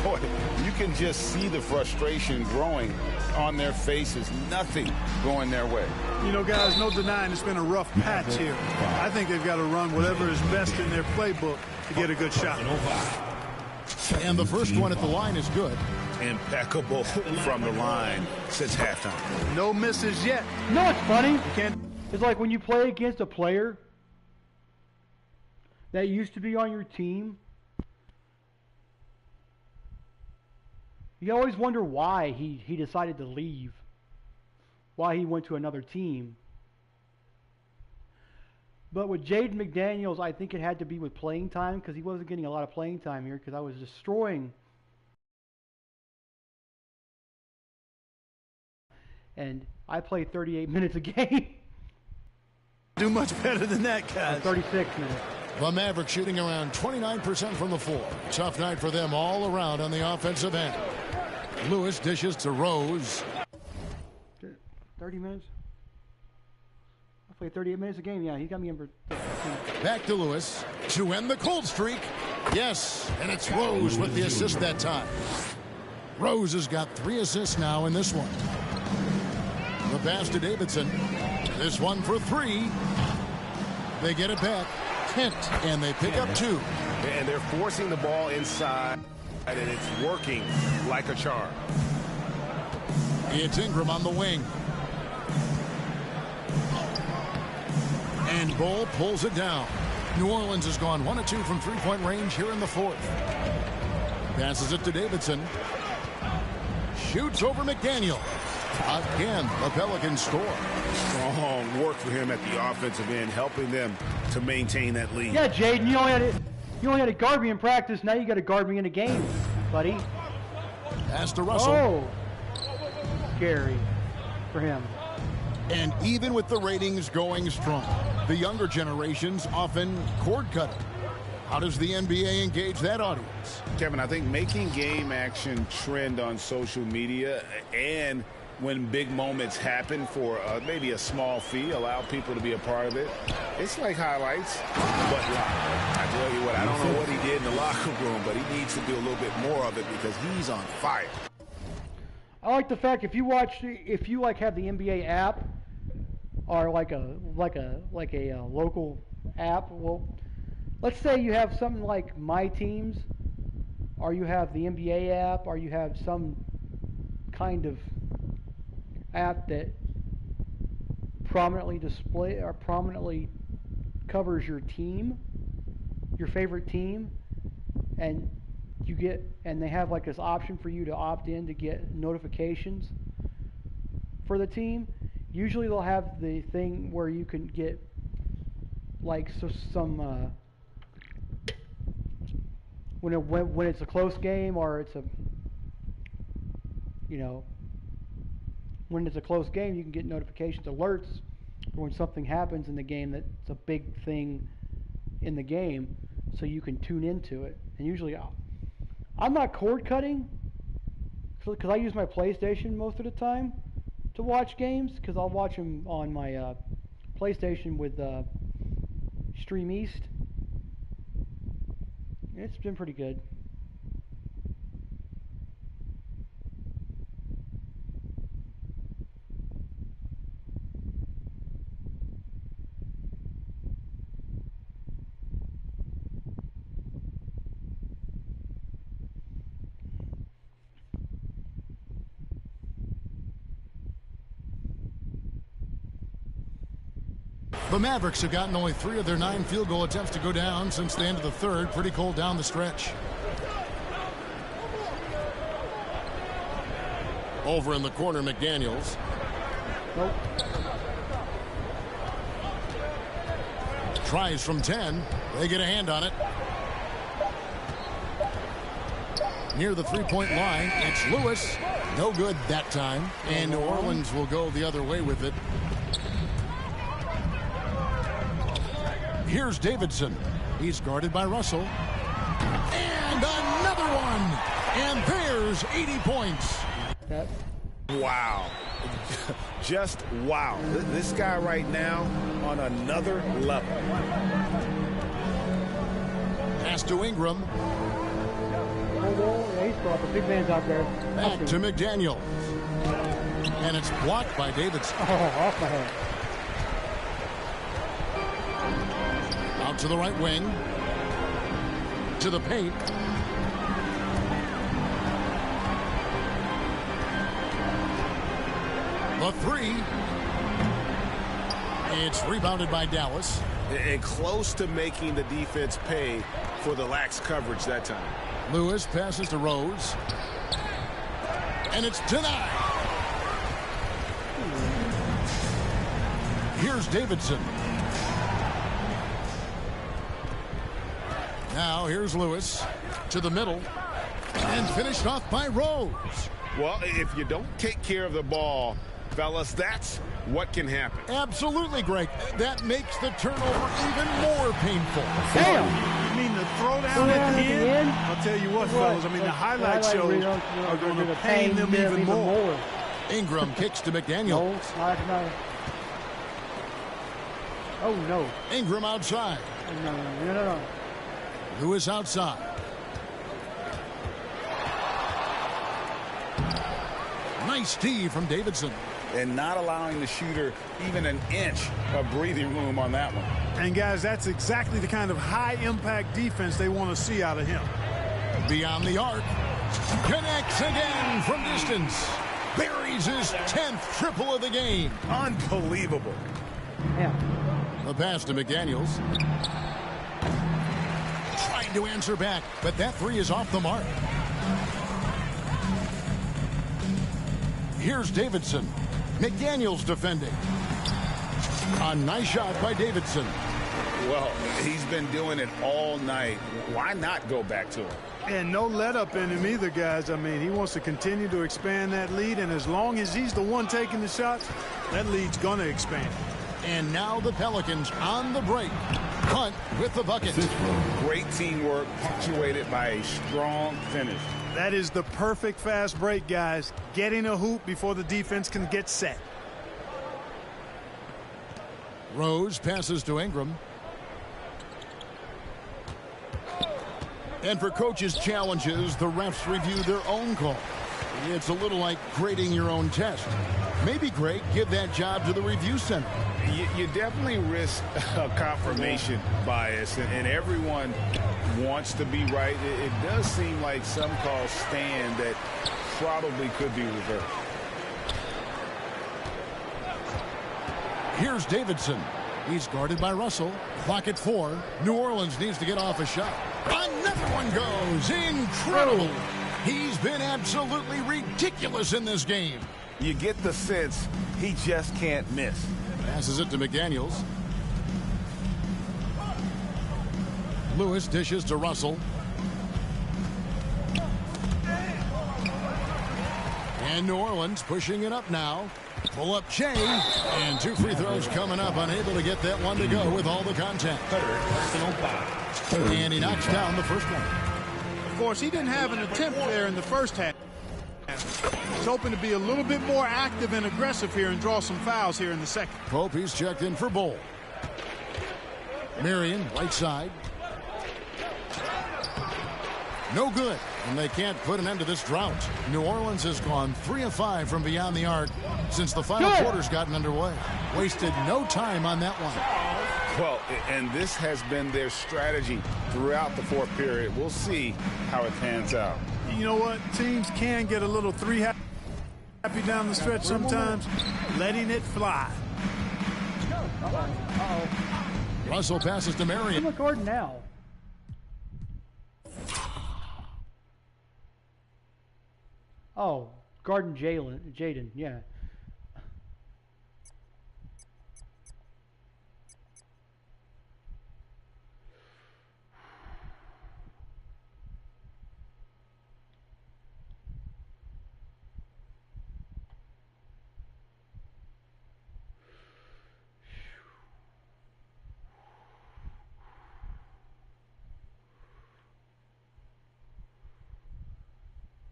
Boy, you can just see the frustration growing on their faces. Nothing going their way. You know, guys, no denying it's been a rough patch here. I think they've got to run whatever is best in their playbook to get a good shot. And the first one at the line is good. Impeccable from the line since halftime. No misses yet. You know what's funny? It's like when you play against a player that used to be on your team, you always wonder why he decided to leave, why he went to another team. But with Jaden McDaniels, I think it had to be with playing time, because he wasn't getting a lot of playing time here, because I was destroying. And I play 38 minutes a game. Do much better than that, guys. 36 minutes. The Mavericks shooting around 29% from the floor. Tough night for them all around on the offensive end. Lewis dishes to Rose. 30 minutes? I played 38 minutes a game. Yeah, he got me in for 15. Back to Lewis to end the cold streak. Yes, and it's Rose with the assist that time. Rose has got 3 assists now in this one. The pass to Davidson. This one for 3. They get it back. Kent, and they pick up 2. And they're forcing the ball inside, and it's working like a charm. It's Ingram on the wing. And Bull pulls it down. New Orleans has gone 1 of 2 from three-point range here in the 4th. Passes it to Davidson. Shoots over McDaniel. Again, the Pelicans score. Strong work for him at the offensive end, helping them to maintain that lead. Yeah, Jaden, you only had to guard me in practice. Now you got to guard me in a game, buddy. Pass to Russell. Oh, scary for him. And even with the ratings going strong, the younger generations often cord cutting. How does the NBA engage that audience? Kevin, I think making game action trend on social media, and when big moments happen for maybe a small fee, allow people to be a part of it. It's like highlights, but live. I tell you what, I don't know what he did in the locker room, but he needs to do a little bit more of it because he's on fire. I like the fact if you have the NBA app or like a local app. Well, let's say you have something like My Teams, or you have the NBA app, or you have some kind of app that prominently covers your team, your favorite team, and they have like this option for you to opt in to get notifications for the team. Usually they'll have the thing where you can get like some when it's a close game, or it's when it's a close game, you can get notifications, alerts for when something happens in the game that's a big thing in the game, so you can tune into it. And usually I'm not cord cutting because I use my PlayStation most of the time to watch games, because I'll watch them on my PlayStation with Stream East. It's been pretty good. The Mavericks have gotten only 3 of their 9 field goal attempts to go down since the end of the 3rd. Pretty cold down the stretch. Over in the corner, McDaniels. Nope. Tries from 10. They get a hand on it. Near the three-point line, it's Lewis. No good that time. And New Orleans will go the other way with it. Here's Davidson. He's guarded by Russell. And another one. And there's 80 points. Wow. Just wow. This guy right now on another level. Pass to Ingram. He's brought the big man's out there. Back to McDaniel. And it's blocked by Davidson. Oh, off my head. Out to the right wing. To the paint. The 3. It's rebounded by Dallas. And close to making the defense pay for the lax coverage that time. Lewis passes to Rose. And it's denied. Here's Davidson. Now here's Lewis to the middle. And finished off by Rose. Well, if you don't take care of the ball Fellas, that's what can happen. Absolutely, Greg. That makes the turnover even more painful. Damn! You mean the throwdown at the end? I'll tell you what, fellas. I mean, the highlight shows are going to pain them even more. Ingram kicks to McDaniel. No. Oh, no. Ingram outside. No. Lewis outside. Nice D from Davidson. And not allowing the shooter even an inch of breathing room on that one. And, guys, that's exactly the kind of high-impact defense they want to see out of him. Beyond the arc. Connects again from distance. Buries his 10th triple of the game. Unbelievable. Yeah. The pass to McDaniels. Trying to answer back, but that three is off the mark. Here's Davidson. McDaniels defending. A nice shot by Davidson. Well, he's been doing it all night. Why not go back to him? And no let-up in him either, guys. I mean, he wants to continue to expand that lead, and as long as he's the one taking the shots, that lead's going to expand. And now the Pelicans on the break. Hunt with the bucket. Great teamwork, punctuated by a strong finish. That is the perfect fast break, guys. Getting a hoop before the defense can get set. Rose passes to Ingram. And for coaches' challenges, the refs review their own call. It's a little like grading your own test. Maybe, Greg, give that job to the review center. You definitely risk a confirmation bias, and everyone wants to be right. It does seem like some calls stand that probably could be reversed. Here's Davidson. He's guarded by Russell. Clock at 4. New Orleans needs to get off a shot. Another one goes. Incredible. He's been absolutely ridiculous in this game. You get the sense he just can't miss. Passes it to McDaniels. Lewis dishes to Russell. And New Orleans pushing it up now. Pull up Shea. And 2 free throws coming up. Unable to get that one to go with all the contact. And he knocks down the first one. Of course, he didn't have an attempt there in the first half. He's hoping to be a little bit more active and aggressive here and draw some fouls here in the second. Pope, he's checked in for Bull. Marion, right side. No good, and they can't put an end to this drought. New Orleans has gone 3 of 5 from beyond the arc since the final quarter's gotten underway. Wasted no time on that one. Well, and this has been their strategy throughout the fourth period. We'll see how it pans out. You know what? Teams can get a little three happy down the stretch sometimes, letting it fly. Russell passes to Marion. Look, Gordon now. Oh, Garden Jaden, yeah.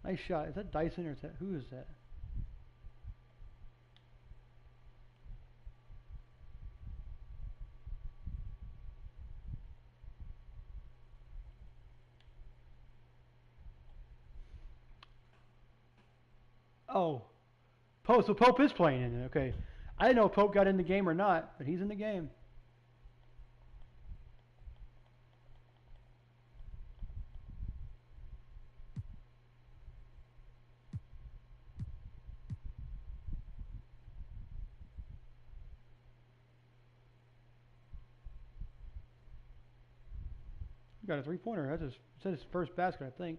Nice shot. Is that Dyson or is that who is that? Oh, Pope. So Pope is playing in it. Okay, I didn't know if Pope got in the game or not, but he's in the game. Got a three-pointer. That's his first basket, I think.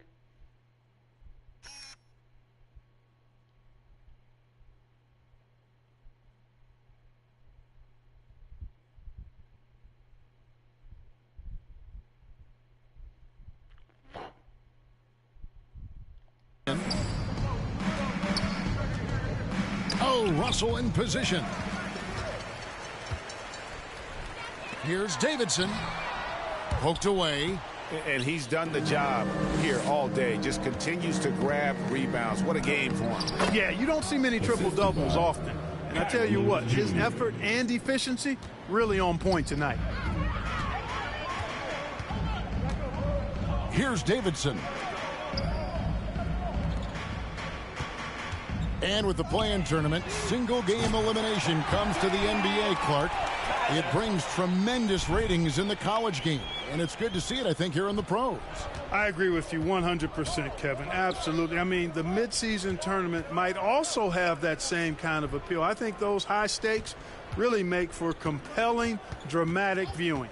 Oh, Russell in position. Here's Davidson. Poked away. And he's done the job here all day. Just continues to grab rebounds. What a game for him. Yeah, you don't see many triple-doubles often. And I tell you what, his effort and efficiency really on point tonight. Here's Davidson. And with the play-in tournament, single-game elimination comes to the NBA, Clark. It brings tremendous ratings in the college game, and it's good to see it, I think, here in the pros. I agree with you 100%, Kevin. Absolutely. I mean, the midseason tournament might also have that same kind of appeal. I think those high stakes really make for compelling, dramatic viewing.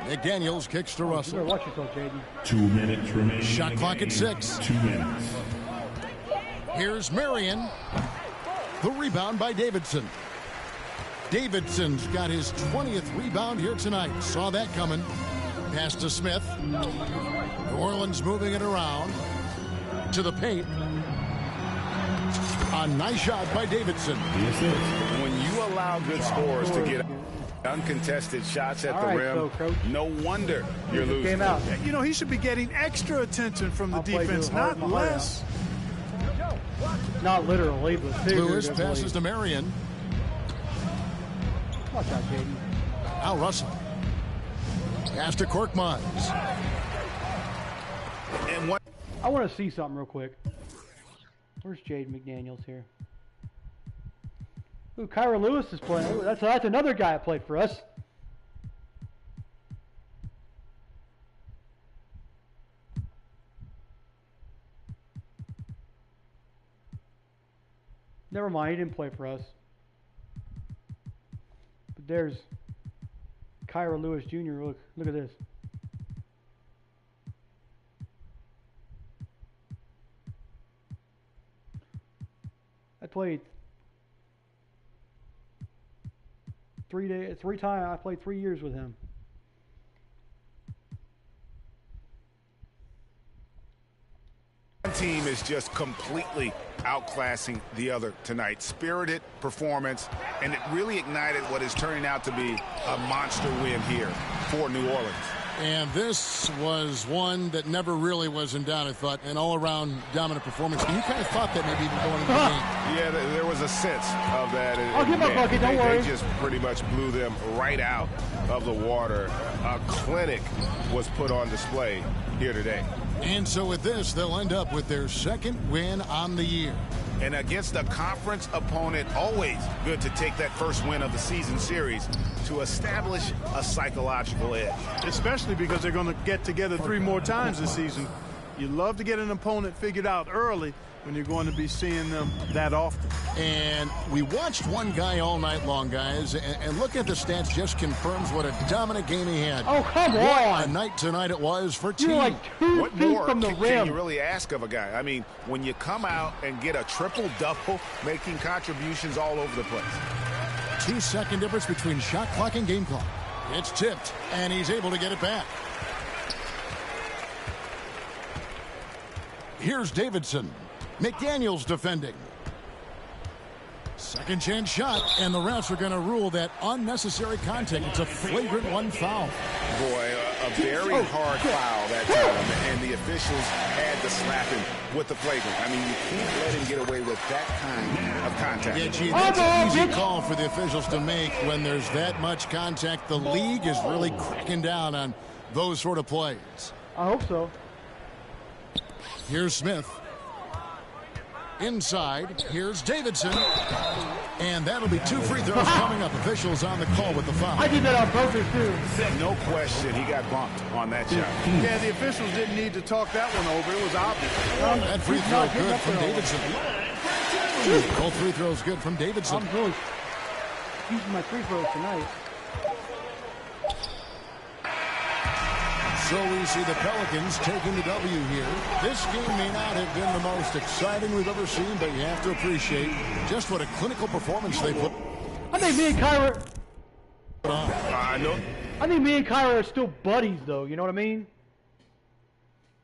McDaniels kicks to Russell. Watch yourself, JD. 2 minutes remaining. Shot clock at 6. 2 minutes. Here's Marion. The rebound by Davidson. Davidson's got his 20th rebound here tonight. Saw that coming. Pass to Smith. New Orleans moving it around to the paint. A nice shot by Davidson. When you allow good scorers to get uncontested shots at the rim, no wonder you're losing. You know, he should be getting extra attention from the defense, not less. Not literally, but figuratively. Lewis passes to Marion. Watch out, JD. Al Russell. Pass to Korkmaz. And what? I want to see something real quick. Where's Jade McDaniels here? Ooh, Kyra Lewis is playing. Ooh, that's another guy that played for us. Never mind, he didn't play for us. But there's Kyra Lewis Jr. Look at this. I played I played 3 years with him. One team is just completely outclassing the other tonight. Spirited performance, and it really ignited what is turning out to be a monster win here for New Orleans. And this was one that never really was in doubt, I thought, an all-around dominant performance. And you kind of thought that maybe even going into the game. Yeah, there was a sense of that. I'll give my bucket, don't worry. They just pretty much blew them right out of the water. A clinic was put on display here today. And so with this, they'll end up with their second win on the year. And against a conference opponent, always good to take that first win of the season series to establish a psychological edge. Especially because they're going to get together 3 more times this season. You love to get an opponent figured out early when you're going to be seeing them that often. And we watched one guy all night long, guys, and look at the stats just confirms what a dominant game he had. Oh, come what on. a night tonight it was for T. You're like 2 feet from the rim. Can you really ask of a guy? I mean, when you come out and get a triple-double, making contributions all over the place. 2-second difference between shot clock and game clock. It's tipped, and he's able to get it back. Here's Davidson. McDaniels defending. Second chance shot, and the refs are going to rule that unnecessary contact. It's a flagrant 1 foul. Boy, a very hard foul that time, and the officials had to slap him with the flagrant. I mean, you can't let him get away with that kind of contact. Yeah, gee, that's an easy call for the officials to make when there's that much contact. The league is really cracking down on those sort of plays. I hope so. Here's Smith. Inside, here's Davidson. And that'll be 2 free throws coming up. Officials on the call with the foul. I did that on purpose, too. No question, he got bumped on that shot. Yeah, the officials didn't need to talk that one over. It was obvious. That free throw good from Davidson. Both free throws good from Davidson. I'm really using my free throws tonight. So we see the Pelicans taking the W here. This game may not have been the most exciting we've ever seen, but you have to appreciate just what a clinical performance they put. I think me and Kyra... I know. I think me and Kyra are still buddies, though. You know what I mean?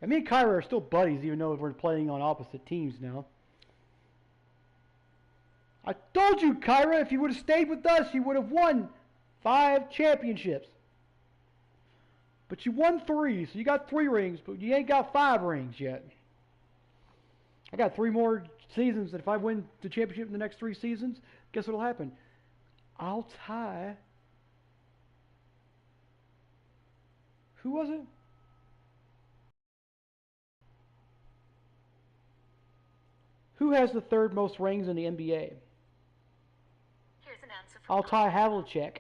And me and Kyra are still buddies, even though we're playing on opposite teams now. I told you, Kyra, if you would have stayed with us, you would have won 5 championships. But you won 3, so you got 3 rings, but you ain't got 5 rings yet. I got 3 more seasons, and if I win the championship in the next 3 seasons, guess what'll happen? I'll tie. Who was it? Who has the 3rd most rings in the NBA? Here's an answer from I'll tie Havlicek.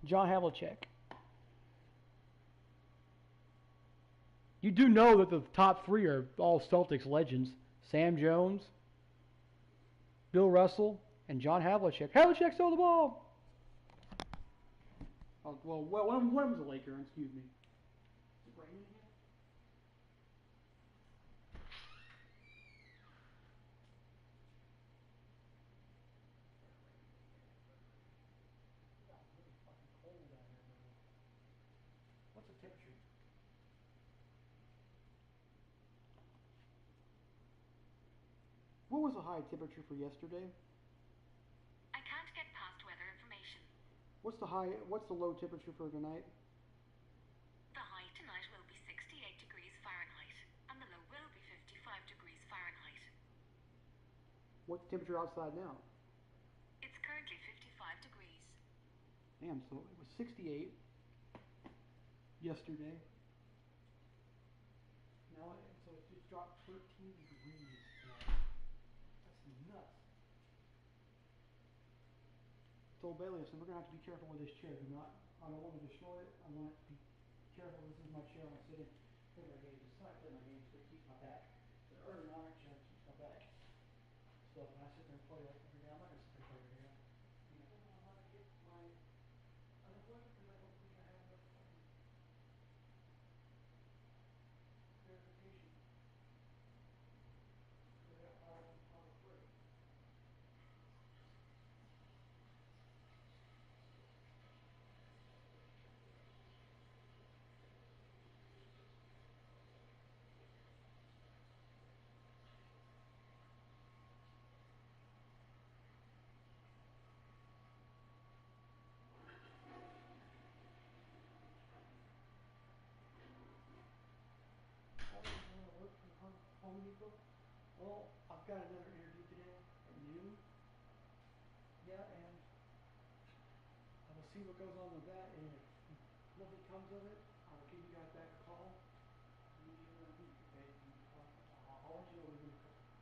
John Havlicek. You do know that the top 3 are all Celtics legends. Sam Jones, Bill Russell, and John Havlicek. Havlicek stole the ball! Oh, well, one was a Laker, excuse me. Is it raining again? What's the temperature? What was the high temperature for yesterday? I can't get past weather information. What's the low temperature for tonight? The high tonight will be 68 degrees Fahrenheit, and the low will be 55 degrees Fahrenheit. What's the temperature outside now? It's currently 55 degrees. Damn, so it was 68 yesterday. Now, so it just dropped 13 degrees. That's nuts. So Bailey, so we're gonna have to be careful with this chair. I don't want to destroy it. I want to be careful. This is my chair. I sit in. Play my games. It's not play my games, but it keeps my back. The ergonomic chair keeps my back. So when I sit there and play like every day, I'm not gonna sit there and play every day. I'm not gonna get my unemployment because I don't think I have enough fucking verification. So I got fired on the free. Home Depot? Well, I've got another interview today at noon. Yeah, and I will see what goes on with that, and if nothing comes of it, I'll give you guys back a call. Okay? I'll let you know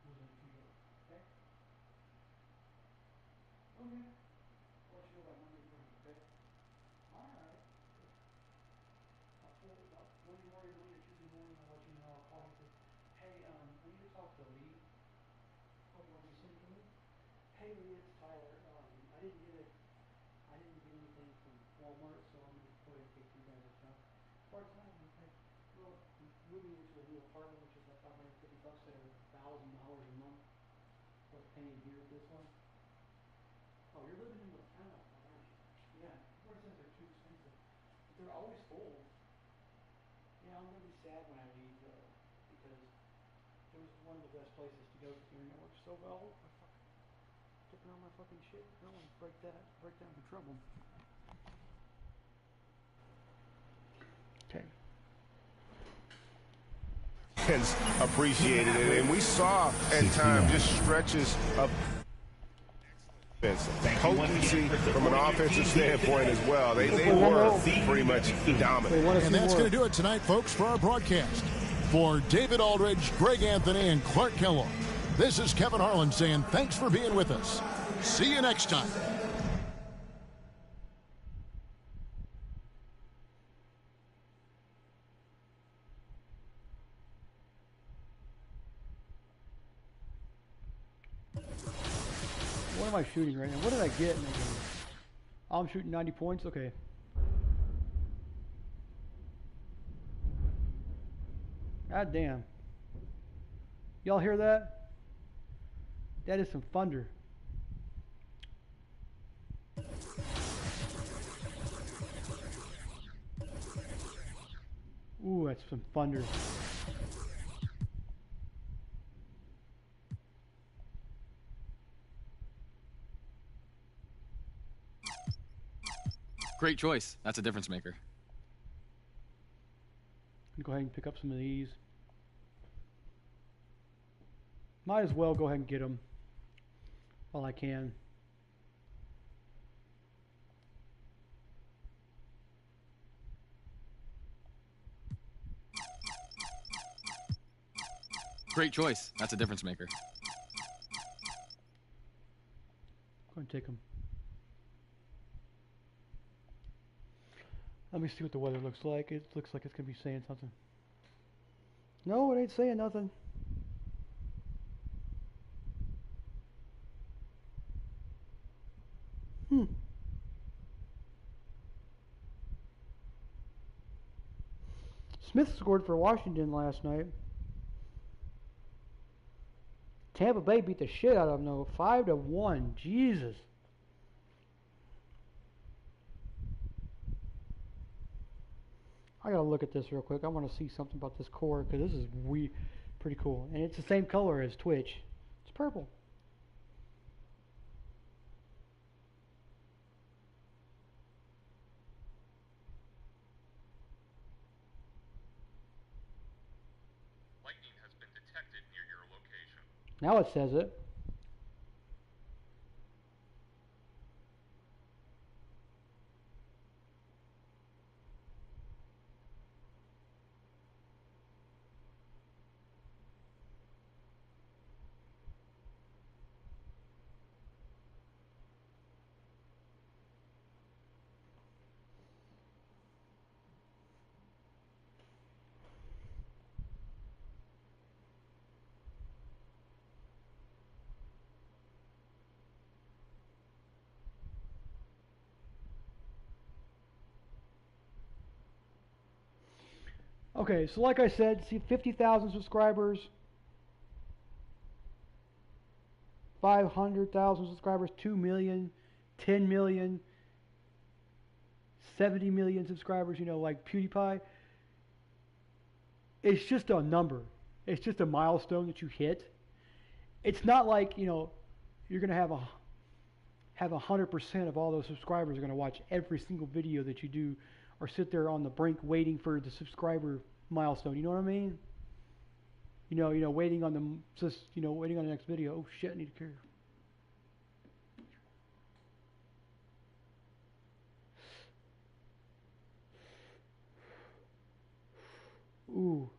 within a few days. Okay? Okay. I'll let you know by Monday morning, okay? Alright. About Monday morning or Tuesday morning, I'll let you know. I'll call you and say, hey, we need to talk to Lee. Oh, you want me to send it to me? Hey Lee, it's Tyler. I didn't get anything from Walmart, so I'm gonna go ahead and take you guys' account. Part-time, okay. Well, I'm moving into a new apartment, which is like $550 instead of $1,000 a month. What's paying here with this one? Oh, you're living in the townhouse, aren't you? Yeah, everybody says they're too expensive. But they're always full. Yeah, I'm gonna be sad when I leave though, because it was one of the best places to go because internet works so well. I fucking tipping on my fucking shit. I don't want to break down for trouble. Okay. Has appreciated it, and we saw at times just stretches of potency from an offensive standpoint as well. They were pretty much dominant. And that's going to do it tonight, folks, for our broadcast. For David Aldridge, Greg Anthony, and Clark Kellogg, this is Kevin Harlan saying thanks for being with us. See you next time. What am I shooting right now? What did I get in the game? Oh, I'm shooting 90 points? Okay. God damn. Y'all hear that? That is some thunder. Ooh, that's some thunder. Great choice. That's a difference maker. Go ahead and pick up some of these. Might as well go ahead and get them while I can. Great choice. That's a difference maker. Go ahead and take them. Let me see what the weather looks like. It looks like it's going to be saying something. No, it ain't saying nothing. Smith scored for Washington last night. Tampa Bay beat the shit out of them though, 5-1. Jesus. I gotta look at this real quick. I want to see something about this core because this is pretty cool, and it's the same color as Twitch. It's purple. Lightning has been detected near your location. Now it says it. Okay, so like I said, see 50,000 subscribers, 500,000 subscribers, 2 million, 10 million, 70 million subscribers, you know, like PewDiePie. It's just a number. It's just a milestone that you hit. It's not like, you know, you're going to have 100% of all those subscribers are going to watch every single video that you do or sit there on the brink waiting for the subscriber milestone. You know what I mean? You know, waiting on waiting on the next video. Oh shit, I need to carry. Ooh.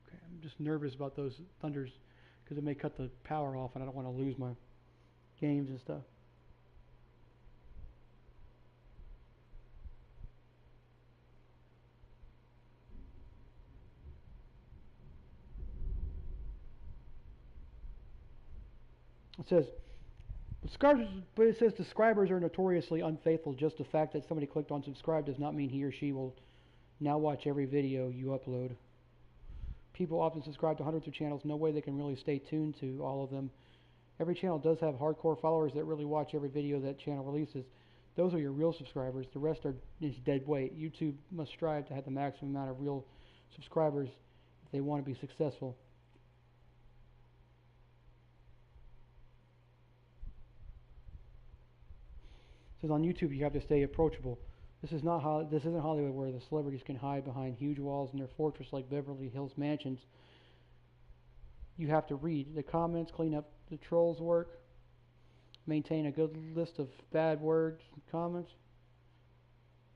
Okay, I'm just nervous about those thunders because it may cut the power off and I don't want to lose my games and stuff. It says, but it says subscribers are notoriously unfaithful. Just the fact that somebody clicked on subscribe does not mean he or she will now watch every video you upload. People often subscribe to hundreds of channels. No way they can really stay tuned to all of them. Every channel does have hardcore followers that really watch every video that channel releases. Those are your real subscribers. The rest are just dead weight. YouTube must strive to have the maximum amount of real subscribers if they want to be successful. It says on YouTube you have to stay approachable. This isn't Hollywood where the celebrities can hide behind huge walls in their fortress like Beverly Hills mansions. You have to read the comments, clean up the trolls' work, maintain a good list of bad words and comments,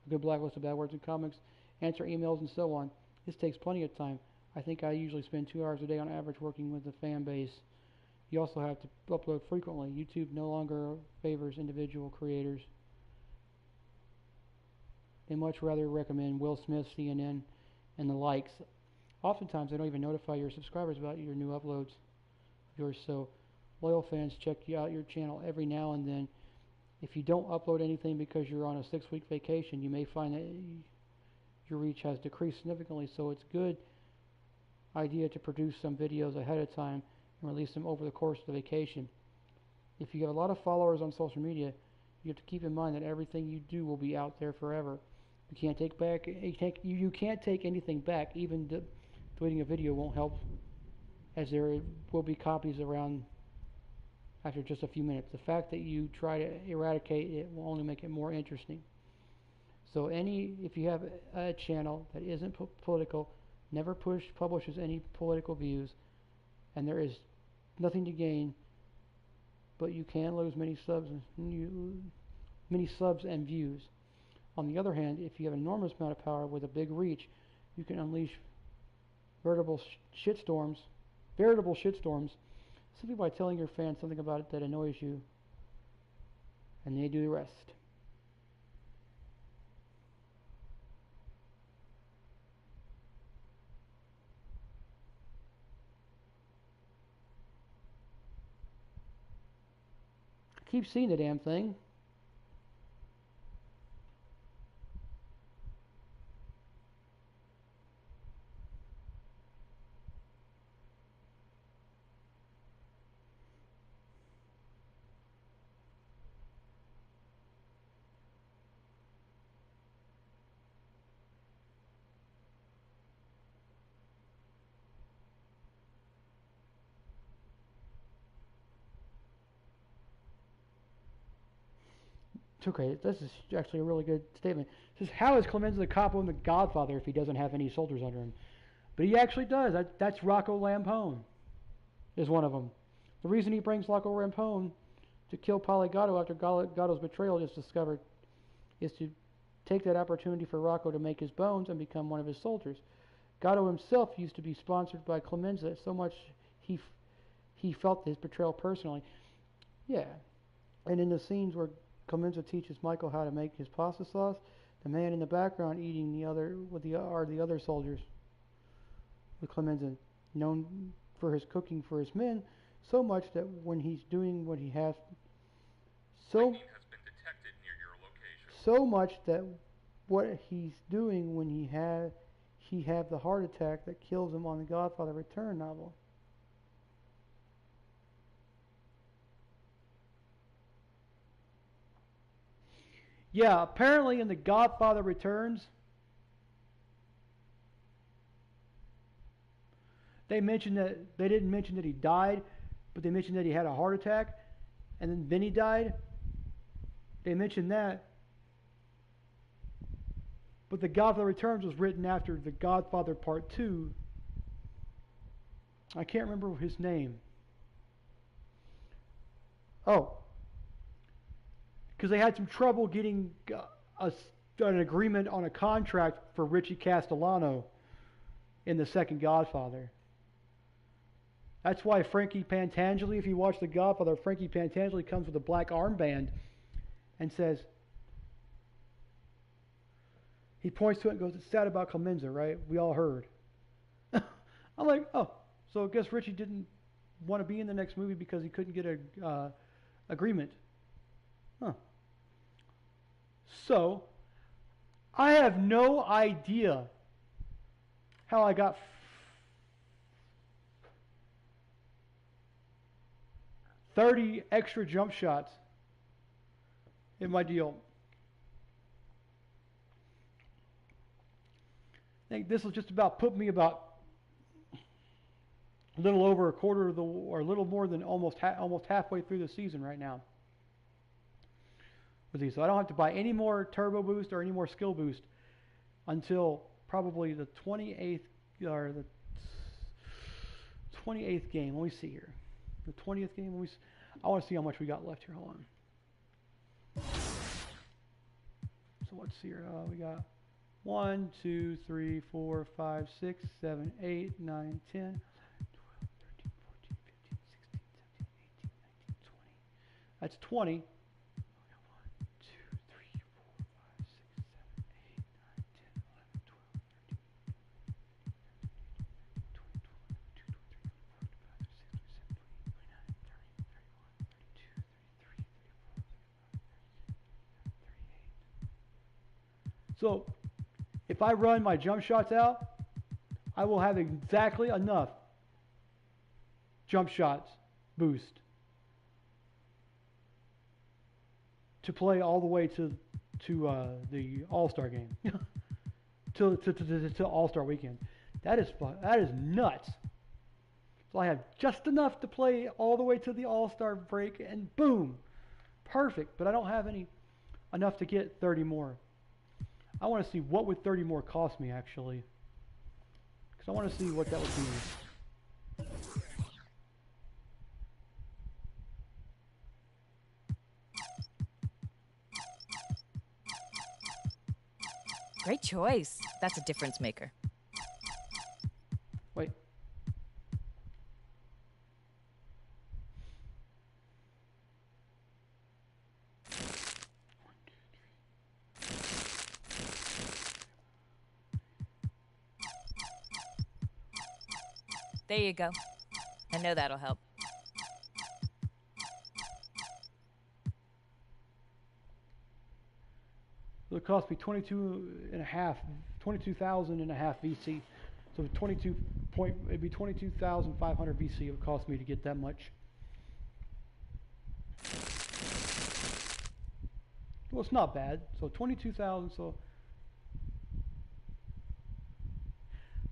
a good black list of bad words and comments, answer emails and so on. This takes plenty of time. I think I usually spend 2 hours a day on average working with the fan base. You also have to upload frequently. YouTube no longer favors individual creators. They much rather recommend Will Smith, CNN, and the likes. Oftentimes, they don't even notify your subscribers about your new uploads of yours. So, loyal fans check out your channel every now and then. If you don't upload anything because you're on a 6-week vacation, you may find that your reach has decreased significantly. So, it's a good idea to produce some videos ahead of time and release them over the course of the vacation. If you have a lot of followers on social media, you have to keep in mind that everything you do will be out there forever. You can't take anything back. Even deleting a video won't help, as there will be copies around after just a few minutes. The fact that you try to eradicate it will only make it more interesting. So if you have a channel that isn't political, never publishes any political views, and there is nothing to gain, but you can lose many subs and views. On the other hand, if you have an enormous amount of power with a big reach, you can unleash veritable shitstorms simply by telling your fans something about it that annoys you, and they do the rest. I keep seeing the damn thing. Okay, this is actually a really good statement. It says, how is Clemenza the capo and the Godfather if he doesn't have any soldiers under him? But he actually does. That's Rocco Lampone is one of them. The reason he brings Rocco Lampone to kill Gatto after Gatto's betrayal is discovered is to take that opportunity for Rocco to make his bones and become one of his soldiers. Gatto himself used to be sponsored by Clemenza so much he felt his betrayal personally. Yeah. And in the scenes where Clemenza teaches Michael how to make his pasta sauce, the man in the background eating are the other soldiers with Clemenza, known for his cooking for his men, so much that when he's doing what he has, so much that what he's doing when he have the heart attack that kills him on the Godfather Return novel. Yeah, apparently in The Godfather Returns, they didn't mention that he died, but they mentioned that he had a heart attack, and then he died. They mentioned that. But The Godfather Returns was written after The Godfather Part 2. I can't remember his name. Oh. Because they had some trouble getting an agreement on a contract for Richie Castellano in the second Godfather. That's why Frankie Pantangeli, if you watch The Godfather, Frankie Pantangeli comes with a black armband and says, he points to it and goes, it's sad about Clemenza, right? We all heard. I'm like, oh, so I guess Richie didn't want to be in the next movie because he couldn't get a agreement. Huh. So, I have no idea how I got 30 extra jump shots in my deal. I think this will just about put me about a little over a quarter of or a little more than almost halfway through the season right now with these. So I don't have to buy any more turbo boost or any more skill boost until probably the 28th or the 28th game. Let me see here. The 20th game. I want to see how much we got left here. Hold on. So let's see here. We got 1, 2, 3, 4, 5, 6, 7, 8, 9, 10, 11, 12, 13, 14, 15, 16, 17, 18, 19, 20. That's 20. So, if I run my jump shots out, I will have exactly enough jump shots boost to play all the way to the All-Star game, to All-Star weekend. That is nuts. So I have just enough to play all the way to the All-Star break, and boom, perfect. But I don't have enough to get 30 more. I want to see what would 30 more cost me, actually. Because I want to see what that would be. Great choice. That's a difference maker. Wait. There you go. I know that'll help. It'll cost me 22,000 and a half VC. So it'd be 22,500 VC it would cost me to get that much. Well, it's not bad. So 22,000. So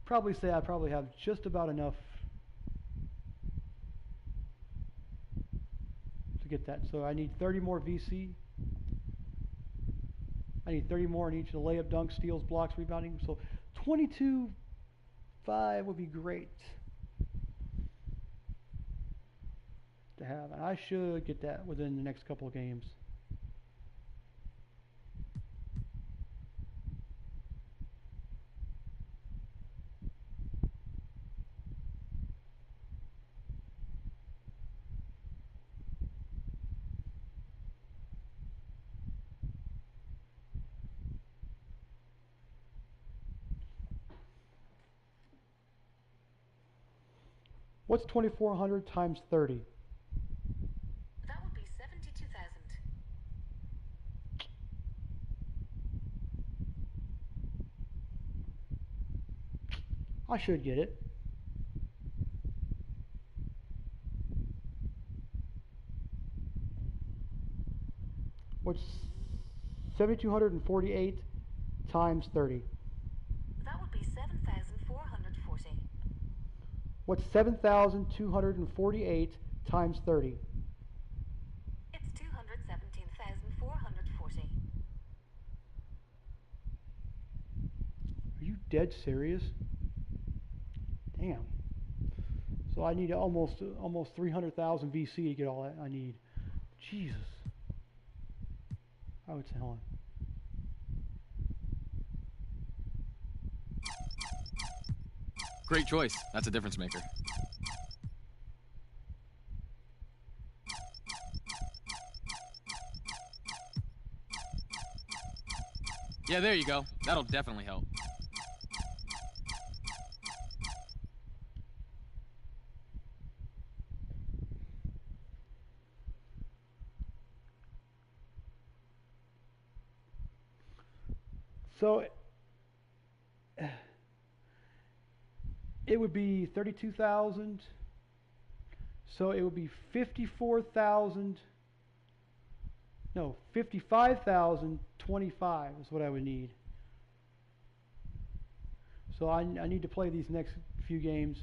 probably say I probably have just about enough to get that. So I need 30 more VC. I need 30 more in each of the layup, dunk, steals, blocks, rebounding. So 22.5 would be great to have. And I should get that within the next couple of games. What's 2,400 times 30? That would be 72,000. I should get it. What's 7,248 times 30? That would be 7,440. What's 7,248 times 30? It's 217,440. Are you dead serious? Damn. So I need almost 300,000 VC to get all that I need. Jesus. I would tell him. Great choice. That's a difference maker. Yeah, there you go. That'll definitely help. So it would be 32,000. So it would be 54,000. No, 55,025 is what I would need. So I need to play these next few games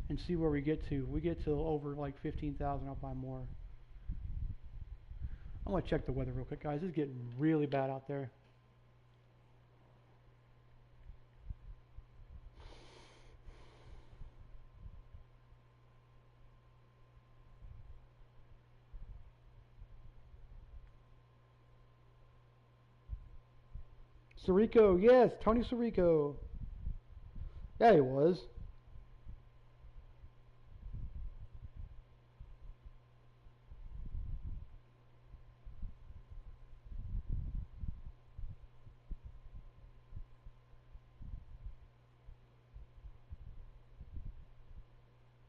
and see where we get to. We get to over like 15,000, I'll buy more. I'm going to check the weather real quick, guys. It's getting really bad out there. Sirico, yes, Tony Sirico. Yeah, he was.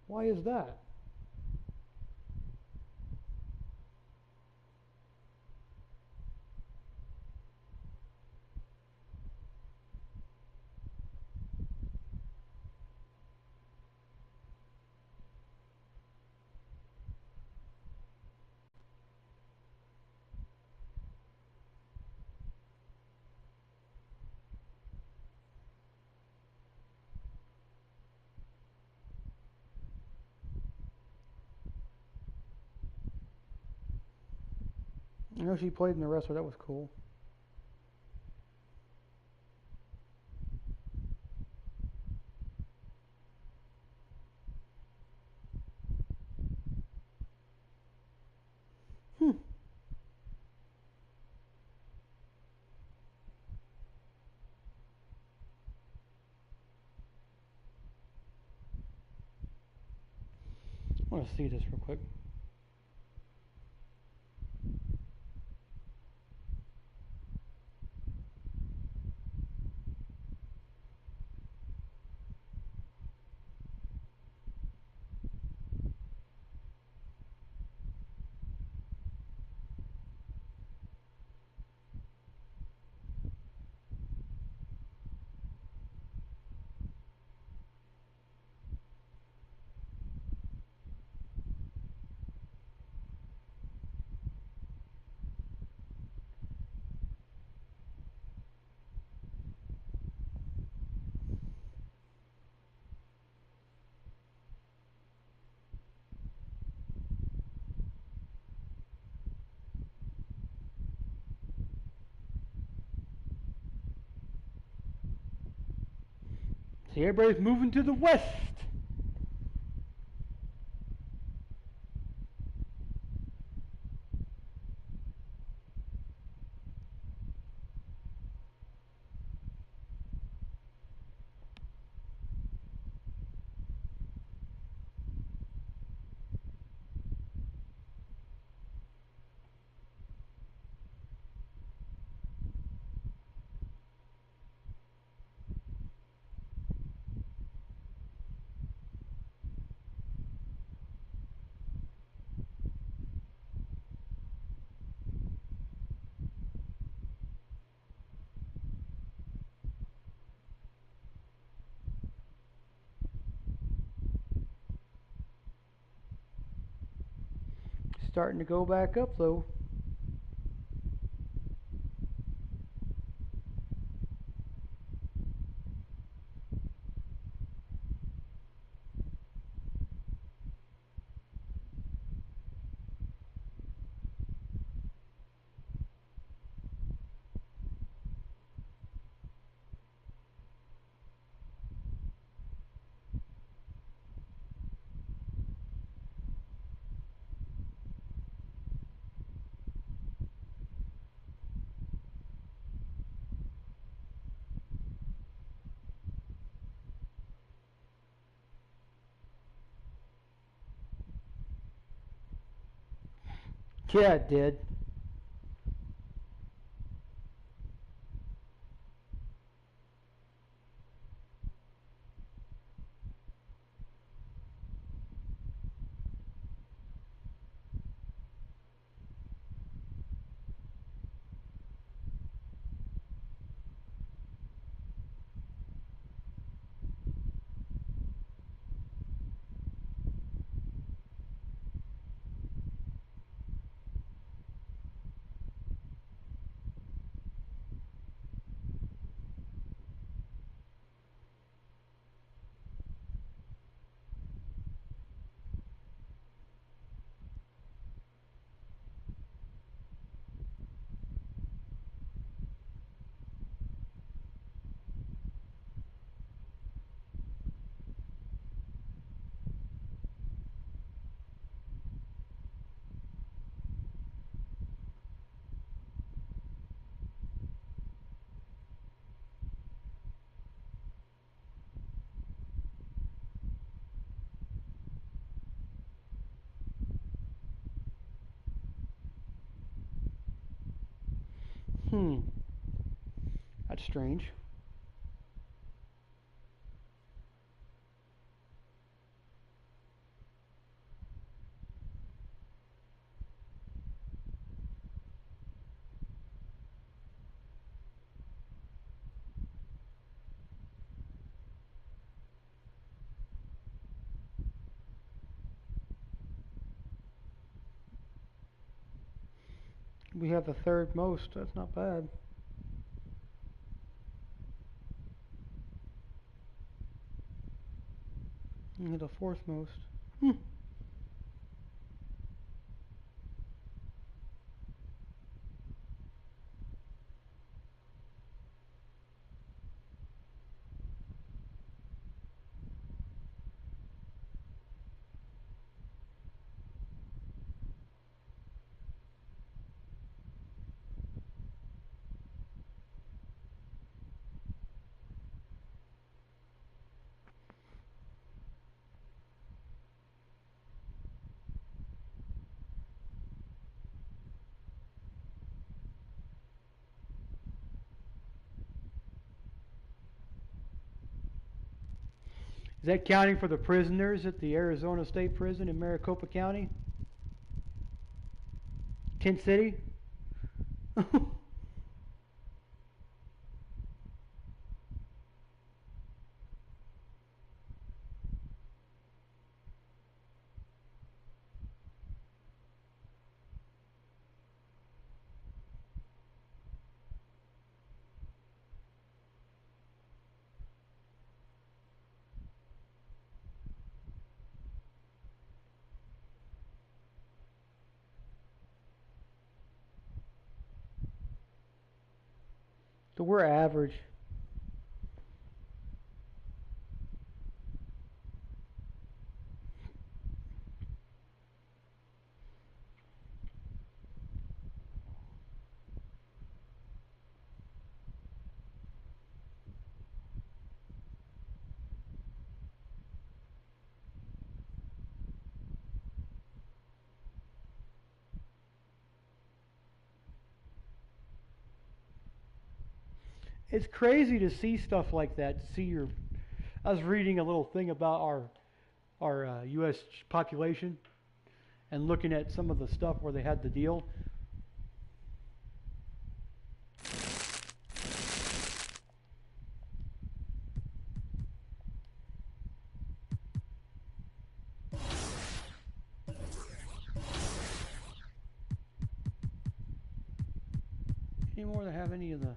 Why is that? I know she played in the wrestler. That was cool. I want to see this real quick. See, everybody's moving to the west. Starting to go back up though. Yeah, it did. That's strange. We have the third most. That's not bad. And the fourth most. Is that counting for the prisoners at the Arizona State Prison in Maricopa County? Tent City? So we're average. It's crazy to see stuff like that. To see your, I was reading a little thing about our U.S. population, and looking at some of the stuff where they had the deal. Anymore they have any of the.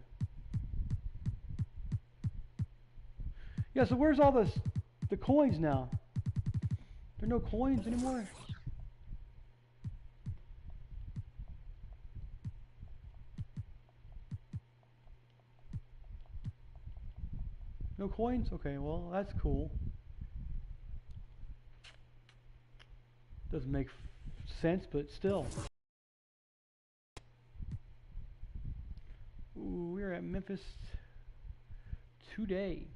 Yeah, so where's all the coins now? There are no coins anymore? No coins? Okay, well, that's cool. Doesn't make sense, but still. Ooh, we're at Memphis today.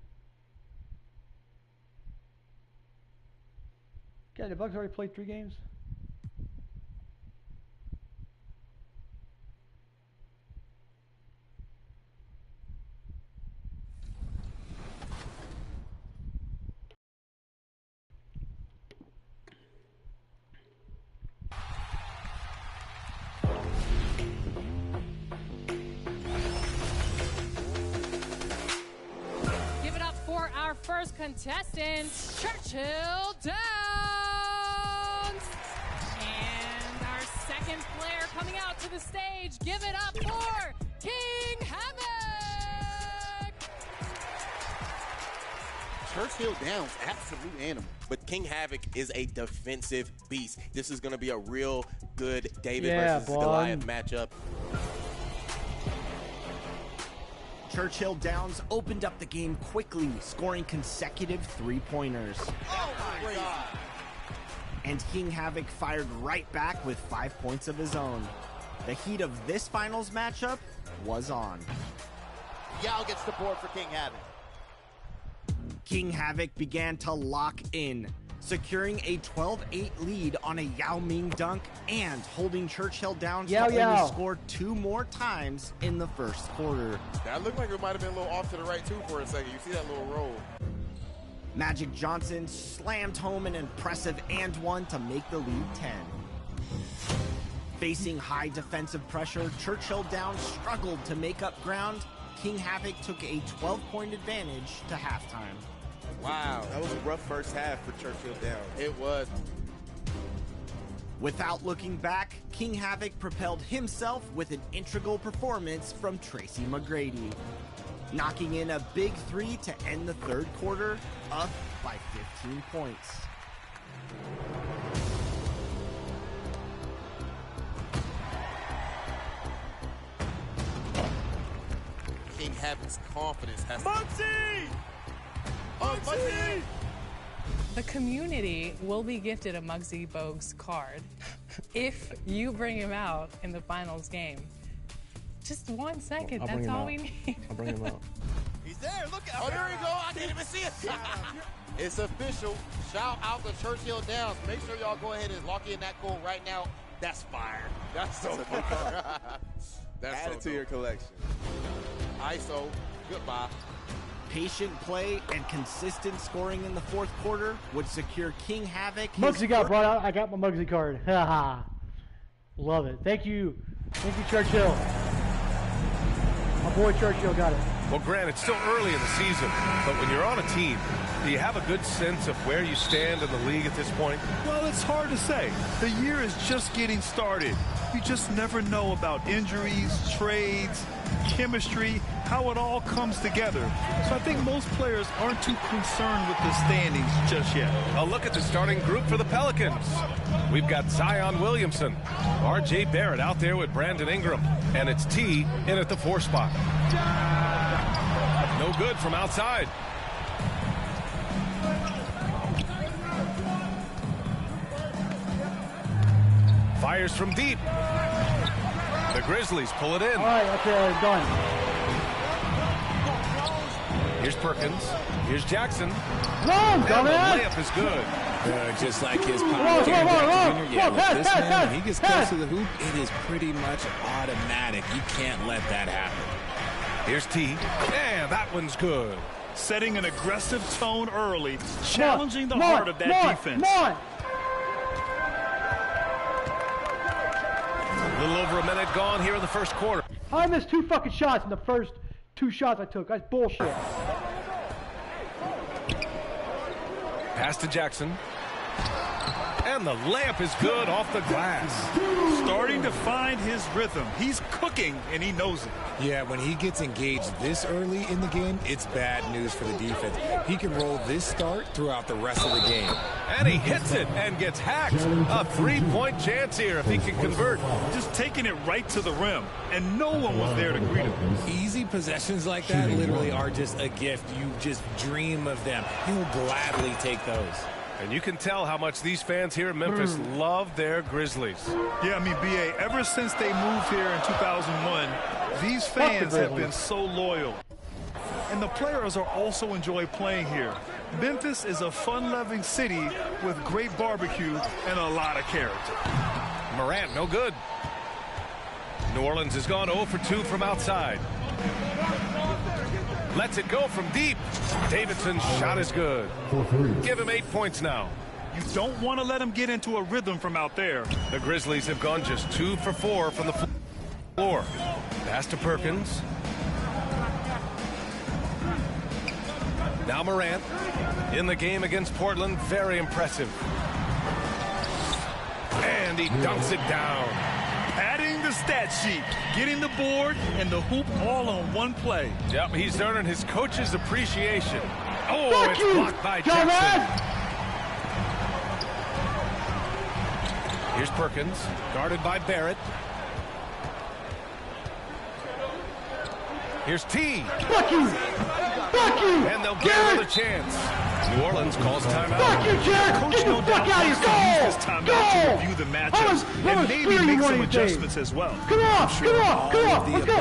God, the Bucks already played 3 games? Give it up for our first contestant, Churchill Downs. And our second player coming out to the stage, give it up for King Havoc. Churchill Downs, absolute animal. But King Havoc is a defensive beast. This is going to be a real good David versus Goliath matchup. Churchill Downs opened up the game quickly, scoring consecutive 3-pointers. Oh my God. And King Havoc fired right back with 5 points of his own. The heat of this finals matchup was on. Yao gets the board for King Havoc. King Havoc began to lock in, securing a 12-8 lead on a Yao Ming dunk and holding Churchill Downs to only score 2 more times in the first quarter. That looked like it might have been a little off to the right too for a second. You see that little roll. Magic Johnson slammed home an impressive and one to make the lead 10. Facing high defensive pressure, Churchill Downs struggled to make up ground. King Havoc took a 12-point advantage to halftime. Wow, that was a rough first half for Churchill Downs. It was. Without looking back, King Havoc propelled himself with an integral performance from Tracy McGrady, knocking in a big 3 to end the third quarter, up by 15 points. King Havoc's confidence has Muggsy! The community will be gifted a Muggsy Bogues card if you bring him out in the finals game. Just 1 second, that's all we need. I'll bring him out. He's there, look out. Oh, there he go. I didn't even see it. It's official. Shout out to Churchill Downs. Make sure y'all go ahead and lock in that code right now. That's fire. That's so fire. That's Add so it to your collection. ISO, goodbye. Patient play and consistent scoring in the fourth quarter would secure King Havoc. Muggsy got brought out. I got my Muggsy card. Haha. Love it. Thank you. Thank you, Churchill. My boy Churchill got it. Well, Grant, it's still early in the season, but when you're on a team, do you have a good sense of where you stand in the league at this point? Well, it's hard to say. The year is just getting started. You just never know about injuries, trades, chemistry, how it all comes together. So I think most players aren't too concerned with the standings just yet. A look at the starting group for the Pelicans. We've got Zion Williamson, R.J. Barrett out there with Brandon Ingram, and it's T in at the 4 spot. No good from outside. Fires from deep. The Grizzlies pull it in. All right, okay, done. Here's Perkins. Here's Jackson. Wrong, and the layup is good. Just like his power Jr. Yeah, with this man, when he gets close to the hoop, it is pretty much automatic. You can't let that happen. Here's T. And that one's good. Setting an aggressive tone early, challenging the heart of that defense. A little over a minute gone here in the first quarter. I missed 2 fucking shots in the first 2 shots I took. That's bullshit. Pass to Jackson. And the layup is good off the glass. Starting to find his rhythm. He's cooking, and he knows it. Yeah, when he gets engaged this early in the game, it's bad news for the defense. He can roll this start throughout the rest of the game. And he hits it and gets hacked. A 3-point chance here if he can convert. Just taking it right to the rim, and no one was there to greet him. Easy possessions like that literally are just a gift. You just dream of them. He'll gladly take those. And you can tell how much these fans here in Memphis love their Grizzlies. Yeah, I mean, B.A., ever since they moved here in 2001, these fans have been so loyal. And the players are also enjoy playing here. Memphis is a fun-loving city with great barbecue and a lot of character. Morant, no good. New Orleans has gone 0 for 2 from outside. Lets it go from deep. Davidson's shot is good. Give him 8 points now. You don't want to let him get into a rhythm from out there. The Grizzlies have gone just 2 for 4 from the floor. Pass to Perkins. Now Morant in the game against Portland. Very impressive. And he dunks it down. Adding the stat sheet, getting the board and the hoop all on one play. Yep, he's earning his coach's appreciation. Oh, it's blocked by Jackson. Here's Perkins, guarded by Barrett. Here's T. Fuck you! Fuck you! And they'll get another chance. New Orleans calls timeout. Fuck you, Jared! Get the fuck out of here! Go! To review the matchups and maybe make some adjustments as well. Come on! Come on! Come on! Let's go!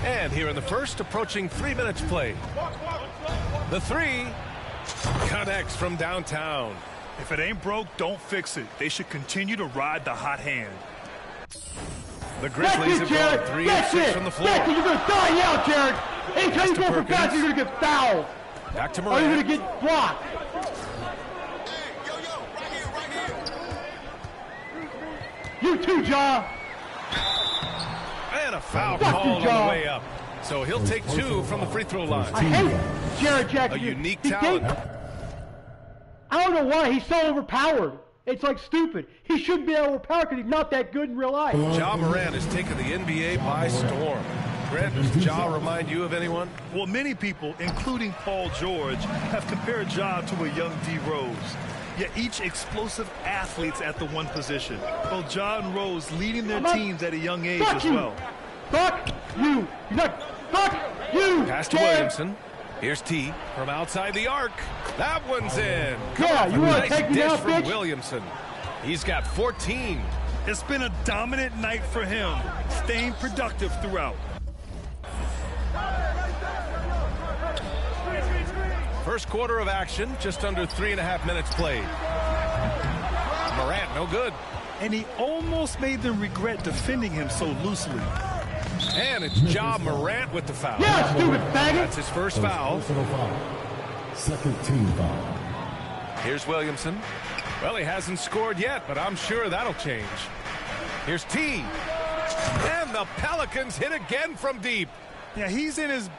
And here in the first, approaching 3 minutes played. The 3 connects from downtown. If it ain't broke, don't fix it. They should continue to ride the hot hand. The Grizzlies have gone 3 of 6 from the floor. That's it. You're going to die now, Jared. Anytime you go for fast, you're going to get fouled. Back to Or Morant. you're going to get blocked. You too, Ja. And a foul called on the way up. So he'll take 2 from the free throw line. I hate Jared Jackson. A unique talent. I don't know why he's so overpowered. It's like stupid. He shouldn't be overpowered because he's not that good in real life. Ja Morant has taken the NBA by storm. Grant, does Ja remind you of anyone? Well, many people, including Paul George, have compared Ja to a young D. Rose. Yet each explosive athletes at the one position. Both Ja and Rose leading their teams at a young age as well. Fuck you. Fuck you. Pass to Williamson. Here's T from outside the arc. That one's in. Yeah, you want to take me out, from bitch? Williamson. He's got 14. It's been a dominant night for him, staying productive throughout. First quarter of action, just under 3.5 minutes played. Morant, no good. And he almost made them regret defending him so loosely. And it's Ja Morant with the foul. Yeah, stupid faggot. That's his first foul. Second team foul. Here's Williamson. Well, he hasn't scored yet, but I'm sure that'll change. Here's T. And the Pelicans hit again from deep. Yeah, he's in his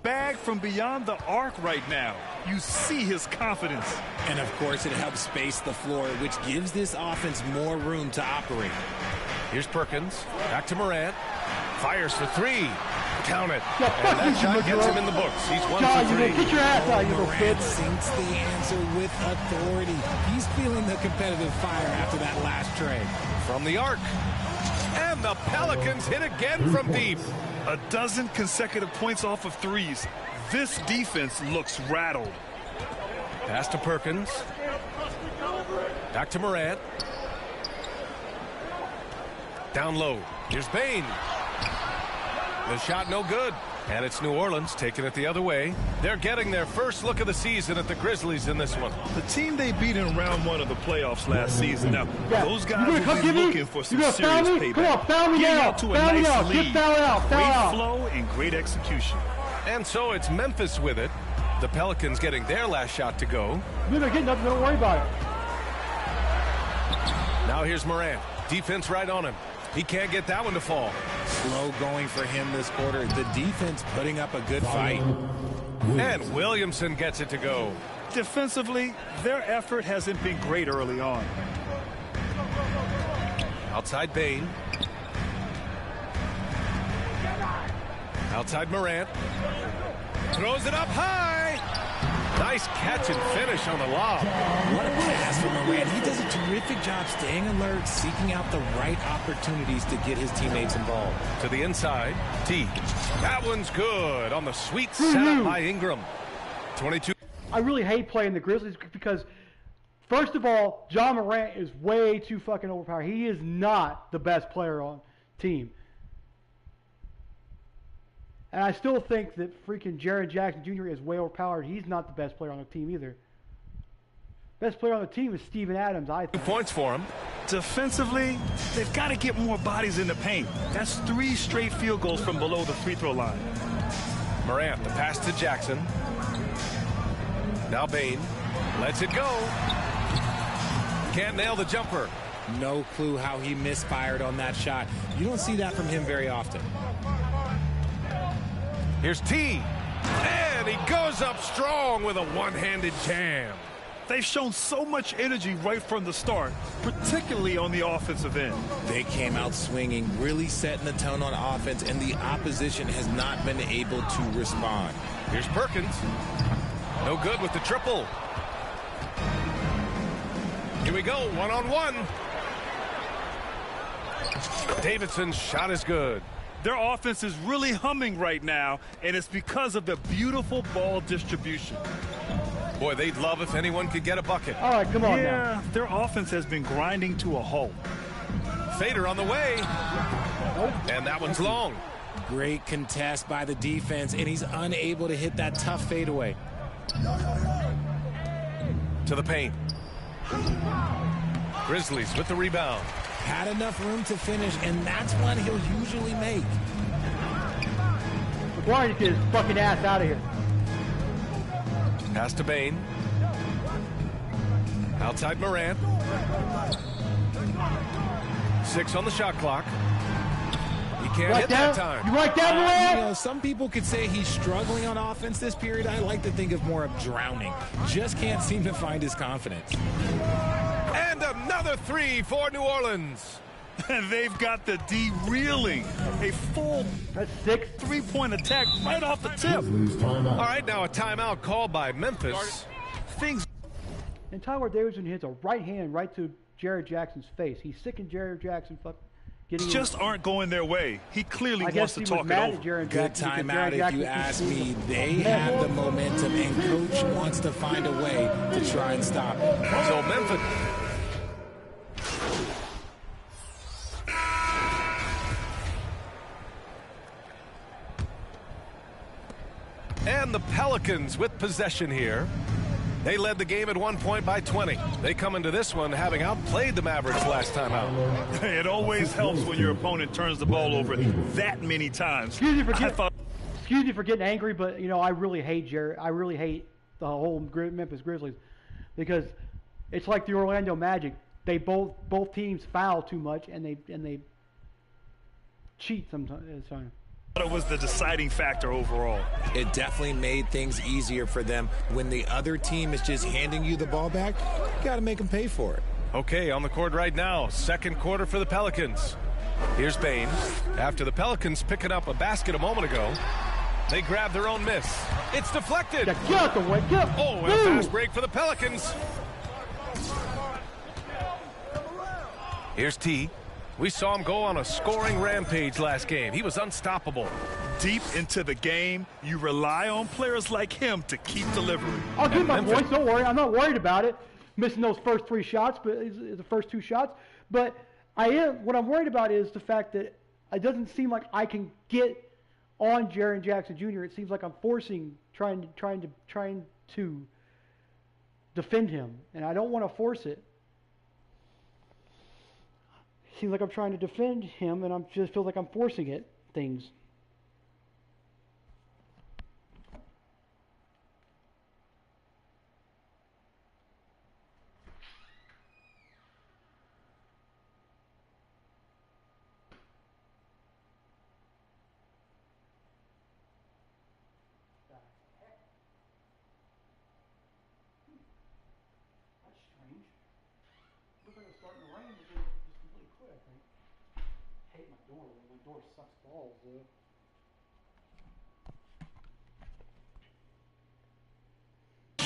bag from beyond the arc right now. You see his confidence. And, of course, it helps space the floor, which gives this offense more room to operate. Here's Perkins. Back to Morant. Fires for three. Count it. Yeah, and that shot gets him in the books. He's 1 for 3. Get your ass out, you little kid. Morant sinks the answer with authority. He's feeling the competitive fire after that last trade. From the arc. And the Pelicans hit again from deep. A dozen consecutive points off of threes. This defense looks rattled. Pass to Perkins. Back to Morant. Down low. Here's Bane. The shot no good. And it's New Orleans taking it the other way. They're getting their first look of the season at the Grizzlies in this one. The team they beat in round 1 of the playoffs last season. Now, those guys will be looking for some serious payback. Come on, foul me Getting now. out to a Foul me nice out. lead. Get foul out. Foul Great out. flow and great execution. And so it's Memphis with it. The Pelicans getting their last shot to go. They're getting nothing. Don't worry about it. Now here's Morant. Defense right on him. He can't get that one to fall. Slow going for him this quarter. The defense putting up a good fight. And Williamson gets it to go. Defensively, their effort hasn't been great early on. Outside Bane. Outside Morant. Throws it up high. Nice catch and finish on the lob. What a pass from Morant. He does a terrific job staying alert, seeking out the right opportunities to get his teammates involved. To the inside, T. That one's good on the sweet setup by Ingram. 22. I really hate playing the Grizzlies because, first of all, Ja Morant is way too fucking overpowered. He is not the best player on team. And I still think that freaking Jaren Jackson Jr. is way overpowered. He's not the best player on the team either. Best player on the team is Steven Adams, I think. 2 points for him. Defensively, they've got to get more bodies in the paint. That's 3 straight field goals from below the free throw line. Morant, the pass to Jackson. Now Bane lets it go. Can't nail the jumper. No clue how he misfired on that shot. You don't see that from him very often. Here's T. And he goes up strong with a one-handed jam. They've shown so much energy right from the start, particularly on the offensive end. They came out swinging, really setting the tone on offense, and the opposition has not been able to respond. Here's Perkins. No good with the triple. Here we go, one-on-one. Davidson's shot is good. Their offense is really humming right now, and it's because of the beautiful ball distribution. Boy, they'd love if anyone could get a bucket. All right, come on now. Yeah, their offense has been grinding to a halt. Fader on the way. And that one's long. Great contest by the defense, and he's unable to hit that tough fadeaway. To the paint. Grizzlies with the rebound. Had enough room to finish, and that's one he'll usually make. Why don't you get his fucking ass out of here? Pass to Bane. Outside Morant. 6 on the shot clock. He can't hit that time. You like that, Morant? You know, some people could say he's struggling on offense this period. I like to think of more of drowning. Just can't seem to find his confidence. And another 3 for New Orleans. And they've got the D reeling. A full 3-point attack right off the tip. All right, now a timeout called by Memphis. And Tyler Davidson hits a right hand right to Jared Jackson's face. He's sicking Jared Jackson getting just aren't going their way. He clearly wants to talk it over. Good timeout if you ask me. They have the momentum, and Coach wants to find a way to try and stop it. So Memphis. And the Pelicans with possession here. They led the game at one point by 20. They come into this one having outplayed the Mavericks last time out. It always helps when your opponent turns the ball over that many times. Excuse me for getting angry, but you know I really hate Jared. I really hate the whole Memphis Grizzlies because it's like the Orlando Magic. They both teams foul too much and they cheat sometimes. It was the deciding factor overall. It definitely made things easier for them. When the other team is just handing you the ball back, you got to make them pay for it. Okay, on the court right now, second quarter for the Pelicans. Here's Bain. After the Pelicans picking up a basket a moment ago, they grab their own miss. It's deflected. Get out the way. Oh, and a fast break for the Pelicans. Here's T. We saw him go on a scoring rampage last game. He was unstoppable. Deep into the game, you rely on players like him to keep delivering. I'll keep my voice. Don't worry. I'm not worried about it. Missing those first 3 shots, but the first 2 shots. But I am. What I'm worried about is the fact that it doesn't seem like I can get on Jaren Jackson Jr. It seems like I'm trying to defend him, and I don't want to force it. Seems like I'm trying to defend him, and I just feel like I'm forcing things. That's strange. Look like it's starting to rain, but then just completely quit, I think. I hate my door. My door sucks balls, dude.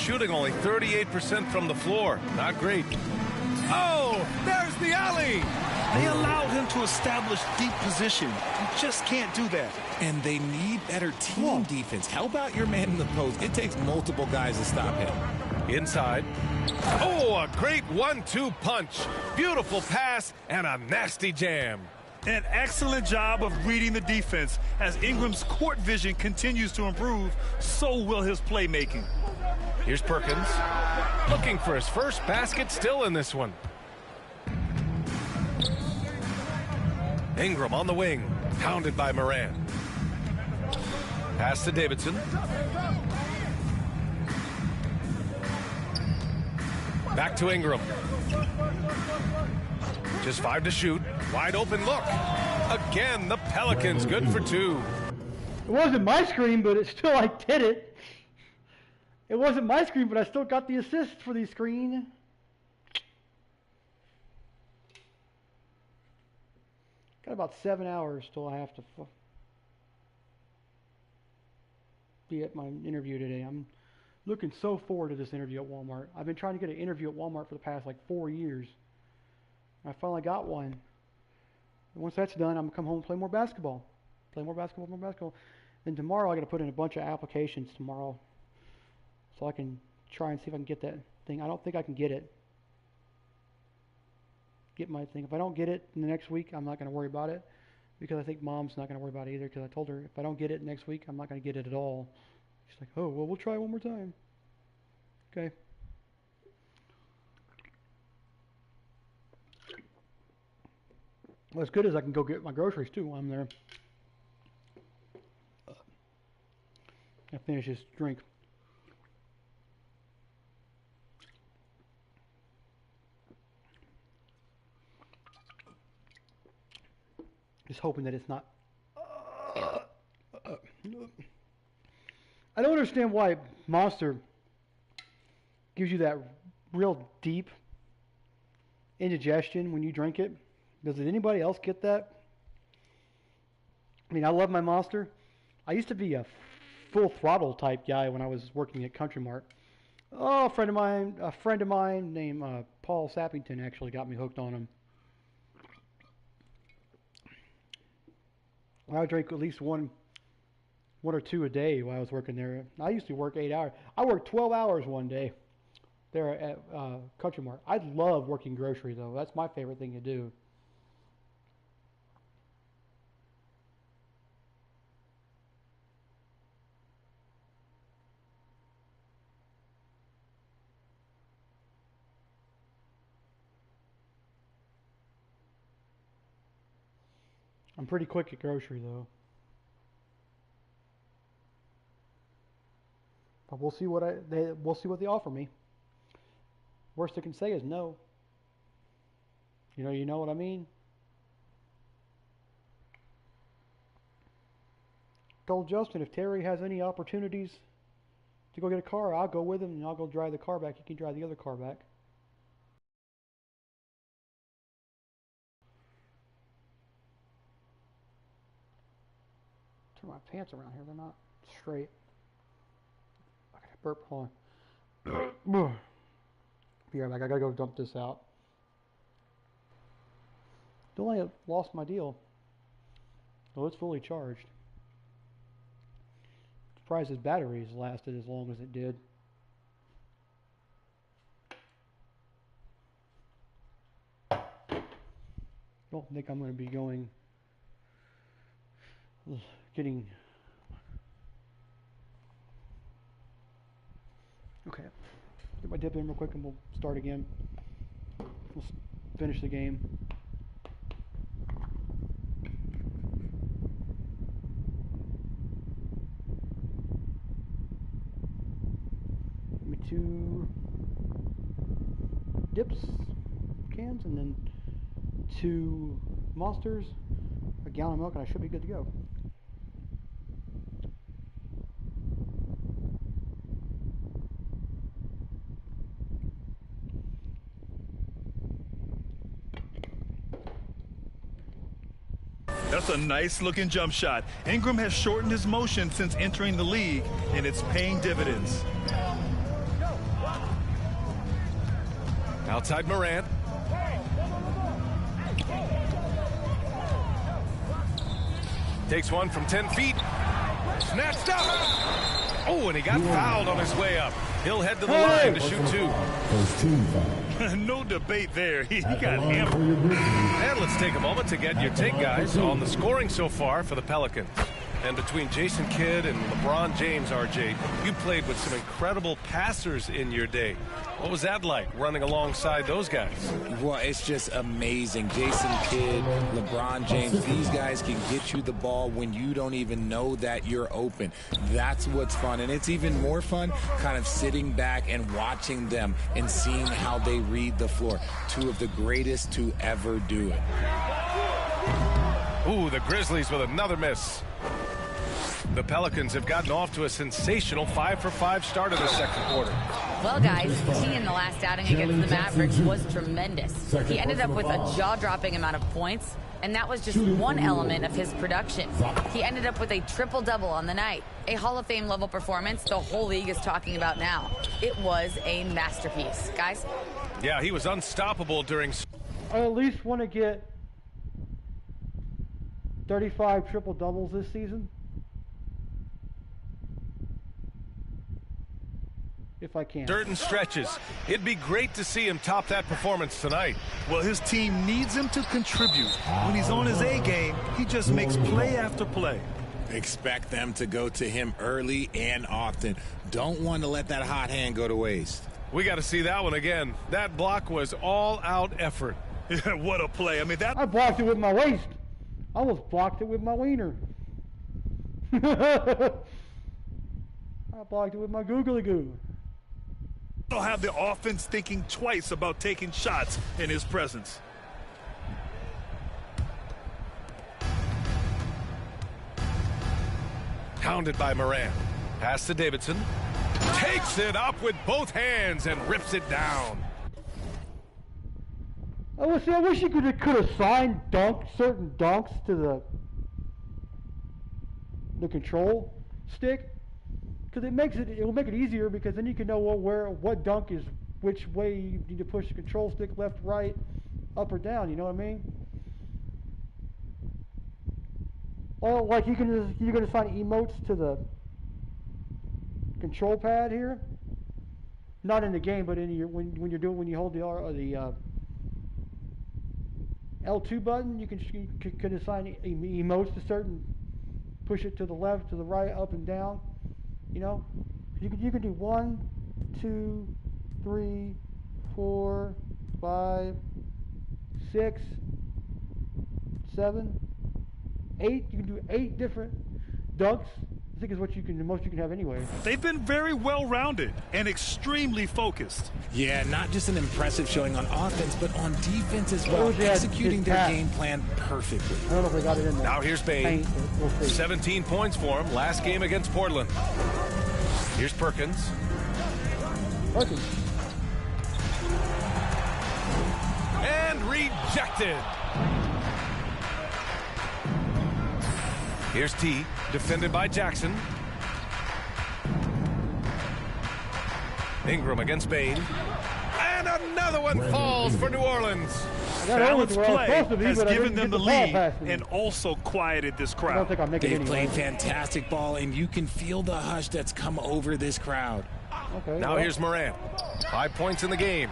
Shooting only 38% from the floor. Not great. Oh, there's the alley. They allowed him to establish deep position. You just can't do that. And they need better team defense. Help out your man in the post. It takes multiple guys to stop him. Inside. Oh, a great 1-2 punch. Beautiful pass and a nasty jam. An excellent job of reading the defense. As Ingram's court vision continues to improve, so will his playmaking. Here's Perkins. Looking for his first basket, still in this one. Ingram on the wing, pounded by Moran. Pass to Davidson. Back to Ingram. Just 5 to shoot. Wide open look. Again, the Pelicans good for 2. It wasn't my screen, but it still, I did it. It wasn't my screen, but I still got the assist for the screen. Got about 7 hours till I have to be at my interview today. I'm looking so forward to this interview at Walmart. I've been trying to get an interview at Walmart for the past like 4 years. I finally got one. And once that's done, I'm going to come home and play more basketball. Then tomorrow I got to put in a bunch of applications tomorrow so I can try and see if I can get that thing. I don't think I can get it. Get my thing. If I don't get it in the next week, I'm not going to worry about it because I think Mom's not going to worry about it either because I told her if I don't get it next week, I'm not going to get it at all. She's like, oh, well, we'll try one more time. Okay. What's good is I can go get my groceries too while I'm there. I finish this drink. Just hoping that it's not. I don't understand why Monster gives you that real deep indigestion when you drink it. Does anybody else get that? I mean, I love my Monster. I used to be a full throttle type guy when I was working at Country Mart. Oh, a friend of mine named Paul Sappington actually got me hooked on him. I would drink at least one or two a day while I was working there. I used to work 8 hours. I worked 12 hours one day there at Country Mart. I love working grocery, though. That's my favorite thing to do. I'm pretty quick at grocery though. But we'll see what they offer me. Worst they can say is no. You know what I mean? Told Justin if Terry has any opportunities to go get a car, I'll go with him and I'll go drive the car back. He can drive the other car back. Turn my pants around here. They're not straight. I gotta burp. Hold on. Be right back. I gotta go dump this out. Don't I lost my deal? Oh, it's fully charged. Surprised his batteries lasted as long as it did. Don't think I'm going to be getting. Okay, get my dip in real quick and we'll start again. We'll finish the game. Give me 2 dips cans and then 2 Monsters, a gallon of milk, and I should be good to go. That's a nice looking jump shot. Ingram has shortened his motion since entering the league, and it's paying dividends. Outside Morant. Takes one from 10 feet. Snatched up. Oh, and he got fouled on his way up. He'll head to the line to shoot 2. No debate there. He got hammered. And let's take a moment to get your take, guys, on the scoring so far for the Pelicans. And between Jason Kidd and LeBron James, RJ, you played with some incredible passers in your day. What was that like, running alongside those guys? Well, it's just amazing. Jason Kidd, LeBron James, these guys can get you the ball when you don't even know that you're open. That's what's fun. And it's even more fun kind of sitting back and watching them and seeing how they read the floor. 2 of the greatest to ever do it. Ooh, the Grizzlies with another miss. The Pelicans have gotten off to a sensational 5-for-5 start in the second quarter. Well, guys, T in the last outing against the Mavericks was tremendous. He ended up with a jaw-dropping amount of points, and that was just one element of his production. He ended up with a triple-double on the night, a Hall of Fame level performance the whole league is talking about now. It was a masterpiece. Guys? Yeah, he was unstoppable during... I at least want to get 35 triple-doubles this season. If I can. Certain stretches. It'd be great to see him top that performance tonight. Well, his team needs him to contribute. When he's on his A game, he just makes play after play. Expect them to go to him early and often. Don't want to let that hot hand go to waste. We got to see that one again. That block was all-out effort. What a play. I mean, that... I blocked it with my waist. I almost blocked it with my wiener. I blocked it with my googly goo. He'll have the offense thinking twice about taking shots in his presence. Hounded by Morant. Pass to Davidson. Takes it up with both hands and rips it down. I wish you could have signed certain dunks to the control stick. Because it will make it easier, because then you can know what dunk is which way you need to push the control stick, left, right, up or down. You know what I mean? Well, like you're gonna assign emotes to the control pad here. Not in the game, but in your when you hold the L2 button, you can assign emotes to certain. Push it to the left, to the right, up and down. You know, you can do 1, 2, 3, 4, 5, 6, 7, 8. You can do 8 different dunks. I think is what the most you can have anyway. They've been very well-rounded and extremely focused. Yeah, not just an impressive showing on offense, but on defense as well, executing their game plan perfectly. I don't know if they got it in there. Now here's Bain. We'll 17 points for him last game against Portland. Here's Perkins. And rejected. Here's T, defended by Jackson. Ingram against Bain. And another one falls for New Orleans. Balanced play has given them the lead and also quieted this crowd. They've played fantastic ball, and you can feel the hush that's come over this crowd. Now here's Morant. 5 points in the game.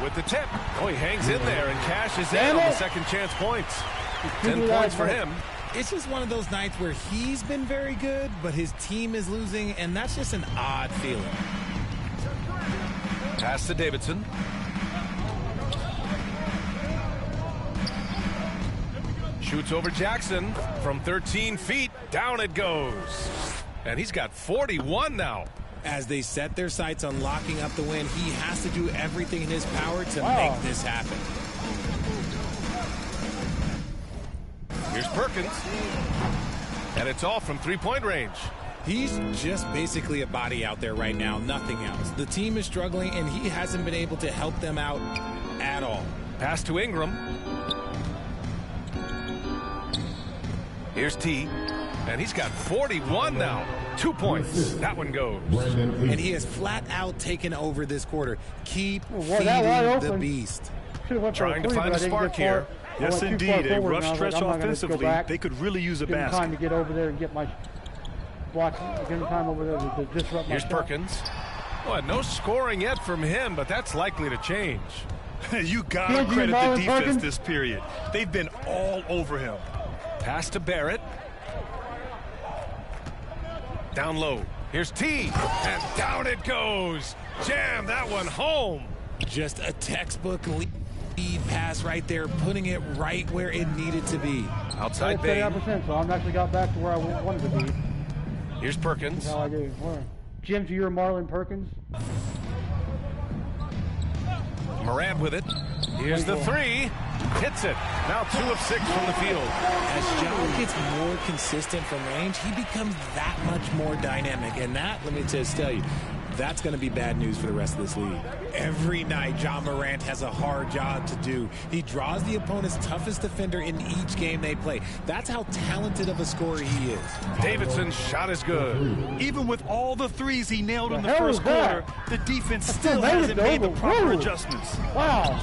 With the tip. Oh, he hangs in there and cashes in on the second chance points. 10 points for him. It's just one of those nights where he's been very good, but his team is losing, and that's just an odd feeling. Pass to Davidson. Shoots over Jackson from 13 feet. Down it goes. And he's got 41 now. As they set their sights on locking up the win, he has to do everything in his power to make this happen. Here's Perkins. And it's all from three-point range. He's just basically a body out there right now, nothing else. The team is struggling, and he hasn't been able to help them out at all. Pass to Ingram. Here's T. And he's got 41 now. 2 points. That one goes. And he has flat out taken over this quarter. Keep feeding the beast. Trying to find a spark here. Yes, indeed. A rough stretch offensively. They could really use a basket. Time to get over there and get my block. Give him time over there to disrupt my Here's Perkins. Well, no scoring yet from him, but that's likely to change. You got to credit the defense this period. They've been all over him. Pass to Barrett. Down low. Here's T. And down it goes. Jam that one home. Just a textbook lead pass right there, putting it right where it needed to be. Outside Bain. So I'm actually got back to where I wanted to be. Here's Perkins. That's how I do. Jim, to your Marlon Perkins. Morant with it. Here's the three. Hits it. Now 2 of 6 from the field. As Ja gets more consistent from range, he becomes that much more dynamic. And that, let me just tell you, that's going to be bad news for the rest of this league. Every night, Ja Morant has a hard job to do. He draws the opponent's toughest defender in each game they play. That's how talented of a scorer he is. Davidson's shot is good. Even with all the threes he nailed in the first quarter, the defense still hasn't made the proper adjustments. Wow.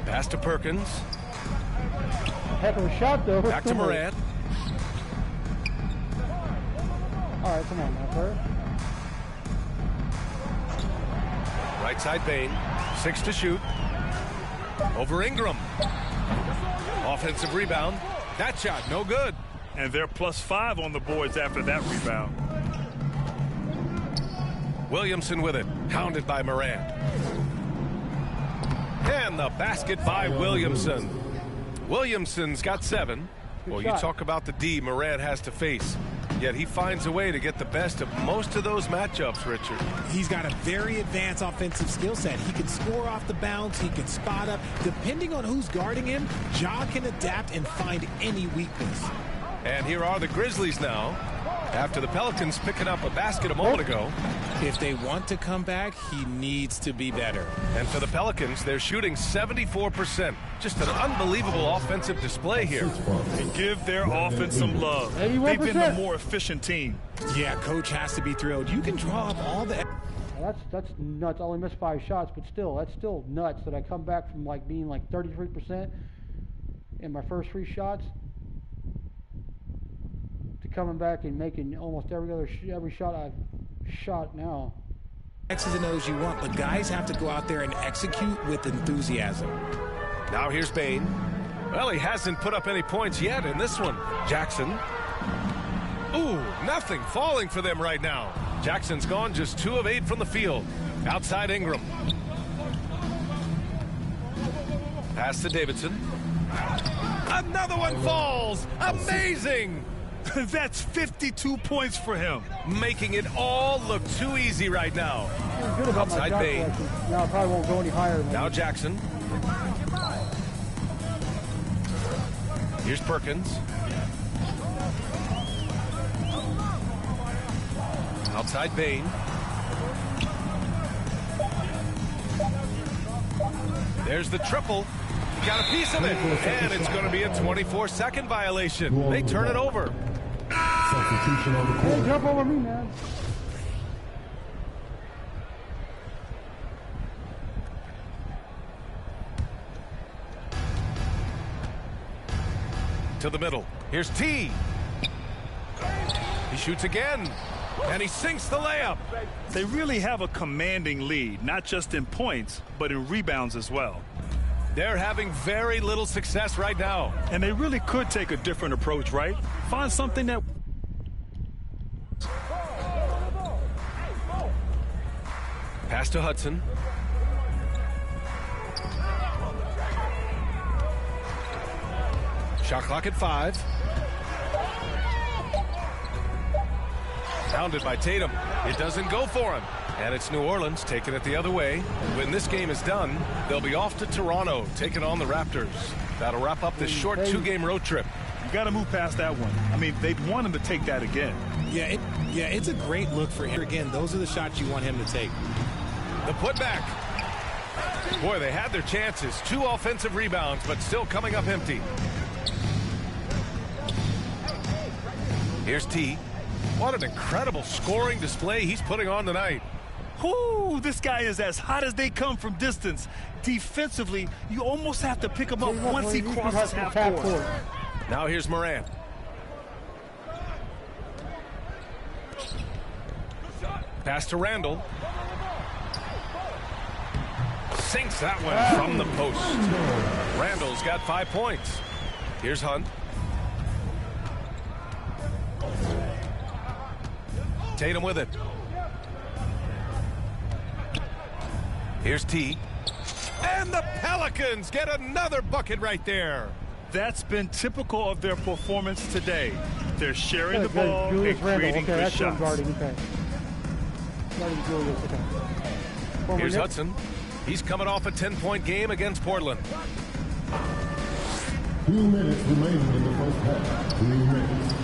Pass to Perkins. Heck of a shot, though. Back to Morant. All right, come on now, Bert. Right side Bain. 6 to shoot. Over Ingram. Offensive rebound. That shot, no good. And they're +5 on the boards after that rebound. Williamson with it. Hounded by Morant. And the basket by Williamson. Williamson's got 7. Well, you talk about the D Morant has to face. Yet he finds a way to get the best of most of those matchups, Richard. He's got a very advanced offensive skill set. He can score off the bounce. He can spot up. Depending on who's guarding him, Ja can adapt and find any weakness. And here are the Grizzlies now, after the Pelicans picking up a basket a moment ago. If they want to come back, he needs to be better. And for the Pelicans, they're shooting 74%. Just an unbelievable offensive display here. And give their offense some love. 81%. They've been the more efficient team. Yeah, coach has to be thrilled. You can draw up all the... That's nuts. I only missed 5 shots, but still, that's still nuts that I come back from like being like 33% in my first 3 shots to coming back and making almost every shot I've shot now. X's and O's you want, but guys have to go out there and execute with enthusiasm. Now here's Bain. Well, he hasn't put up any points yet in this one. Jackson. Ooh, nothing falling for them right now. Jackson's gone just 2 of 8 from the field. Outside Ingram. Pass to Davidson. Another one falls. Amazing. That's 52 points for him. Making it all look too easy right now. Good about outside my Bain. Now I probably won't go any higher than Now that. Jackson. Here's Perkins. Outside Bain. There's the triple. Got a piece of it. And it's going to be a 24-second violation. They turn it over. Substitution on the court. Hey, jump over me, man. To the middle. Here's T. He shoots again. And he sinks the layup. They really have a commanding lead, not just in points, but in rebounds as well. They're having very little success right now. And they really could take a different approach, right? Find something that... Pass to Hudson. Shot clock at 5. Pounded by Tatum. It doesn't go for him. And it's New Orleans taking it the other way. When this game is done, they'll be off to Toronto, taking on the Raptors. That'll wrap up this short 2-game road trip. You got to move past that one. I mean, they'd want him to take that again. Yeah, it's a great look for him. Again, those are the shots you want him to take. The putback. Boy, they had their chances. 2 offensive rebounds, but still coming up empty. Here's T. What an incredible scoring display he's putting on tonight. Whoo, this guy is as hot as they come from distance. Defensively, you almost have to pick him up once he crosses half court. Now here's Morant. Pass to Randall. Sinks that one from the post. Randall's got 5 points. Here's Hunt. Tatum with it. Here's T. And the Pelicans get another bucket right there. That's been typical of their performance today. They're sharing the ball and creating good shots. Here's Hudson. He's coming off a 10-point game against Portland. 2 minutes remaining in the first half. 3 minutes.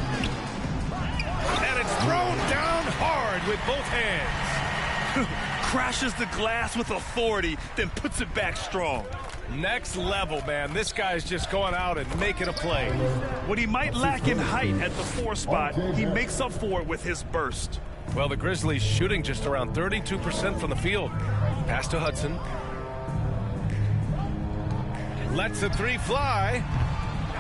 And it's thrown down hard with both hands. Crashes the glass with authority, then puts it back strong. Next level, man. This guy's just going out and making a play. What he might lack in height at the 4 spot, he makes up for it with his burst. Well, the Grizzlies shooting just around 32% from the field. Pass to Hudson. Lets the 3 fly.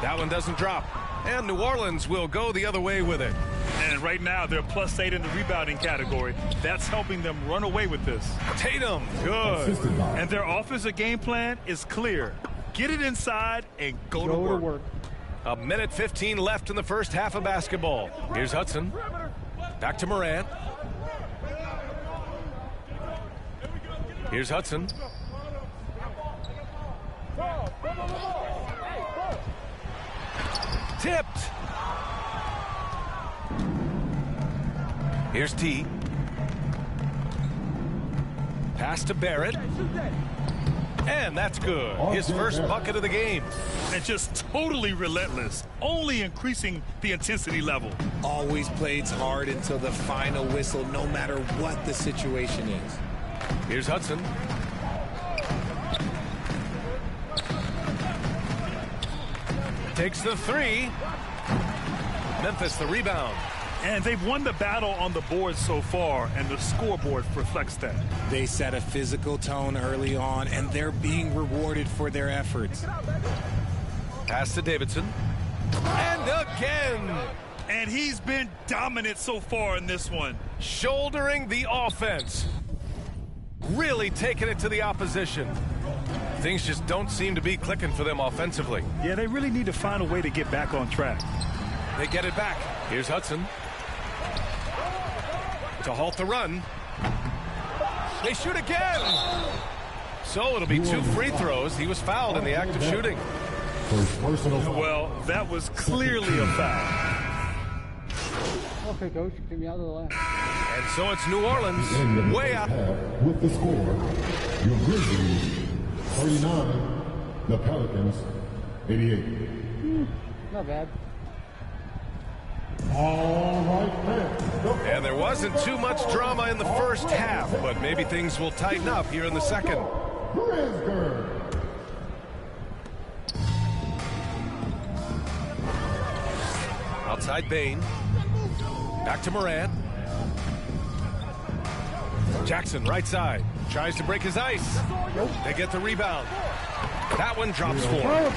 That one doesn't drop. And New Orleans will go the other way with it. And right now, they're +8 in the rebounding category. That's helping them run away with this. Tatum, good. And their offensive game plan is clear. Get it inside and go to work. A minute 15 left in the first half of basketball. Here's Hudson. Back to Morant. Here's Hudson. Tipped. Here's T. Pass to Barrett. And that's good. His first bucket of the game. And just totally relentless, only increasing the intensity level. Always plays hard until the final whistle, no matter what the situation is. Here's Hudson. Takes the 3. Memphis the rebound. And they've won the battle on the board so far, and the scoreboard reflects that. They set a physical tone early on, and they're being rewarded for their efforts. Pass to Davidson. And again. And he's been dominant so far in this one. Shouldering the offense. Really taking it to the opposition. Things just don't seem to be clicking for them offensively. Yeah, they really need to find a way to get back on track. They get it back. Here's Hudson. To halt the run. They shoot again. So it'll be 2 free throws. He was fouled in the act of shooting. First personal foul. Well, that was clearly a foul. Okay, coach, get me out of the last. And so it's New Orleans way up. With the score, your Grizzlies 39, the Pelicans 88. Not bad. All right, man. And there wasn't too much drama in the first half, but maybe things will tighten up here in the second. Outside Bain. Back to Morant. Jackson, right side. Tries to break his ice. They get the rebound. That one drops for him.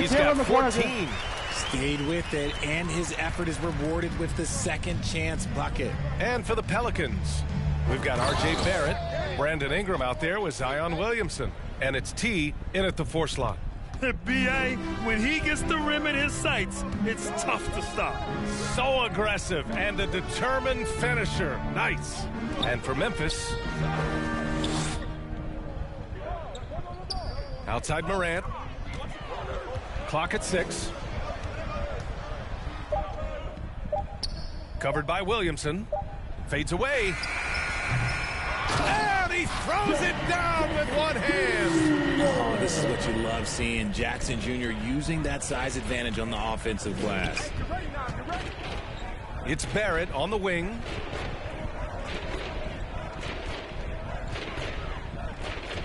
He's got 14. Stayed with it, and his effort is rewarded with the second chance bucket. And for the Pelicans, we've got R.J. Barrett, Brandon Ingram out there with Zion Williamson. And it's T in at the 4 slot. B.A., when he gets the rim in his sights, it's tough to stop. So aggressive and a determined finisher. Nice. And for Memphis, outside Morant. Clock at 6. Covered by Williamson. Fades away. And he throws it down with one hand. Oh, this is what you love seeing. Jackson Jr. using that size advantage on the offensive glass. It's Barrett on the wing.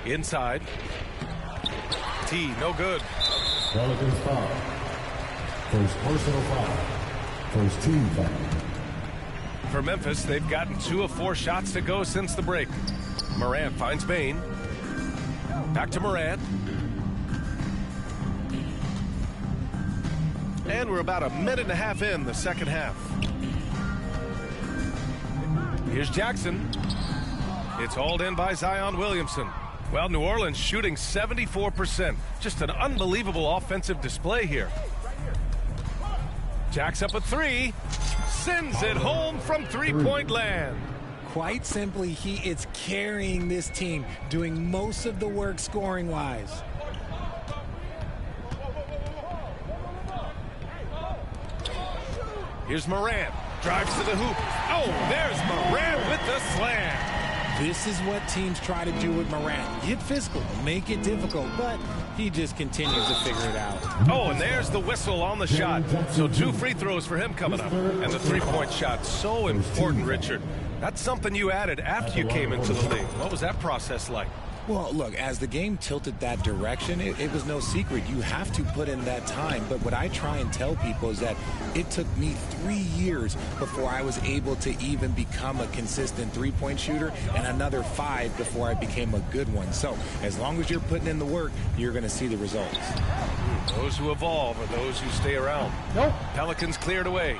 Inside. T, no good. Pelicans foul. First personal foul. First team foul. For Memphis, they've gotten 2 of 4 shots to go since the break. Morant finds Bain. Back to Morant. And we're about a minute and a half in the second half. Here's Jackson. It's hauled in by Zion Williamson. Well, New Orleans shooting 74%. Just an unbelievable offensive display here. Jack's up a 3. Sends it home from three-point land. Quite simply, he is carrying this team, doing most of the work scoring-wise. Here's Morant. Drives to the hoop. Oh, there's Morant with the slam. This is what teams try to do with Morant. Get physical, make it difficult, but he just continues to figure it out. Oh, and there's the whistle on the shot. So 2 free throws for him coming up. And the three-point shot, so important, Richard. That's something you added after you came into the league. What was that process like? Well, look, as the game tilted that direction, it was no secret. You have to put in that time. But what I try and tell people is that it took me 3 years before I was able to even become a consistent three-point shooter, and another 5 before I became a good one. So as long as you're putting in the work, you're going to see the results. Those who evolve are those who stay around. Nope. Pelicans cleared away.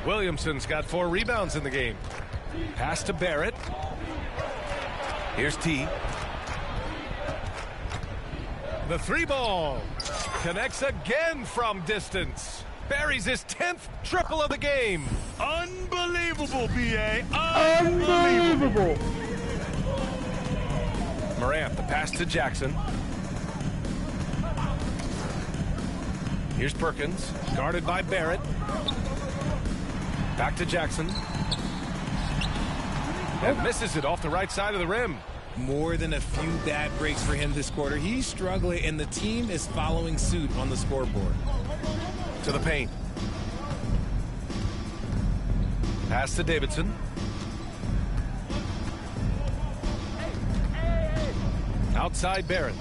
Williamson's got 4 rebounds in the game. Pass to Barrett. Here's T. The 3-ball connects again from distance. Buries his 10th triple of the game. Unbelievable, B.A. Unbelievable. Morant, the pass to Jackson. Here's Perkins, guarded by Barrett. Back to Jackson. And misses it off the right side of the rim. More than a few bad breaks for him this quarter. He's struggling, and the team is following suit on the scoreboard. To the paint. Pass to Davidson. Outside Barrett.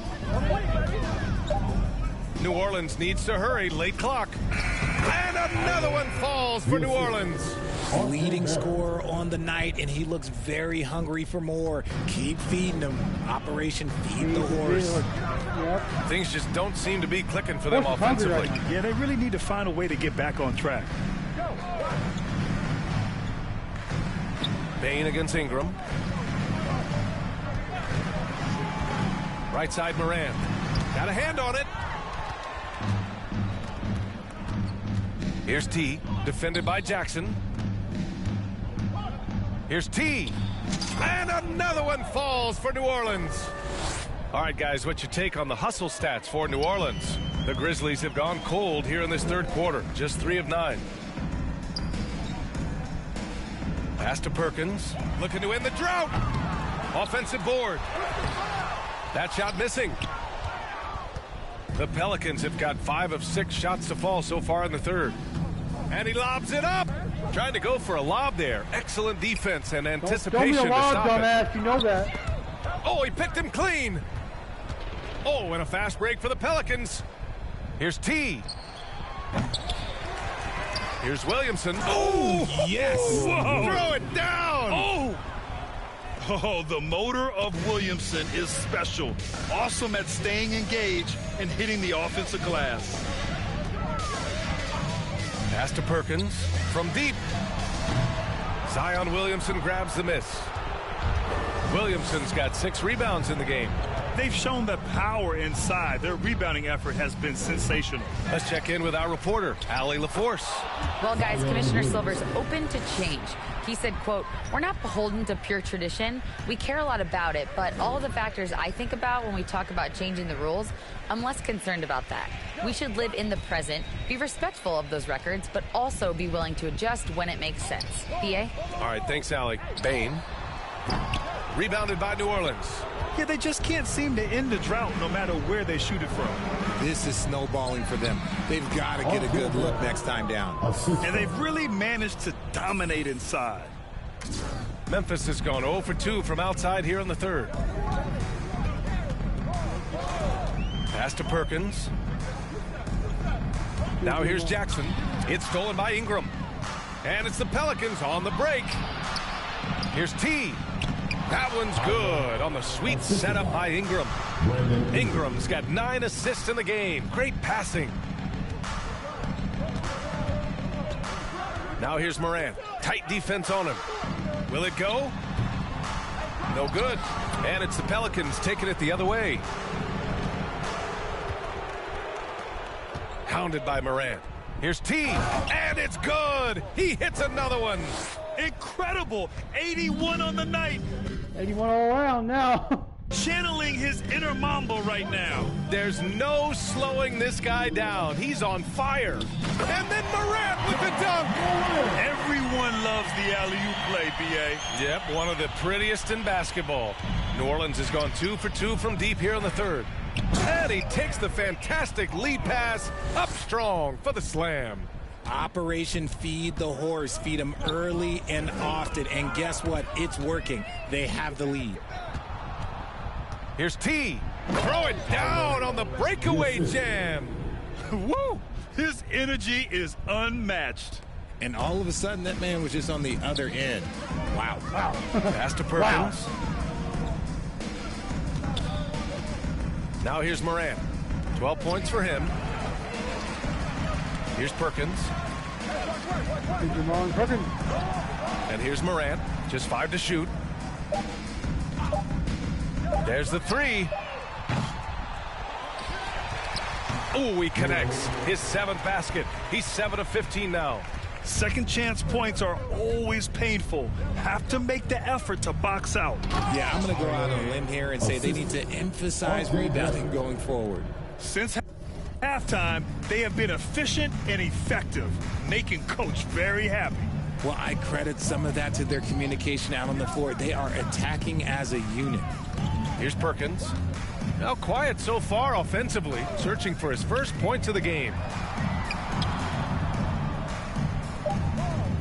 New Orleans needs to hurry. Late clock. And another one falls for New Orleans. Leading scorer on the night, and he looks very hungry for more. Keep feeding him. Operation Feed the Horse. Things just don't seem to be clicking for them offensively. Yeah, they really need to find a way to get back on track. Bain against Ingram. Right side Morant. Got a hand on it. Here's T, defended by Jackson. Here's T. And another one falls for New Orleans. All right, guys, what's your take on the hustle stats for New Orleans? The Grizzlies have gone cold here in this third quarter, just 3 of 9. Pass to Perkins, looking to end the drought. Offensive board. That shot missing. The Pelicans have got 5 of 6 shots to fall so far in the third. And he lobs it up. Trying to go for a lob there. Excellent defense and anticipation don't be a lob, to stop dumbass. it. You know that. Oh, he picked him clean. Oh, and a fast break for the Pelicans. Here's T. Here's Williamson. Oh, yes. Whoa. Throw it down. Oh, the motor of Williamson is special. Awesome at staying engaged and hitting the offensive glass. Pass to Perkins from deep. Zion Williamson grabs the miss. Williamson's got 6 rebounds in the game. They've shown the power inside. Their rebounding effort has been sensational. Let's check in with our reporter, Allie LaForce. Well, guys, Commissioner Silver's open to change. He said, quote, "We're not beholden to pure tradition. We care a lot about it, but all of the factors I think about when we talk about changing the rules, I'm less concerned about that. We should live in the present, be respectful of those records, but also be willing to adjust when it makes sense." BA? All right, thanks, Allie. Bain. Rebounded by New Orleans. Yeah, they just can't seem to end the drought no matter where they shoot it from. This is snowballing for them. They've got to get a good look next time down. And they've really managed to dominate inside. Memphis has gone 0 for 2 from outside here in the third. Pass to Perkins. Now here's Jackson. It's stolen by Ingram. And it's the Pelicans on the break. Here's T. That one's good on the sweet setup by Ingram. Ingram's got 9 assists in the game. Great passing. Now here's Morant. Tight defense on him. Will it go? No good. And it's the Pelicans taking it the other way. Hounded by Morant. Here's T. And it's good. He hits another one. Incredible. 81 on the night. 81 all around now. Channeling his inner Mamba right now. There's no slowing this guy down. He's on fire. And then Morant with the dunk. Everyone loves the alley-oop play, B.A. Yep, one of the prettiest in basketball. New Orleans has gone 2 for 2 from deep here in the third. And he takes the fantastic lead pass up strong for the slam. Operation Feed the Horse. Feed them early and often. And guess what? It's working. They have the lead. Here's T. Throw it down on the breakaway jam. Woo! His energy is unmatched. And all of a sudden, that man was just on the other end. Wow. Wow. Pass to Perkins. Wow. Now here's Morant. 12 points for him. Here's Perkins. And here's Morant. Just 5 to shoot. There's the 3. Oh, he connects. His 7th basket. He's 7 of 15 now. Second chance points are always painful. Have to make the effort to box out. Yeah, I'm going to go out on a limb here and say they need to emphasize rebounding going forward. Since halftime, they have been efficient and effective, making Coach very happy. Well, I credit some of that to their communication out on the floor. They are attacking as a unit. Here's Perkins. Now quiet so far offensively, searching for his first points of the game.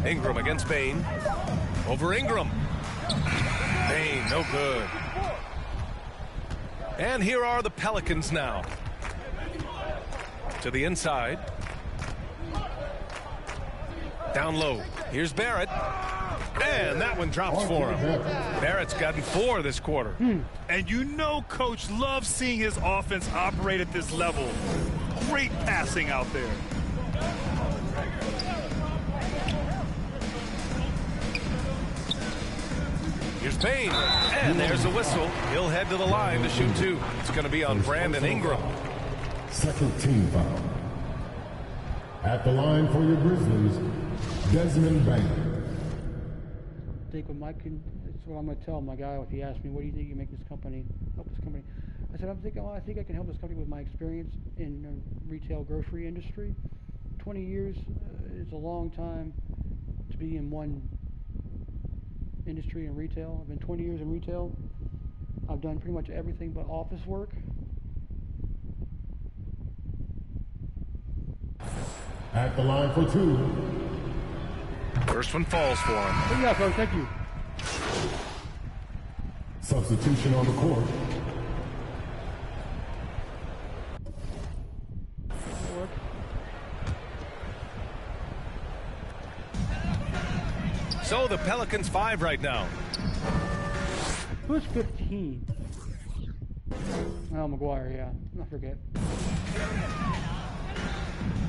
Ingram against Bain. Over Ingram. Bain, no good. And here are the Pelicans now. To the inside. Down low. Here's Barrett. And that one drops for him. Barrett's gotten 4 this quarter. And you know Coach loves seeing his offense operate at this level. Great passing out there. Here's Bain. And there's a whistle. He'll head to the line to shoot 2. It's going to be on Brandon Ingram. Second team foul. At the line for your Grizzlies, Desmond Bain. I think with my That's what I'm going to tell my guy if he asks me, what do you think you make this company, help this company? I said, I think I can help this company with my experience in the retail grocery industry. 20 years is a long time to be in one industry in retail. I've been 20 years in retail. I've done pretty much everything but office work. At the line for 2. First one falls for him. Yeah, bro, thank you. Substitution on the court. So the Pelicans 5 right now. Who's 15? Oh, McGuire, yeah. I forget.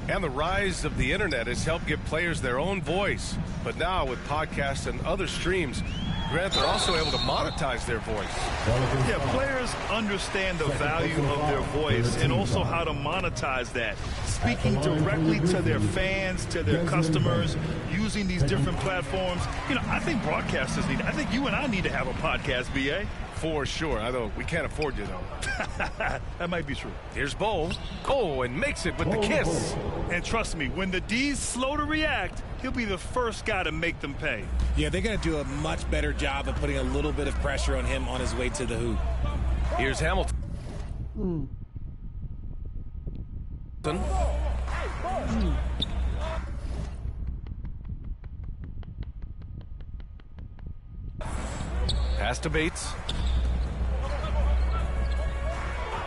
And the rise of the internet has helped give players their own voice. But now with podcasts and other streams, Grant, they're also able to monetize their voice. Yeah, players understand the value of their voice and also how to monetize that. Speaking directly to their fans, to their customers, using these different platforms. You know, I think broadcasters need, I think you and I need to have a podcast, BA. For sure. Although we can't afford you, though. That might be true. Here's Bo. Oh, and makes it with the kiss. And trust me, when the D's slow to react, he'll be the first guy to make them pay. Yeah, they're going to do a much better job of putting a little bit of pressure on him on his way to the hoop. Here's Hamilton. Pass to Bates.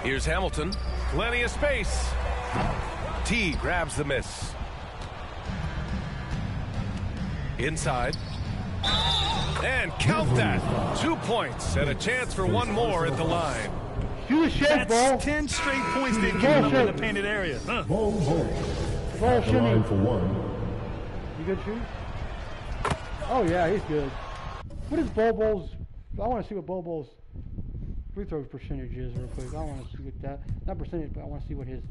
Here's Hamilton. Plenty of space. T grabs the miss. Inside. And count that. 2 points and a chance for one more at the line. That's 10 straight points they've given up in the painted area. Huh? Ball Shimmy. line for 1. You good, shoot? Oh, yeah, he's good. What is Bobo's? I want to see what Bobo's free throw percentage is real quick. I want to see what that, not percentage, but I want to see what his.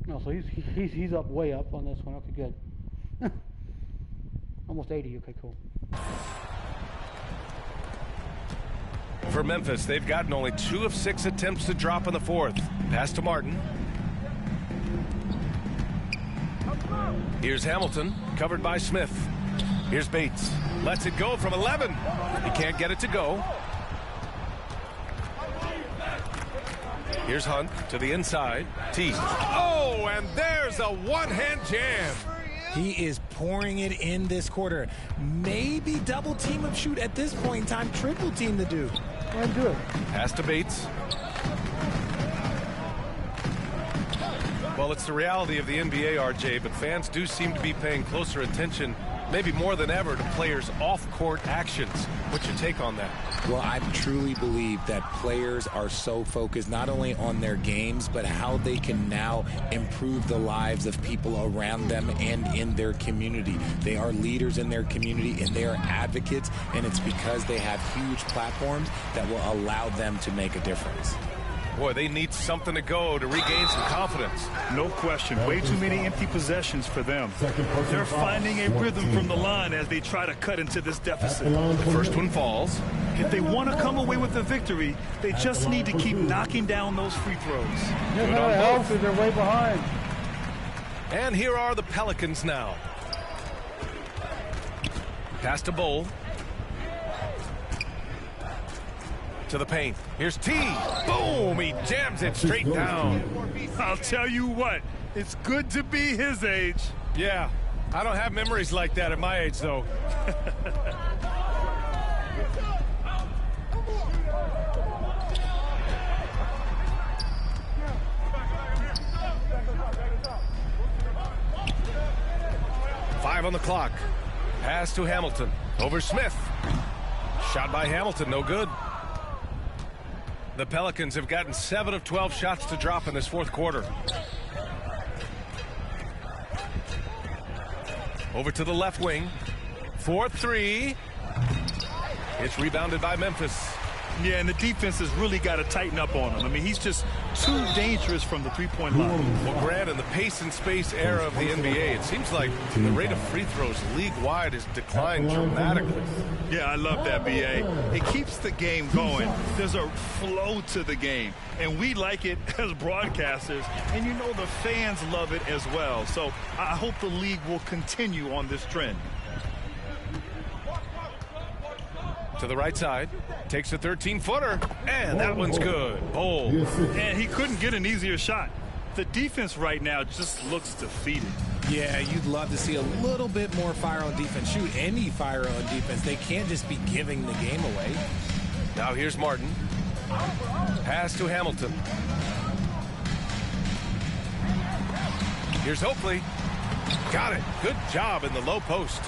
No, so he's up, way up on this one. Okay, good. Almost 80. Okay, cool. For Memphis, they've gotten only 2 of 6 attempts to drop in the fourth. Pass to Martin. Here's Hamilton, covered by Smith. Here's Bates. Lets it go from 11. He can't get it to go. Here's Hunt to the inside. T. Oh, and there's a one-hand jam. He is pouring it in this quarter. Maybe double team of shoot at this point in time. Triple team to do. Go ahead and do it. Pass to Bates. Well, it's the reality of the NBA, RJ, but fans do seem to be paying closer attention, maybe more than ever, to players' off-court actions. What's your take on that? Well, I truly believe that players are so focused not only on their games, but how they can now improve the lives of people around them and in their community. They are leaders in their community, and they are advocates, and it's because they have huge platforms that will allow them to make a difference. Boy, they need something to go to regain some confidence. No question. Way too many empty possessions for them. They're finding a rhythm from the line as they try to cut into this deficit. The first one falls. If they want to come away with the victory, they just need to keep knocking down those free throws. Good on both. They're way behind. And here are the Pelicans now. Pass to Bowl. To the paint. Here's T. Boom! He jams it straight down. I'll tell you what, it's good to be his age. Yeah, I don't have memories like that at my age, though. Five on the clock. Pass to Hamilton. Over Smith. Shot by Hamilton, no good. The Pelicans have gotten 7 of 12 shots to drop in this fourth quarter. Over to the left wing. 4-3. It's rebounded by Memphis. Yeah, and the defense has really got to tighten up on him. I mean, he's just too dangerous from the three-point line. Well, Grant, in the pace and space era of the NBA, it seems like the rate of free throws league-wide has declined dramatically. Yeah, I love that, B.A. It keeps the game going. There's a flow to the game, and we like it as broadcasters, and you know the fans love it as well. So I hope the league will continue on this trend. To the right side, takes a 13-footer, and that one's good. Oh, and he couldn't get an easier shot. The defense right now just looks defeated. Yeah, you'd love to see a little bit more fire on defense. Shoot, any fire on defense. They can't just be giving the game away. Now here's Martin. Pass to Hamilton. Here's Oakley. Got it. Good job in the low post.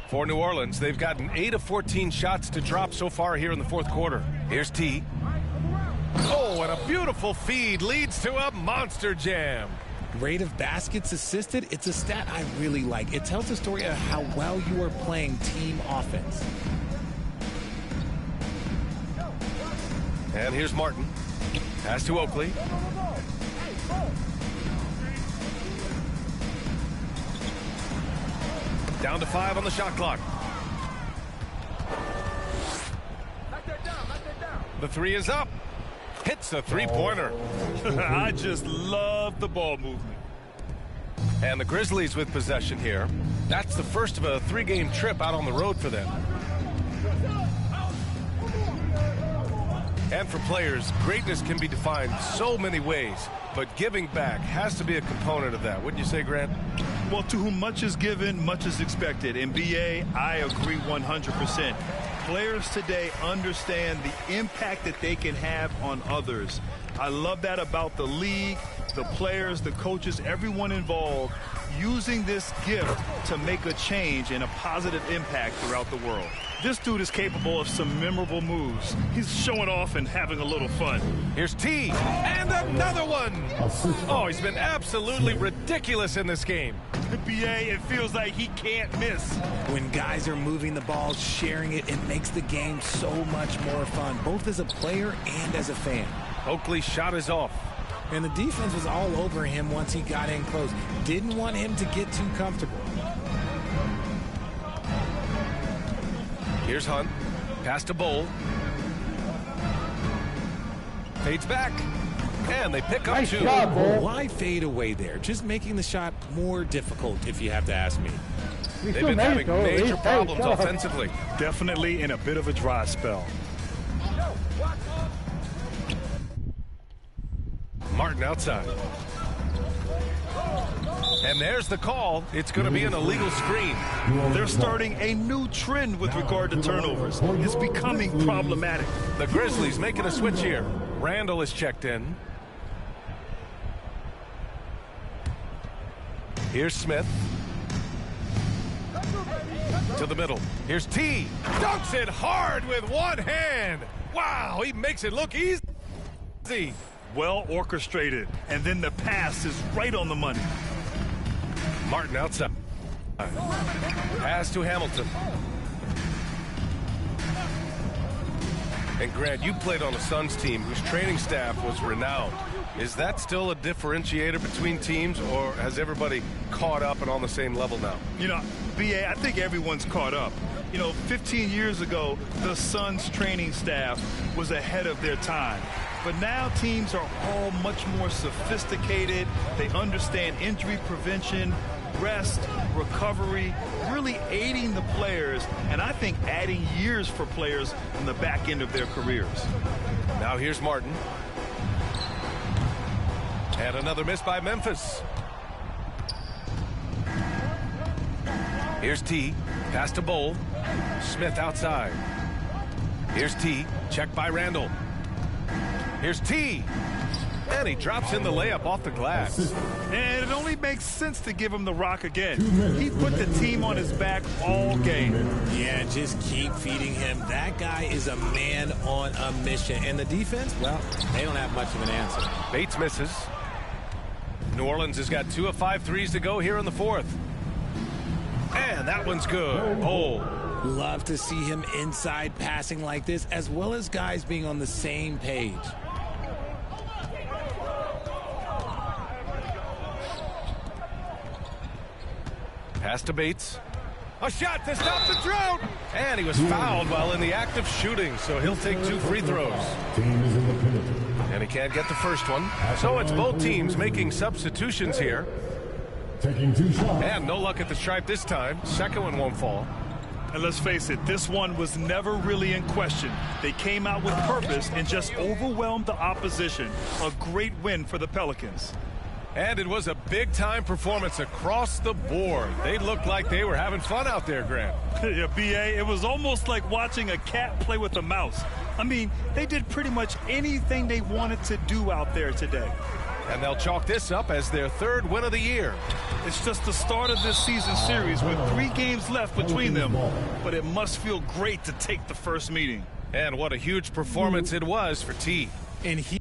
For New Orleans, they've gotten 8 of 14 shots to drop so far here in the fourth quarter. Here's T. Oh, and a beautiful feed leads to a monster jam. Rate of baskets assisted, it's a stat I really like. It tells the story of how well you are playing team offense. And here's Martin. Pass to Oakley. Down to 5 on the shot clock. The 3 is up. Hits a 3-pointer. I just love the ball movement. And the Grizzlies with possession here. That's the first of a 3-game trip out on the road for them. And for players, greatness can be defined so many ways, but giving back has to be a component of that. Wouldn't you say, Grant? Well, to whom much is given, much is expected. In BA, I agree 100%. Players today understand the impact that they can have on others. I love that about the league, the players, the coaches, everyone involved, using this gift to make a change and a positive impact throughout the world. This dude is capable of some memorable moves. He's showing off and having a little fun. Here's T, and another one. Oh, he's been absolutely ridiculous in this game. BA, it feels like he can't miss. When guys are moving the ball, sharing it, it makes the game so much more fun, both as a player and as a fan. Oakley's shot is off. And the defense was all over him once he got in close. Didn't want him to get too comfortable. Here's Hunt. Pass to Bowl. Fades back. And they pick up nice 2. Job, why fade away there? Just making the shot more difficult, if you have to ask me. They've been having major problems offensively. Definitely in a bit of a dry spell. Martin outside. And there's the call. It's going to be an illegal screen. They're starting a new trend with regard to turnovers. It's becoming problematic. The Grizzlies making a switch here. Randall is checked in. Here's Smith. To the middle. Here's T. Dunks it hard with one hand. Wow, he makes it look easy. Well orchestrated. And then the pass is right on the money. Martin outside. Pass to Hamilton. And Grant, you played on a Suns team whose training staff was renowned. Is that still a differentiator between teams, or has everybody caught up and on the same level now? You know, BA, I think everyone's caught up. You know, 15 years ago, the Suns training staff was ahead of their time. But now teams are all much more sophisticated. They understand injury prevention, rest, recovery, really aiding the players, and I think adding years for players on the back end of their careers. Now here's Martin. And another miss by Memphis. Here's T. Pass to Bowl. Smith outside. Here's T. Checked by Randall. Here's T. And he drops in the layup off the glass. And it only makes sense to give him the rock again. He put the team on his back all game. Yeah, just keep feeding him. That guy is a man on a mission. And the defense, well, they don't have much of an answer. Bates misses. New Orleans has got 2 of 5 threes to go here in the fourth. And that one's good. Oh. Love to see him inside passing like this, as well as guys being on the same page. Pass to Bates. A shot to stop the drought. And he was fouled while in the act of shooting, so he'll take 2 free throws. And he can't get the first one. So it's both teams making substitutions here. Taking 2 shots. And no luck at the stripe this time. Second one won't fall. And let's face it, this one was never really in question. They came out with purpose and just overwhelmed the opposition. A great win for the Pelicans. And it was a big-time performance across the board. They looked like they were having fun out there, Grant. Yeah, B.A., it was almost like watching a cat play with a mouse. I mean, they did pretty much anything they wanted to do out there today. And they'll chalk this up as their 3rd win of the year. It's just the start of this season series with 3 games left between them. But it must feel great to take the first meeting. And what a huge performance it was for T. And he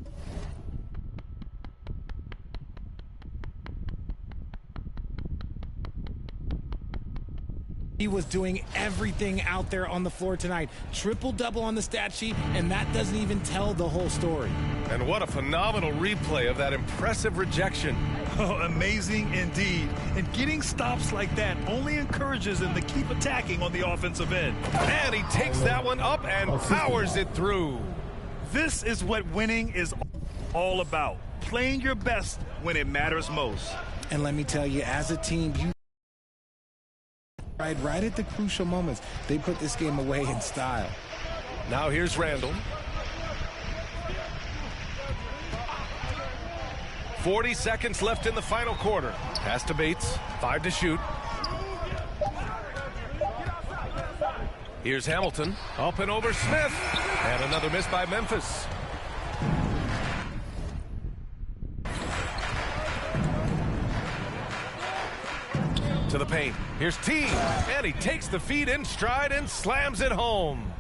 was doing everything out there on the floor tonight. Triple-double on the stat sheet, and that doesn't even tell the whole story. And what a phenomenal replay of that impressive rejection. Oh, amazing indeed. And getting stops like that only encourages them to keep attacking on the offensive end. And he takes that one up and powers it through. This is what winning is all about. Playing your best when it matters most. And let me tell you, as a team, you right at the crucial moments. They put this game away in style. Now here's Randall. 40 seconds left in the final quarter. Pass to Bates. 5 to shoot. Here's Hamilton. Up and over Smith. And another miss by Memphis. To the paint. Here's T. And he takes the feed in stride and slams it home.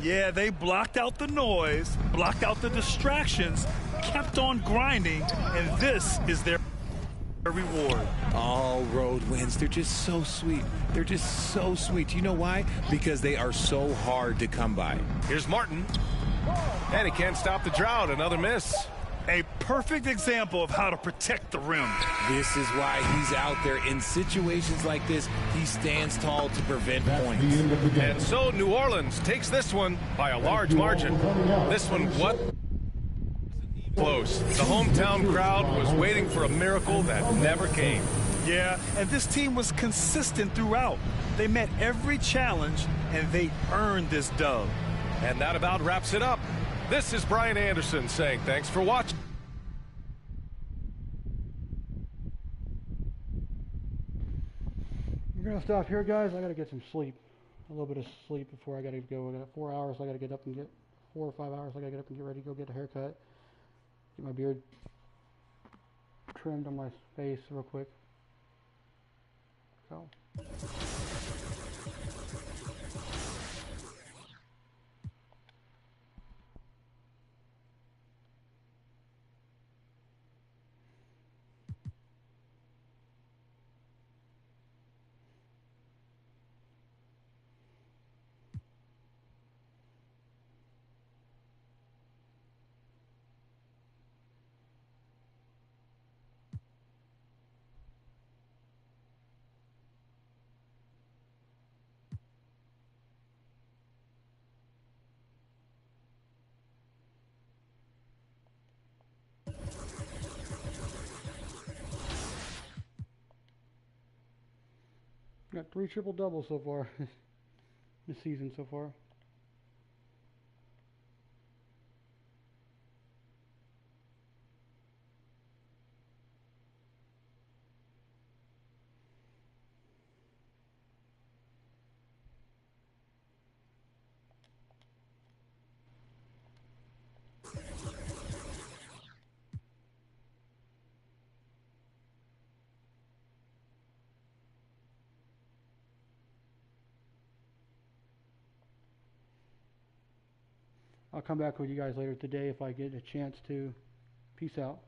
Yeah, they blocked out the noise, blocked out the distractions, kept on grinding, and this is their reward. All road wins. They're just so sweet. They're just so sweet. You know why? Because they are so hard to come by. Here's Martin. And he can't stop the drought. Another miss. A perfect example of how to protect the rim. This is why he's out there. In situations like this, he stands tall to prevent points. And so New Orleans takes this one by a large margin. This one, what? Close. The hometown crowd was waiting for a miracle that never came. Yeah, and this team was consistent throughout. They met every challenge, and they earned this dub. And that about wraps it up. This is Brian Anderson saying thanks for watching. We're going to stop here, guys. I got to get some sleep. A little bit of sleep before I got to go. I got 4 hours. I got to get up and get 4 or 5 hours. I got to get up and get ready to go get a haircut. Get my beard trimmed on my face real quick. So. Got 3 triple-doubles so far this season so far. I'll come back with you guys later today if I get a chance to. Peace out.